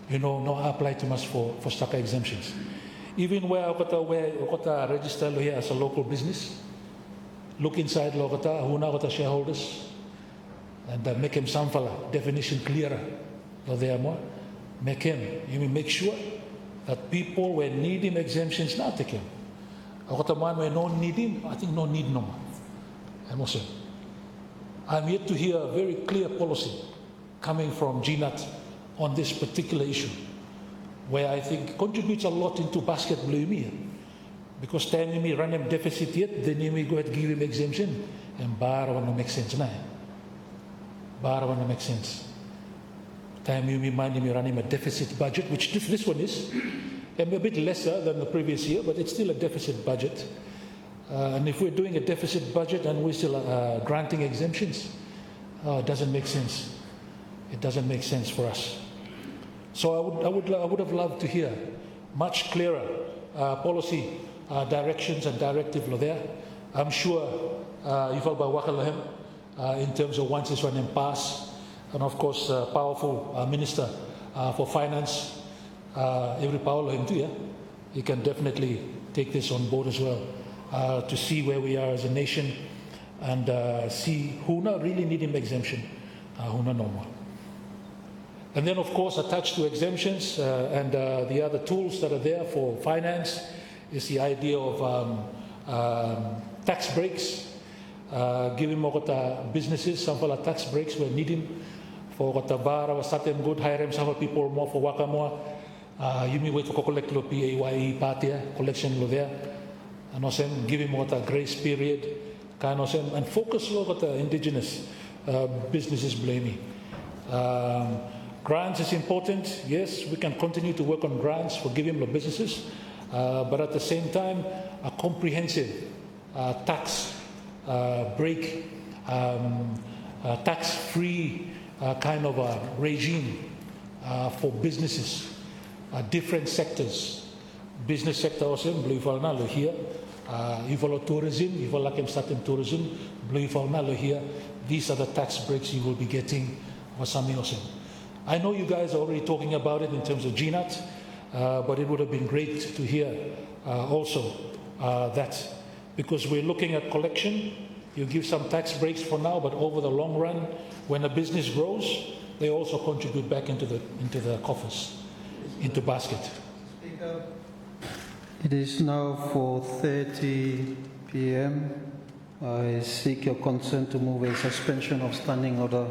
You know, no apply to us for staka exemptions. Even where I got register here as a local business, look inside Logata, who now got shareholders, and make him samfala, definition clearer. So there more. Make him, you mean make sure that people where need him exemptions now take him. I got a man where no need him, I think no need no more. I'm yet to hear a very clear policy coming from GNAT on this particular issue, where I think contributes a lot into basket blue. Because time we run him deficit yet, then we go ahead give him exemption, and bar one make sense now. Bar one make sense. Time you remind him running a deficit budget, which this one is, and a bit lesser than the previous year, but it's still a deficit budget. And if we're doing a deficit budget and we're still granting exemptions, it doesn't make sense. It doesn't make sense for us. So I would have loved to hear much clearer policy directions and directive there. I'm sure you've all by Wakalahem in terms of once this one in pass, and of course powerful Minister for Finance, every power him too, yeah? He can definitely take this on board as well to see where we are as a nation and see who not really need him exemption, who not no more. And then, of course, attached to exemptions and the other tools that are there for finance is the idea of tax breaks, giving more businesses some of the tax breaks where needing for bara satem good hire some people more for wakamoa. You may wait to collect lo PAYE patia collection lo there, and also giving more grace period, kind of and focus lo the indigenous businesses blaming. Grants is important. Yes, we can continue to work on grants for giving the businesses, but at the same time, a comprehensive tax break, tax-free kind of a regime for businesses, different sectors. Business sector also, blue falna here. You follow tourism, you follow tourism, blue falna here. These are the tax breaks you will be getting for something also. I know you guys are already talking about it in terms of GNAT, but it would have been great to hear also that, because we're looking at collection. You give some tax breaks for now, but over the long run, when a business grows, they also contribute back into the coffers, into basket. It is now 4:30 p.m. I seek your consent to move a suspension of Standing Order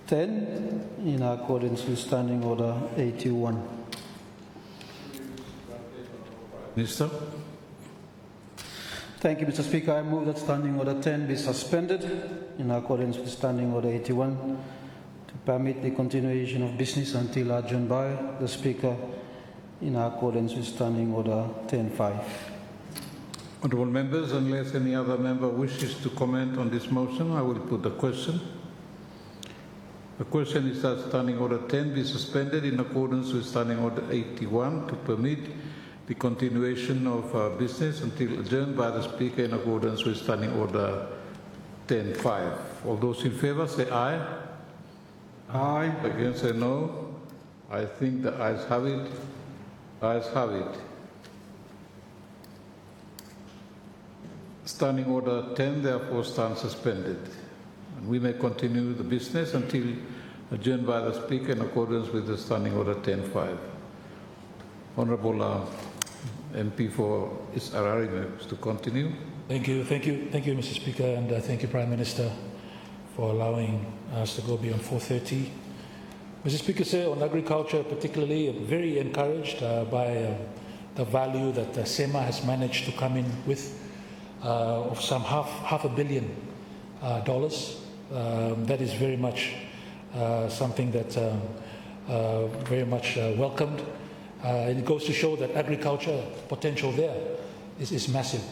10 in accordance with Standing Order 81. Minister? Thank you, Mr. Speaker. I move that Standing Order 10 be suspended in accordance with Standing Order 81 to permit the continuation of business until adjourned by the Speaker in accordance with Standing Order 10.5. Honourable members, unless any other member wishes to comment on this motion, I will put the question. The question is that Standing Order 10 be suspended in accordance with Standing Order 81 to permit the continuation of business until adjourned by the Speaker in accordance with Standing Order 10.5. All those in favour say aye. Aye. Against say no. I think the ayes have it. Ayes have it. Standing Order 10 therefore stands suspended. And we may continue the business until adjourned by the Speaker in accordance with the Standing Order 10.5. Honourable MP for East Ararai members to continue. Thank you, Mr. Speaker, and thank you, Prime Minister, for allowing us to go beyond 4:30. Mr. Speaker, sir, on agriculture particularly, I'm very encouraged by the value that SEMA has managed to come in with of some half a billion dollars. That is very much something that very much welcomed. And it goes to show that agriculture potential there is massive.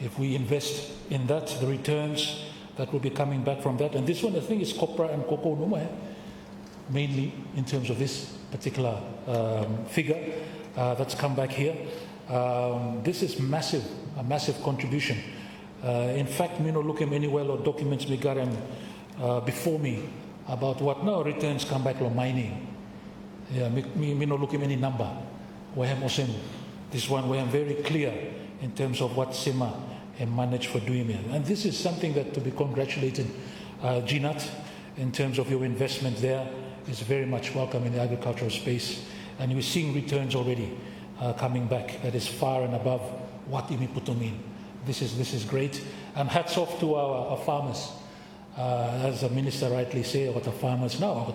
If we invest in that, the returns that will be coming back from that. And this one, I think, is copra and cocoa numa, mainly in terms of this particular figure that's come back here. This is massive, a massive contribution. In fact, me no look at anywhere or documents we got before me about what now returns come back on mining. Yeah, me no look at any number. We have also this one where I'm very clear in terms of what SEMA and managed for doing it. And this is something that to be congratulated, GNAT, in terms of your investment there is very much welcome in the agricultural space. And we're seeing returns already coming back that is far and above what imi puto mean. This is great. And hats off to our farmers. As the Minister rightly said, what the farmers now,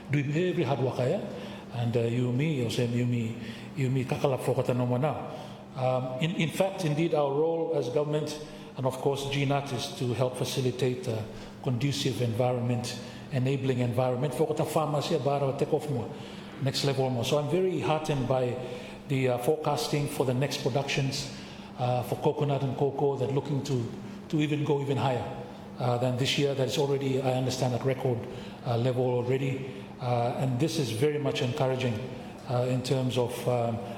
do every hard work, and you me kakala for what now. In fact, indeed, our role as government, and of course GNAT, is to help facilitate a conducive environment, enabling environment for what the farmers here, but take off more, next level more. So I'm very heartened by the forecasting for the next productions for coconut and cocoa that looking to even go even higher than this year. That is already, I understand, at record level already. And this is very much encouraging in terms of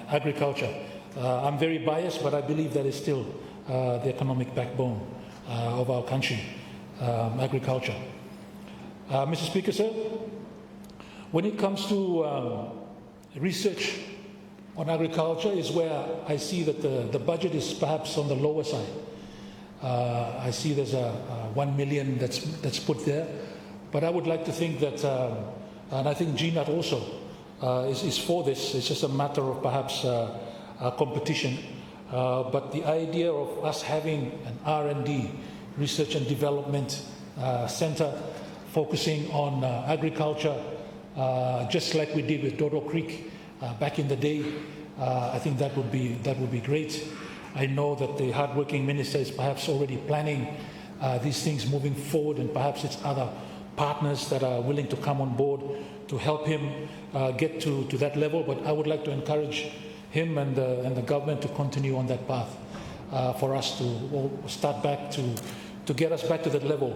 agriculture. I'm very biased, but I believe that is still the economic backbone of our country, agriculture. Mr. Speaker, sir, when it comes to research on agriculture is where I see that the budget is perhaps on the lower side. I see there's a 1 million that's put there, but I would like to think that, and I think GNAT also is for this. It's just a matter of perhaps competition, but the idea of us having an R&D, research and development center focusing on agriculture, just like we did with Dodo Creek back in the day, I think that would be great. I know that the hardworking minister is perhaps already planning these things moving forward, and perhaps it's other partners that are willing to come on board to help him get to that level. But I would like to encourage him and the government to continue on that path for us to all start back to get us back to that level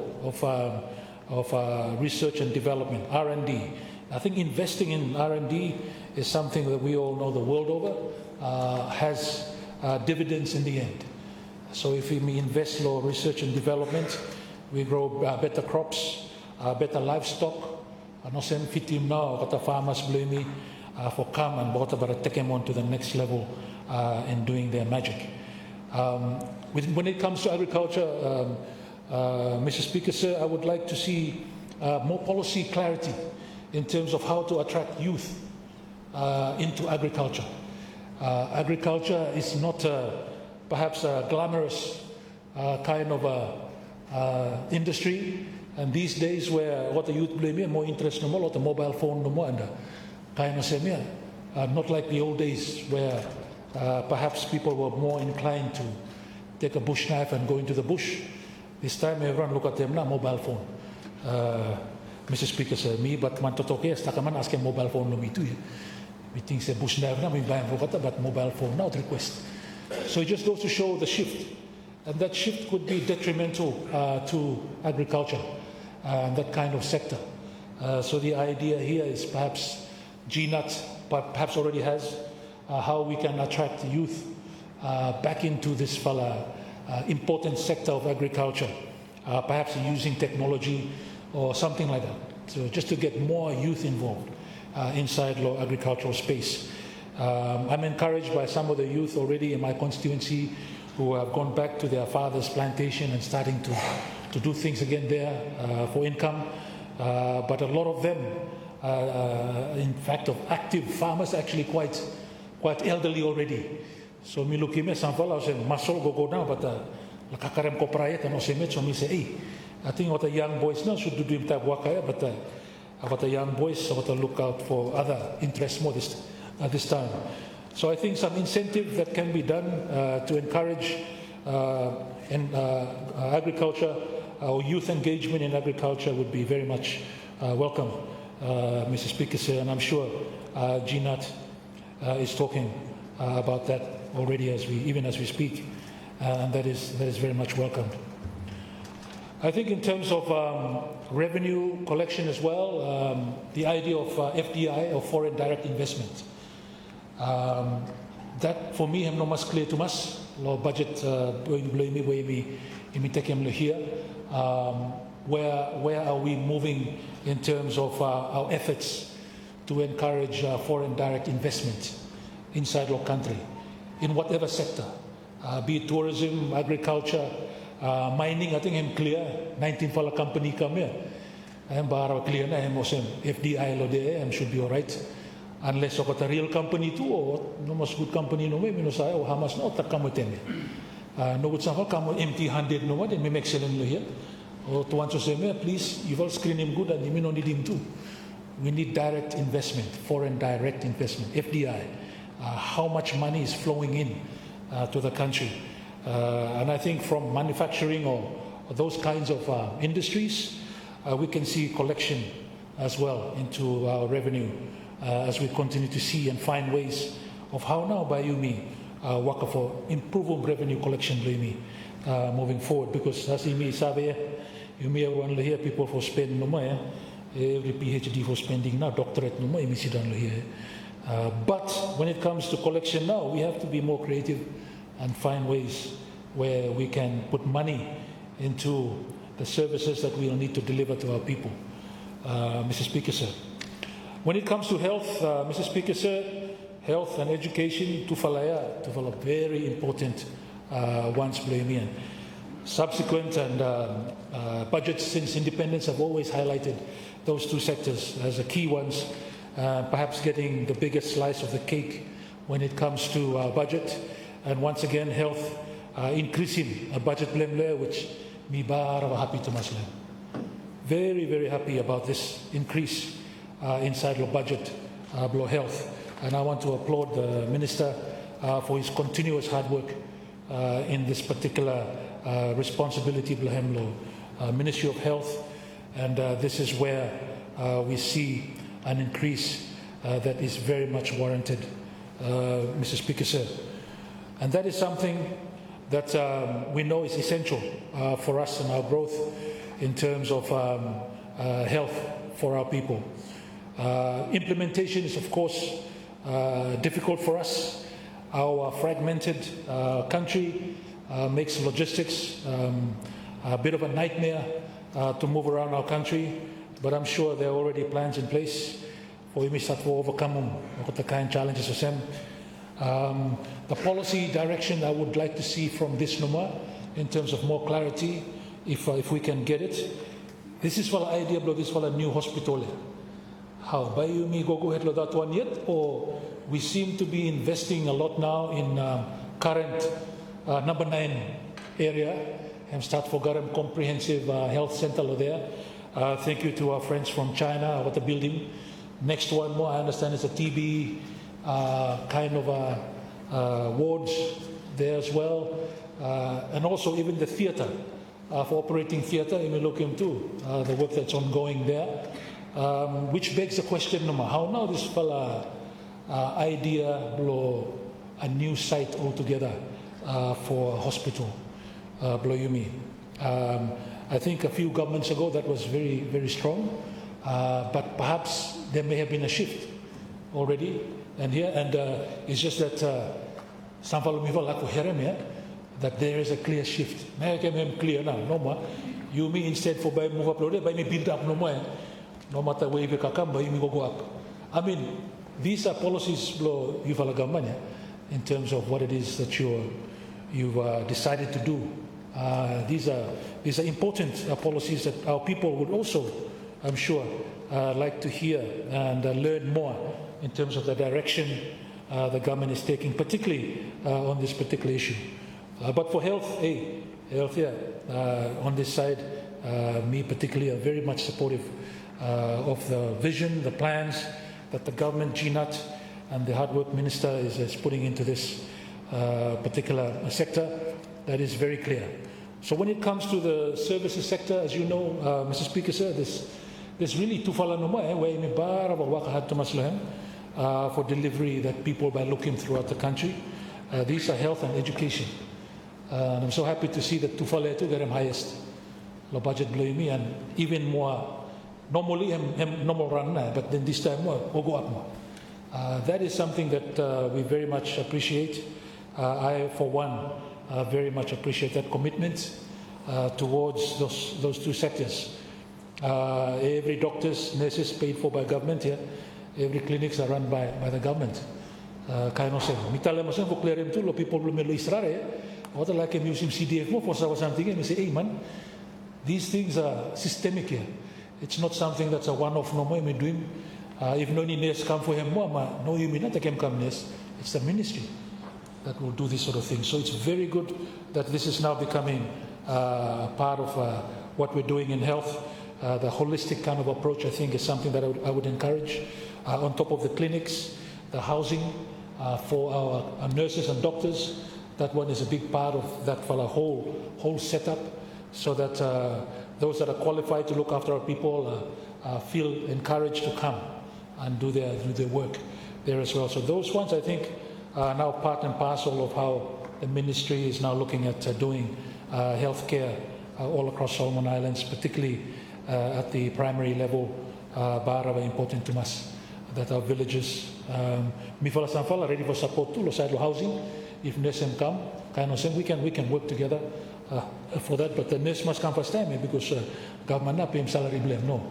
of research and development, R&D. I think investing in R&D is something that we all know the world over has dividends in the end. So if we invest in research and development, we grow better crops, better livestock. No sen fitim now, kata farmers blame me for come and bought about take them on to the next level in doing their magic. When it comes to agriculture, Mr. Speaker, sir, I would like to see more policy clarity in terms of how to attract youth into agriculture. Agriculture is not perhaps a glamorous kind of a industry, and these days where what the youth blame more interest no more, lot the mobile phone no more, and kind of say not like the old days where perhaps people were more inclined to take a bush knife and go into the bush. This time everyone look at them now, mobile phone. Mr. Speaker said me, but man to talk yes, takaman ask him mobile phone no me too. We think say bush knife now, we buy him but mobile phone now request. So it just goes to show the shift, and that shift could be detrimental to agriculture and that kind of sector. So the idea here is perhaps GNUT, but perhaps already has how we can attract youth back into this important sector of agriculture, perhaps using technology or something like that. So just to get more youth involved inside the agricultural space. I'm encouraged by some of the youth already in my constituency who have gone back to their father's plantation and starting to do things again there for income. But a lot of them, in fact, of active farmers, actually quite elderly already. So me look at some fellows and muscle go now, but la kakarem ko prayet and also so me say, hey, I think what the young boys now should do him type wakaya, but what the young boys what to look out for other interests more this time. So I think some incentive that can be done to encourage agriculture or youth engagement in agriculture would be very much welcome, Mr. Speaker, sir, and I'm sure GNUT is talking about that already even as we speak, and that is very much welcomed. I think in terms of revenue collection as well, the idea of FDI, or foreign direct investment, that for me, I'm not much clear to us. Law budget, here. Where are we moving in terms of our efforts to encourage foreign direct investment inside our country, in whatever sector, be it tourism, agriculture, mining. I think I'm clear. 19 fala company come here. I'm clear na I'm FDI lo de should be all right. Unless I got a real company too, or no mas good company no me say or how much no ta kamoteme. No good sa come empty-handed no then me make selling lo here. Or to want to say me please you will screen him good and you no need him too. We need direct investment, foreign direct investment, FDI. How much money is flowing in to the country? And I think from manufacturing or those kinds of industries, we can see collection as well into our revenue as we continue to see and find ways of how now by Yumi work for improving revenue collection moving forward. Because as you may say, you may only hear people for spending no more, every PhD for spending now, doctorate no more, here. But when it comes to collection now, we have to be more creative and find ways where we can put money into the services that we will need to deliver to our people. Mr. Speaker, sir. When it comes to health, Mr. Speaker, sir, health and education, develop very important ones, Blamian. Subsequent and budgets since independence have always highlighted those two sectors as the key ones, perhaps getting the biggest slice of the cake when it comes to our budget. And once again, health increasing a budget blemle, which me bar happy to Muslim. Very, very happy about this increase inside the budget below health. And I want to applaud the Minister for his continuous hard work in this particular responsibility below Ministry of Health. And this is where we see an increase that is very much warranted, Mr. Speaker, sir. And that is something that we know is essential for us and our growth in terms of health for our people. Implementation is, of course, difficult for us. Our fragmented country makes logistics a bit of a nightmare to move around our country, but I'm sure there are already plans in place for we start to overcome the kind of challenges of them. The policy direction I would like to see from this number in terms of more clarity, if we can get it. This is for the idea of this for a new hospital. How by you me go ahead with that one yet, or we seem to be investing a lot now in current number 9 area, and start for Garam Comprehensive Health Center there. Thank you to our friends from China, what the building. Next one more, I understand it's a TB kind of wards there as well. And also even the theatre, for operating theatre, we look into the work that's ongoing there. Which begs the question, how now this fella idea blow a new site altogether for a hospital, blow you me. I think a few governments ago that was very, very strong, but perhaps there may have been a shift already. And it's just that some that there is a clear shift. Clear now, no more. You mean instead for by move up, by me build up no more. No matter where you come, by me go up. I mean, these are policies blow you in terms of what it is that you've decided to do. These are important policies that our people would also, I'm sure, like to hear and learn more in terms of the direction the government is taking, particularly on this particular issue. But for health, on this side, me particularly are very much supportive of the vision, the plans that the government, GNAT, and the Hard Work Minister is putting into this particular sector. That is very clear. So when it comes to the services sector, as you know, Mr. Speaker, sir, there's really tufala no more where me bara waka had to maslahem for delivery that people by looking throughout the country. These are health and education. And I'm so happy to see that tufala to get them highest low budget blue me and even more. Normally, normal run, but then this time more will go up more. That is something that we very much appreciate. I, for one, very much appreciate that commitment towards those two sectors. Every doctors, nurses paid for by government here. Every clinics are run by the government. Kind of say, mitala masan for clear to lo people will me israre. What I like using CDF more for something and we say, hey man, these things are systemic here. It's not something that's a one-off no more we doing. If no nurse come for him more, no you mean not the come nurse. It's the ministry that will do this sort of thing. So it's very good that this is now becoming part of what we're doing in health. The holistic kind of approach, I think, is something that I would encourage. On top of the clinics, the housing for our nurses and doctors, that one is a big part of that for a whole setup, so that those that are qualified to look after our people feel encouraged to come and do their work there as well. So those ones, I think, are now part and parcel of how the ministry is now looking at doing healthcare all across Solomon Islands, particularly at the primary level. Are important to us, that our villages, Mifala Sanfala ready for support to Losado housing. If nurses come, kind of saying we can work together for that. But the nurse must come first time because government not paying salary blame. No,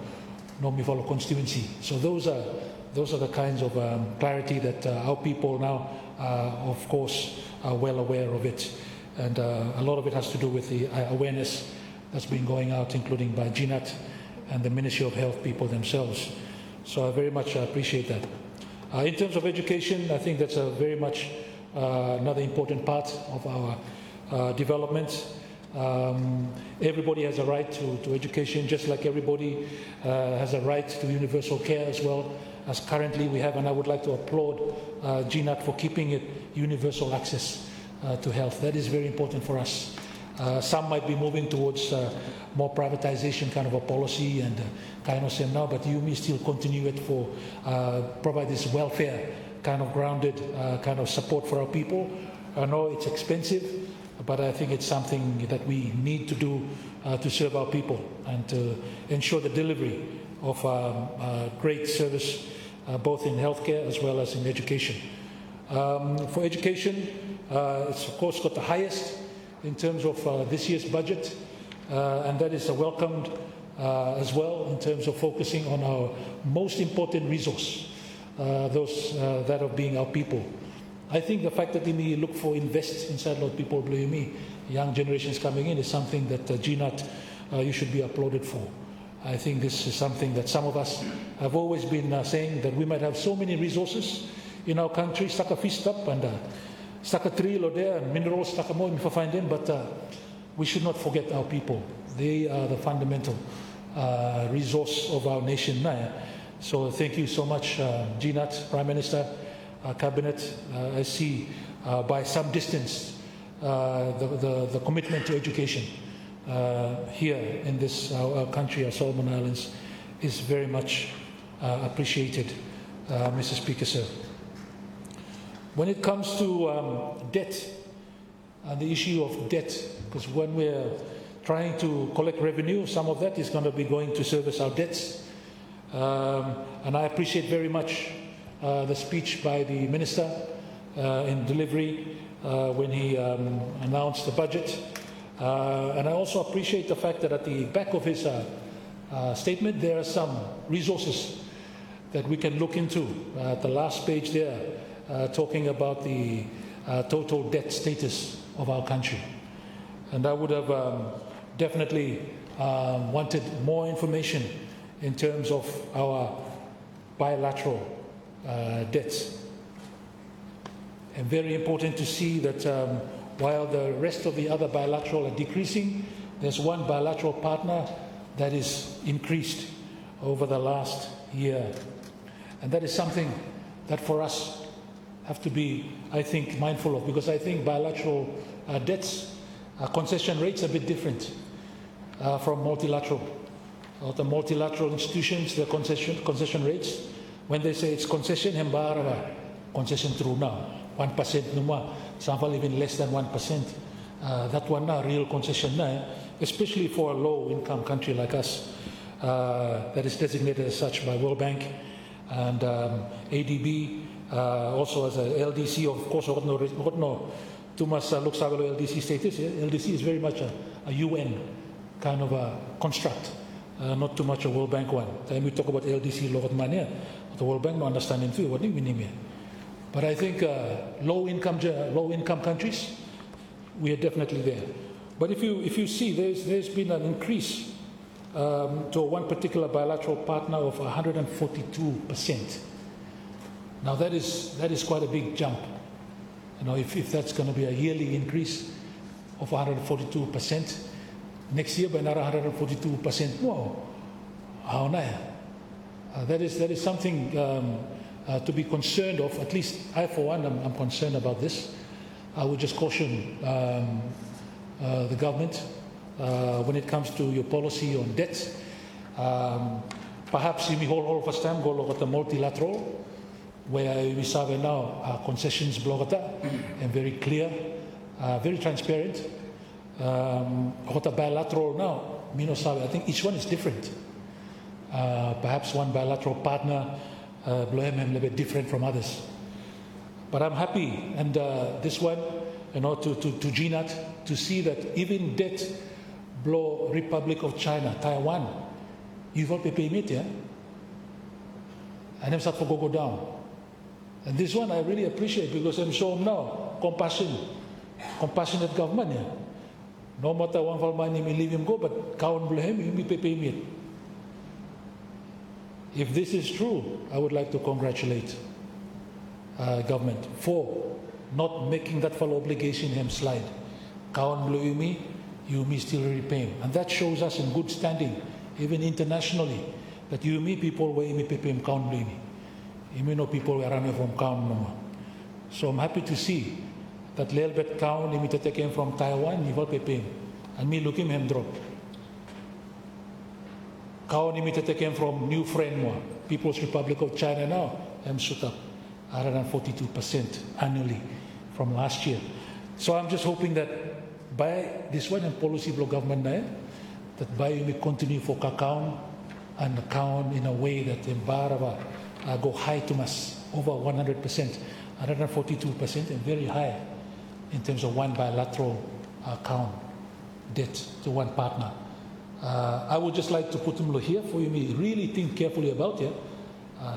Mifala constituency. So those are the kinds of clarity that our people now, of course, are well aware of it. And a lot of it has to do with the awareness that's been going out, including by GNAT and the Ministry of Health people themselves. So I very much appreciate that. In terms of education, I think that's a very much another important part of our development. Everybody has a right to education, just like everybody has a right to universal care as well, as currently we have, and I would like to applaud GNAT for keeping it universal access to health. That is very important for us. Some might be moving towards more privatization kind of a policy and kind of say now, but you may still continue it for provide this welfare kind of grounded kind of support for our people. I know it's expensive, but I think it's something that we need to do to serve our people and to ensure the delivery of great service both in healthcare as well as in education. For education, it's of course got the highest in terms of this year's budget, and that is welcomed as well in terms of focusing on our most important resource, those that are being our people. I think the fact that we look for invest inside a lot of people, believe me, young generations coming in, is something that GNAT you should be applauded for. I think this is something that some of us have always been saying, that we might have so many resources in our country, staka fist up and staka tree lo there, and minerals staka mo, if I find them, but we should not forget our people. They are the fundamental resource of our nation now. So thank you so much, GNAT, Prime Minister, Cabinet. I see by some distance the commitment to education here in this our country, our Solomon Islands, is very much appreciated, Mr. Speaker, sir. When it comes to debt, and the issue of debt, because when we're trying to collect revenue, some of that is going to be going to service our debts. And I appreciate very much the speech by the Minister in delivery when he announced the budget. And I also appreciate the fact that at the back of his statement there are some resources that we can look into. At the last page there, talking about the total debt status of our country. And I would have definitely wanted more information in terms of our bilateral debts. And very important to see that while the rest of the other bilateral are decreasing, there's one bilateral partner that is increased over the last year. And that is something that for us have to be, I think, mindful of, because I think bilateral debts, concession rates are a bit different from multilateral. The multilateral institutions, the concession rates, when they say it's concession, concession through now, 1% numa, some even less than 1%. That one now, real concession now, especially for a low-income country like us, that is designated as such by World Bank and ADB, also as a LDC, of course, no too much looks like LDC status. LDC is very much a UN kind of a construct, not too much a World Bank one. Time we talk about LDC, the World Bank no understanding too. What do you mean? But I think low-income countries, we are definitely there. But if you see, there's been an increase to one particular bilateral partner of 142%. Now that is quite a big jump. You know, if that's going to be a yearly increase of 142%, next year by another 142% more. How now? That is something to be concerned of. At least I, for one, I'm concerned about this. I would just caution the government when it comes to your policy on debt. Perhaps we all of us time go look at the multilateral, where we serve now concessions blogata and very clear, very transparent. What a bilateral now, I think each one is different. Perhaps one bilateral partner a little bit different from others. But I'm happy, and this one, to GNAT, to see that even debt blow Republic of China, Taiwan, you've all payment, yeah? And I'm start to go down. And this one I really appreciate, because I'm showing now compassionate government, yeah? No matter one for money, me leave him go, but kawan blame him, you pay me. If this is true, I would like to congratulate government for not making that full obligation him slide. Kawan blame me, you me still repay him. And that shows us in good standing, even internationally, that you me people where me pay him kawan blame me. You may know people were running from kawan no more. So I'm happy to see that little bit kawan imitate came from Taiwan, you will pay him. And me look him drop. Kawan imitate came from new friend more. People's Republic of China now, I'm shoot up 142% annually from last year. So I'm just hoping that by this one and policy block government that by we continue for kawan and kawan in a way that Embarava go high to us, over 100%, 142% and very high in terms of one bilateral account debt to one partner. I would just like to put them here for you to really think carefully about it.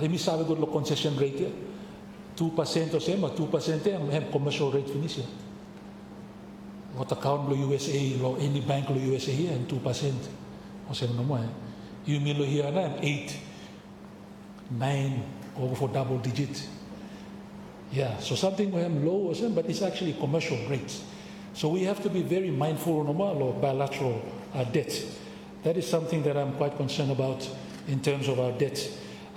Let me say a good concession rate here. 2% or same, or 2% have commercial rate finish here. What account lo USA, lo any bank lo USA here, and 2%. O same no more. You mean lo here na 8, 9, over for double digit. Yeah, so something we have low, or something, but it's actually commercial rates. So we have to be very mindful of normal or bilateral debt. That is something that I'm quite concerned about in terms of our debt.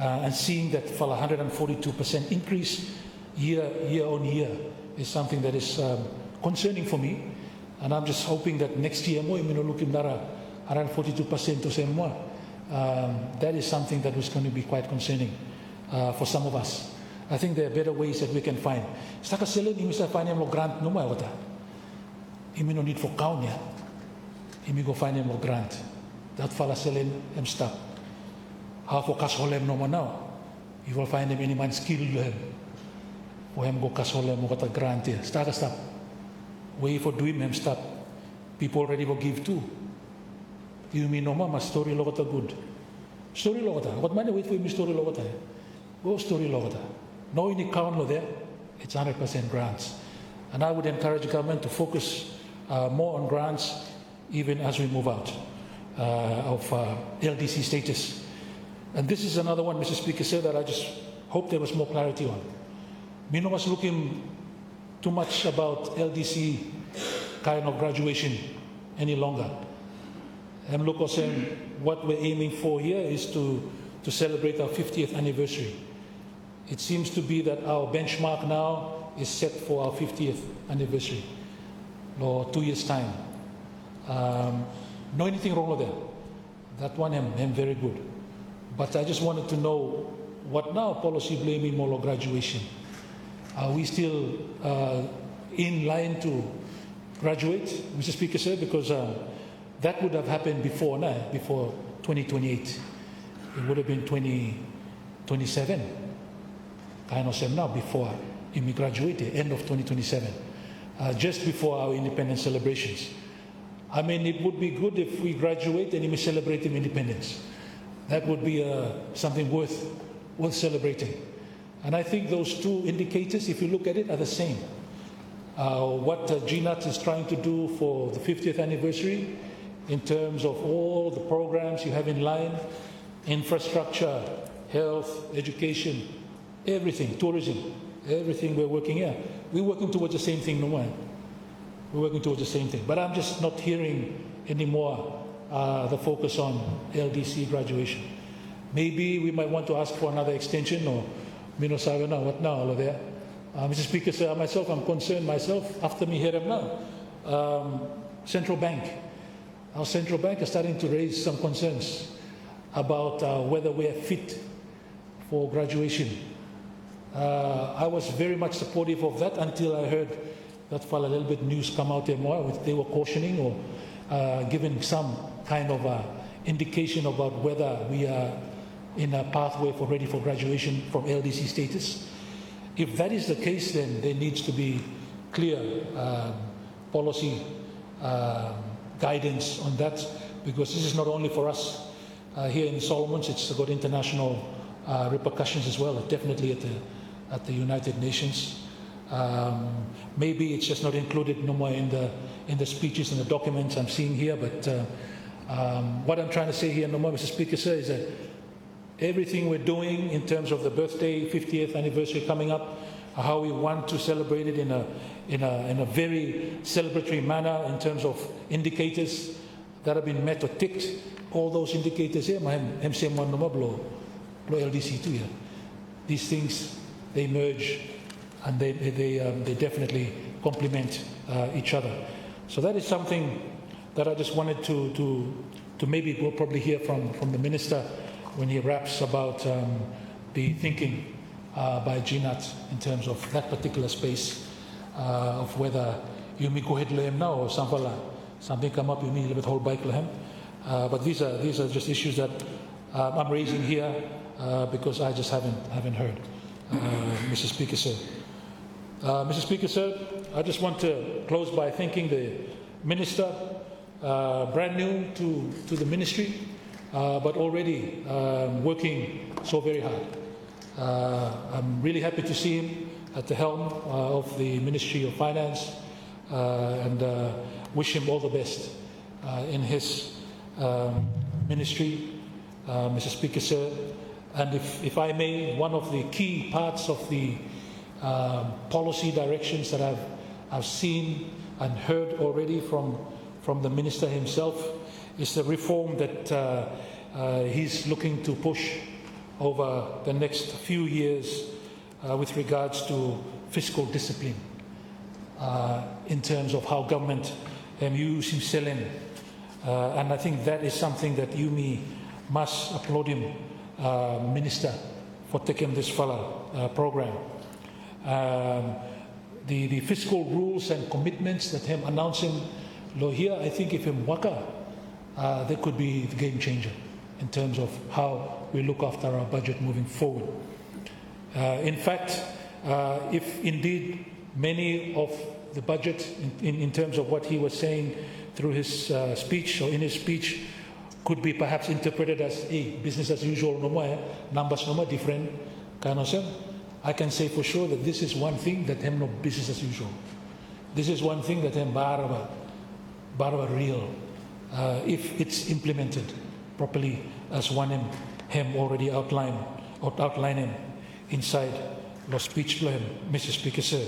And seeing that for 142% increase year on year is something that is concerning for me. And I'm just hoping that next year more, 142% or same more. That is something that is going to be quite concerning for some of us. I think there are better ways that we can find. Staka selen imi sa find mo grant no mai wata. Imi no need for count ya. Imi go find mo grant. Dat fala selen em stop. How for kas holem no now. You will find him any man skill you have. For him go kas holem mo kata grant ya. Staka stop. Way for doing him stop. People already will give too. You mean no mama story logota good. Story logota. What money wait for me story logota. Go story logota. No any count there. It's 100% grants. And I would encourage government to focus more on grants even as we move out of LDC status. And this is another one, Mr. Speaker, said that I just hope there was more clarity on. Me no was looking too much about LDC kind of graduation any longer. I'm looking saying what we're aiming for here is to celebrate our 50th anniversary. It seems to be that our benchmark now is set for our 50th anniversary, or 2 years' time. No anything wrong with that. That one I'm very good. But I just wanted to know what now policy blaming more graduation. Are we still in line to graduate, Mr. Speaker, sir? Because that would have happened before 2028. It would have been 2027. Kind of same now before we graduated, end of 2027, just before our independence celebrations. I mean, it would be good if we graduate and we celebrate independence. That would be something worth celebrating. And I think those two indicators, if you look at it, are the same. What GNAT is trying to do for the 50th anniversary in terms of all the programs you have in line, infrastructure, health, education, everything, tourism, everything we're working here. We're working towards the same thing, no one. We're working towards the same thing. But I'm just not hearing anymore the focus on LDC graduation. Maybe we might want to ask for another extension or what now, all of that. Mr. Speaker, sir, myself, I'm concerned myself after me here now. Central Bank. Our central bank is starting to raise some concerns about whether we are fit for graduation. I was very much supportive of that until I heard that for a little bit news come out there more, which they were cautioning or giving some kind of indication about whether we are in a pathway for ready for graduation from LDC status. If that is the case, then there needs to be clear policy guidance on that, because this is not only for us here in Solomons, it's got international repercussions as well, definitely at the United Nations. Maybe it's just not included no more in the speeches and the documents I'm seeing here, but what I'm trying to say here no more, Mr. Speaker, sir, is that everything we're doing in terms of the birthday, 50th anniversary coming up, how we want to celebrate it in a very celebratory manner in terms of indicators that have been met or ticked, all those indicators here, LDC too here. These things, they merge and they definitely complement each other. So that is something that I just wanted to maybe we'll probably hear from the Minister when he raps about the thinking by GNAT in terms of that particular space of whether you may go ahead lehem now or something come up, you need a little bit whole bike lehem. But these are just issues that I'm raising here because I just haven't heard, Mr. Speaker, sir. Mr. Speaker, sir, I just want to close by thanking the Minister, brand new to the ministry, but already working so very hard. I'm really happy to see him at the helm of the Ministry of Finance and wish him all the best in his ministry, Mr. Speaker, sir. And if I may, one of the key parts of the policy directions that I've seen and heard already from the Minister himself is the reform that he's looking to push over the next few years with regards to fiscal discipline in terms of how government uses selling. And I think that is something that YUMI must applaud him, Minister, for taking this program. The fiscal rules and commitments that him announcing here, I think if him waka, that could be the game changer in terms of how we look after our budget moving forward. In fact, if indeed many of the budget in terms of what he was saying through his speech or in his speech could be perhaps interpreted as business as usual, no more, numbers no more different, kind of. I can say for sure that this is one thing that him no business as usual. This is one thing that him baraba real, if it's implemented properly as one him already outlined him inside the speech to him, Mr. Speaker, sir.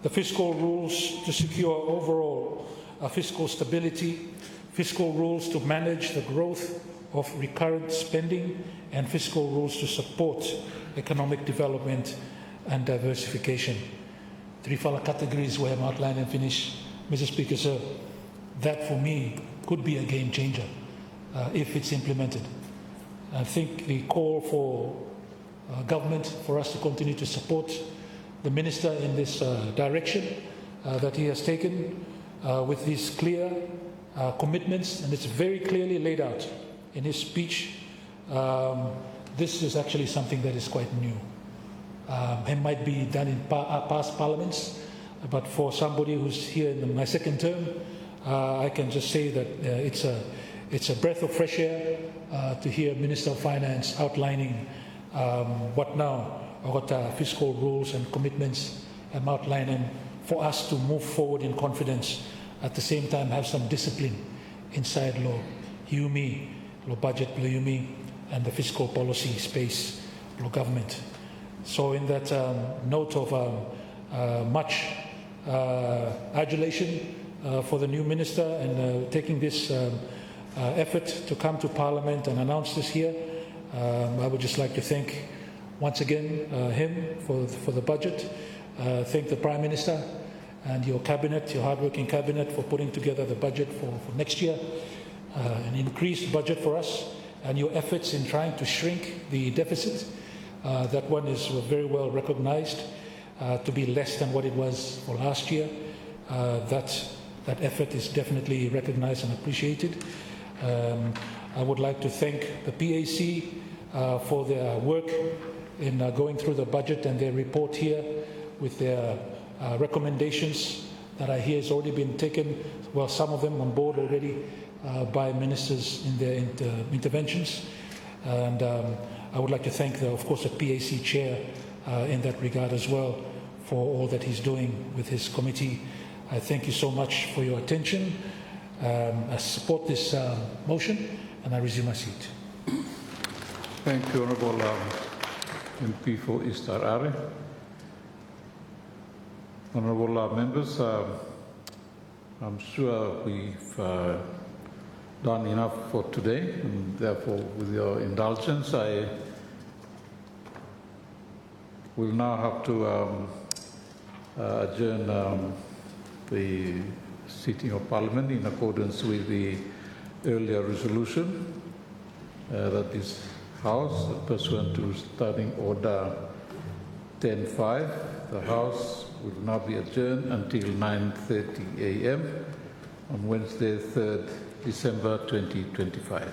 The fiscal rules to secure overall fiscal stability, fiscal rules to manage the growth of recurrent spending, and fiscal rules to support economic development and diversification. Three categories where I'm outlined and finished, Mr. Speaker, sir. That for me could be a game changer if it's implemented. I think the call for government for us to continue to support the Minister in this direction that he has taken with these clear commitments, and it's very clearly laid out in his speech. This is actually something that is quite new. It might be done in past parliaments, but for somebody who's here in my second term, I can just say that it's a breath of fresh air to hear Minister of Finance outlining what fiscal rules and commitments and outlining for us to move forward in confidence. At the same time, have some discipline inside YUMI, budget, YUMI, and the fiscal policy space, government. So in that note of much adulation for the new minister and taking this effort to come to Parliament and announce this here, I would just like to thank once again him for the budget, thank the Prime Minister and your cabinet, your hardworking cabinet, for putting together the budget for next year, an increased budget for us, and your efforts in trying to shrink the deficit. That one is very well recognized to be less than what it was for last year. That effort is definitely recognized and appreciated. I would like to thank the PAC for their work in going through the budget and their report here with their recommendations that I hear has already been taken, well, some of them on board already by ministers in their interventions. And I would like to thank, of course, the PAC chair in that regard as well for all that he's doing with his committee. I thank you so much for your attention. I support this motion and I resume my seat. Thank you, Honourable MP for East Arae. Honourable members, I'm sure we've done enough for today, and therefore, with your indulgence, I will now have to adjourn the sitting of Parliament in accordance with the earlier resolution that this House, pursuant to Standing Order 10.5, the House will now be adjourned until 9:30 a.m. on Wednesday, 3rd December 2025.